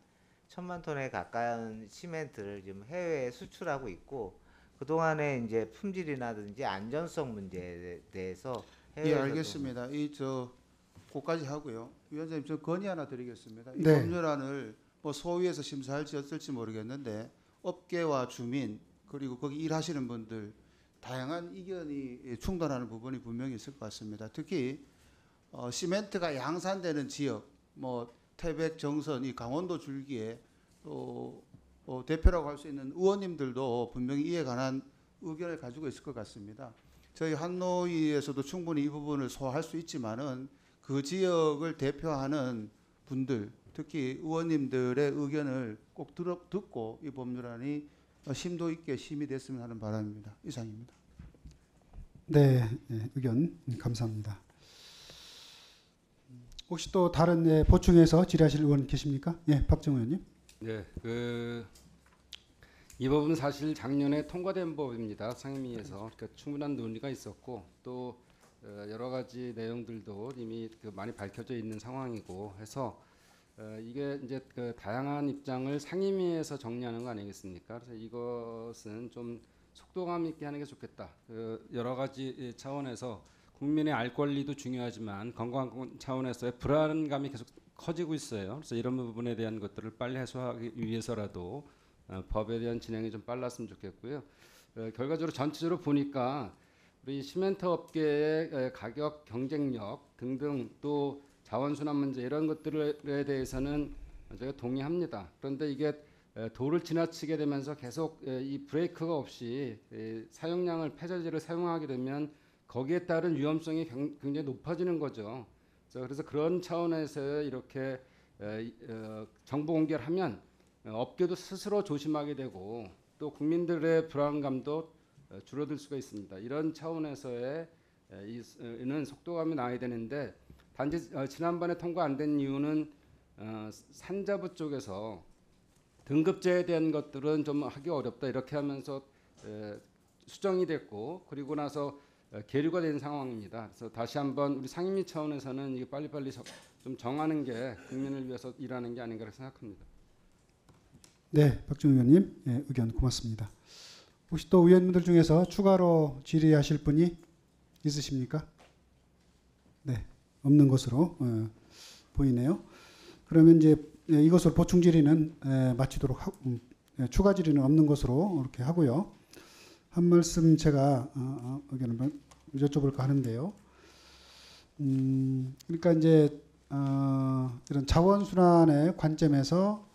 1,000만 톤에 가까운 시멘트를 지금 해외에 수출하고 있고 그동안에 이제 품질이라든지 안전성 문제에 대해서 예, 알겠습니다. 그까지 하고요. 위원장님, 저 건의 하나 드리겠습니다. 이 네. 법률안을 뭐 소위에서 심사할지 어떨지 모르겠는데 업계와 주민 그리고 거기 일하시는 분들 다양한 의견이 충돌하는 부분이 분명히 있을 것 같습니다. 특히 시멘트가 양산되는 지역, 뭐 태백, 정선, 이 강원도 줄기에 또 대표라고 할 수 있는 의원님들도 분명히 이에 관한 의견을 가지고 있을 것 같습니다. 저희 한노위에서도 충분히 이 부분을 소화할 수 있지만은 그 지역을 대표하는 분들, 특히 의원님들의 의견을 꼭 듣고 이 법률안이 심도 있게 심의됐으면 하는 바람입니다. 이상입니다. 네, 의견 감사합니다. 혹시 또 다른 보충해서 질의하실 의원 계십니까? 예, 박정우 의원님. 네, 이 법은 사실 작년에 통과된 법입니다. 상임위에서. 그러니까 충분한 논의가 있었고 또 여러 가지 내용들도 이미 많이 밝혀져 있는 상황이고 해서 이게 이제 다양한 입장을 상임위에서 정리하는 거 아니겠습니까? 그래서 이것은 좀 속도감 있게 하는 게 좋겠다. 여러 가지 차원에서 국민의 알 권리도 중요하지만 건강 차원에서의 불안감이 계속 커지고 있어요. 그래서 이런 부분에 대한 것들을 빨리 해소하기 위해서라도 법에 대한 진행이 좀 빨랐으면 좋겠고요. 결과적으로 전체적으로 보니까 우리 시멘트 업계의 가격 경쟁력 등등 또 자원순환 문제 이런 것들에 대해서는 제가 동의합니다. 그런데 이게 도를 지나치게 되면서 계속 이 브레이크가 없이 사용량을 폐자재를 사용하게 되면 거기에 따른 위험성이 굉장히 높아지는 거죠. 그래서 그런 차원에서 이렇게 정보 공개를 하면 업계도 스스로 조심하게 되고 또 국민들의 불안감도 줄어들 수가 있습니다. 이런 차원에서의 이는 속도감이 나야 되는데 단지 지난번에 통과 안 된 이유는 산자부 쪽에서 등급제에 대한 것들은 좀 하기 어렵다 이렇게 하면서 수정이 됐고 그리고 나서 계류가 된 상황입니다. 그래서 다시 한번 우리 상임위 차원에서는 이게 빨리빨리 좀 정하는 게 국민을 위해서 일하는 게 아닌가 생각합니다. 네, 박정우 의원님 의견 고맙습니다. 혹시 또 의원님들 중에서 추가로 질의하실 분이 있으십니까? 네, 없는 것으로 보이네요. 그러면 이제 이것으로 보충 질의는 마치도록 추가 질의는 없는 것으로 이렇게 하고요. 한 말씀 제가 의견을 여쭤볼까 하는데요. 그러니까 이제 이런 자원순환의 관점에서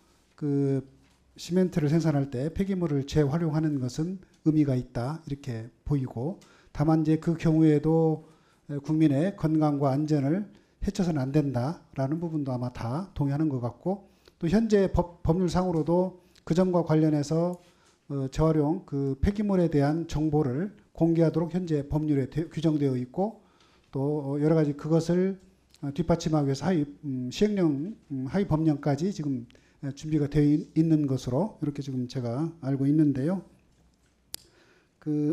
시멘트를 생산할 때 폐기물을 재활용하는 것은 의미가 있다 이렇게 보이고 다만 이제 그 경우에도 국민의 건강과 안전을 해쳐서는 안 된다라는 부분도 아마 다 동의하는 것 같고 또 현재 법률상으로도 그 점과 관련해서 재활용 폐기물에 대한 정보를 공개하도록 현재 법률에 규정되어 있고 또 여러 가지 그것을 뒷받침하기 위해서 시행령 하위 법령까지 지금 준비가 되어 있는 것으로 이렇게 지금 제가 알고 있는데요.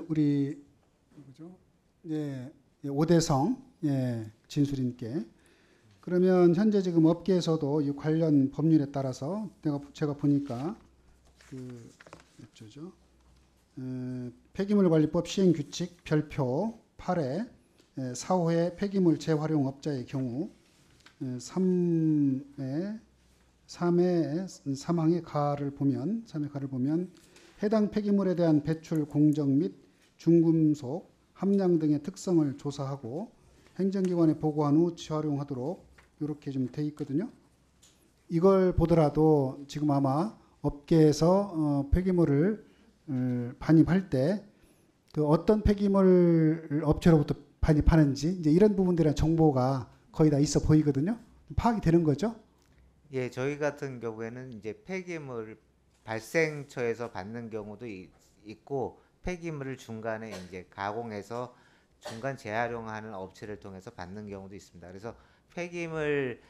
우리 오대성 진술인께 그러면 현재 지금 업계에서도 이 관련 법률에 따라서 제가 보니까 폐기물관리법 시행규칙 별표 8에 4호의 폐기물 재활용업자의 경우 3의 3항의 가를 보면 해당 폐기물에 대한 배출 공정 및 중금속 함량 등의 특성을 조사하고 행정기관에 보고한 후 재활용하도록 이렇게 좀 돼 있거든요. 이걸 보더라도 지금 아마 업계에서 폐기물을 반입할 때 어떤 폐기물 업체로부터 반입하는지 이제 이런 부분들에 대한 정보가 거의 다 있어 보이거든요. 파악이 되는 거죠? 예, 저희 같은 경우에는 이제 폐기물 발생처에서 받는 경우도 있고 폐기물을 중간에 이제 가공해서 중간 재활용하는 업체를 통해서 받는 경우도 있습니다. 그래서 폐기물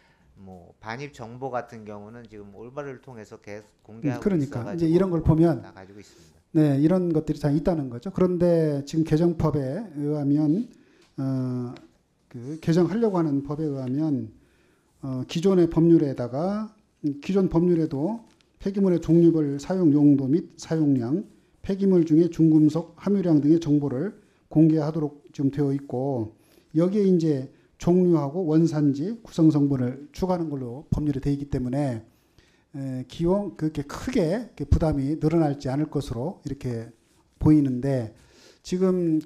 반입 정보 같은 경우는 지금 올바를 통해서 계속 공개하고 그러니까 있어가지고 이제 이런 걸 보면 다 가지고 있습니다. 네, 이런 것들이 다 있다는 거죠. 그런데 지금 개정법에 의하면 개정하려고 하는 법에 의하면 기존의 법률에다가 기존 법률에도 폐기물의 종류별 사용 용도 및 사용량, 폐기물 중에 중금속 함유량 등의 정보를 공개하도록 지금 되어 있고 여기에 이제 종류하고 원산지, 구성 성분을 추가하는 걸로 법률이 되어 있기 때문에 기용 그렇게 크게 부담이 늘어날지 않을 것으로 이렇게 보이는데 지금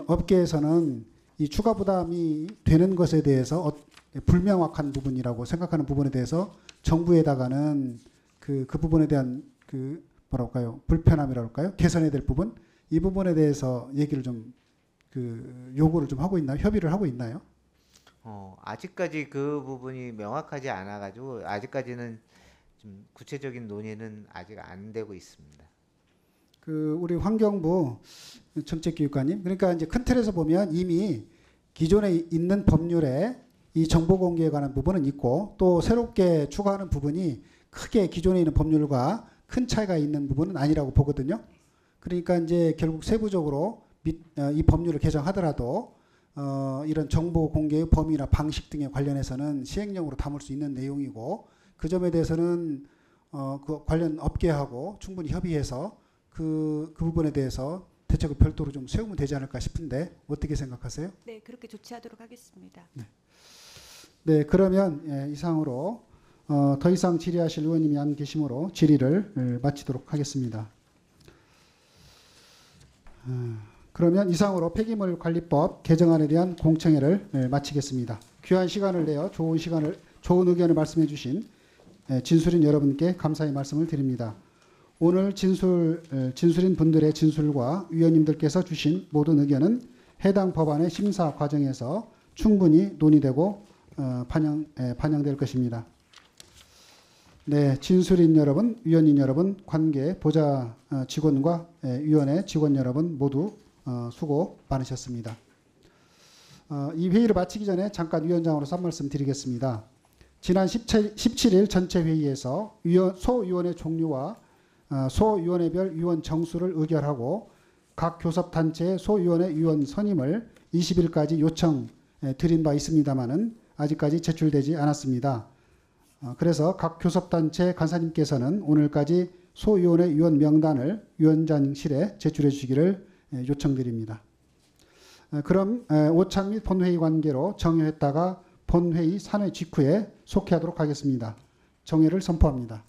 업계에서는 이 추가 부담이 되는 것에 대해서 불명확한 부분이라고 생각하는 부분에 대해서 정부에다가는 그 부분에 대한 뭐랄까요, 불편함이라고 할까요, 개선해야 될 부분, 이 부분에 대해서 얘기를 좀 요구를 좀 하고 있나요? 협의를 하고 있나요? 아직까지 그 부분이 명확하지 않아가지고 아직까지는 좀 구체적인 논의는 아직 안 되고 있습니다. 우리 환경부 정책교육관님, 그러니까 이제 큰 틀에서 보면 이미 기존에 있는 법률에 이 정보 공개에 관한 부분은 있고 또 새롭게 추가하는 부분이 크게 기존에 있는 법률과 큰 차이가 있는 부분은 아니라고 보거든요. 그러니까 이제 결국 세부적으로 이 법률을 개정하더라도 이런 정보 공개의 범위나 방식 등에 관련해서는 시행령으로 담을 수 있는 내용이고 그 점에 대해서는 그 관련 업계하고 충분히 협의해서 그 부분에 대해서 대책을 별도로 좀 세우면 되지 않을까 싶은데 어떻게 생각하세요? 네, 그렇게 조치하도록 하겠습니다. 네, 그러면 이상으로 더 이상 질의하실 의원님이 안 계시므로 질의를 마치도록 하겠습니다. 그러면 이상으로 폐기물 관리법 개정안에 대한 공청회를 마치겠습니다. 귀한 시간을 내어 좋은 의견을 말씀해 주신 진술인 여러분께 감사의 말씀을 드립니다. 오늘 진술인 분들의 진술과 위원님들께서 주신 모든 의견은 해당 법안의 심사 과정에서 충분히 논의되고 반영될 것입니다. 네, 진술인 여러분, 위원님 여러분, 관계 보좌 직원과 위원회 직원 여러분 모두 수고 많으셨습니다. 이 회의를 마치기 전에 잠깐 위원장으로서 한 말씀 드리겠습니다. 지난 17일 전체 회의에서 소위원회 종류와 소위원회별 위원 정수를 의결하고 각 교섭단체의 소위원회 위원 선임을 20일까지 요청 드린 바 있습니다마는 아직까지 제출되지 않았습니다. 그래서 각 교섭단체 간사님께서는 오늘까지 소위원회 위원 명단을 위원장실에 제출해 주시기를 요청드립니다. 그럼 오찬 및 본회의 관계로 정회했다가 본회의 산회 직후에 속회하도록 하겠습니다. 정회를 선포합니다.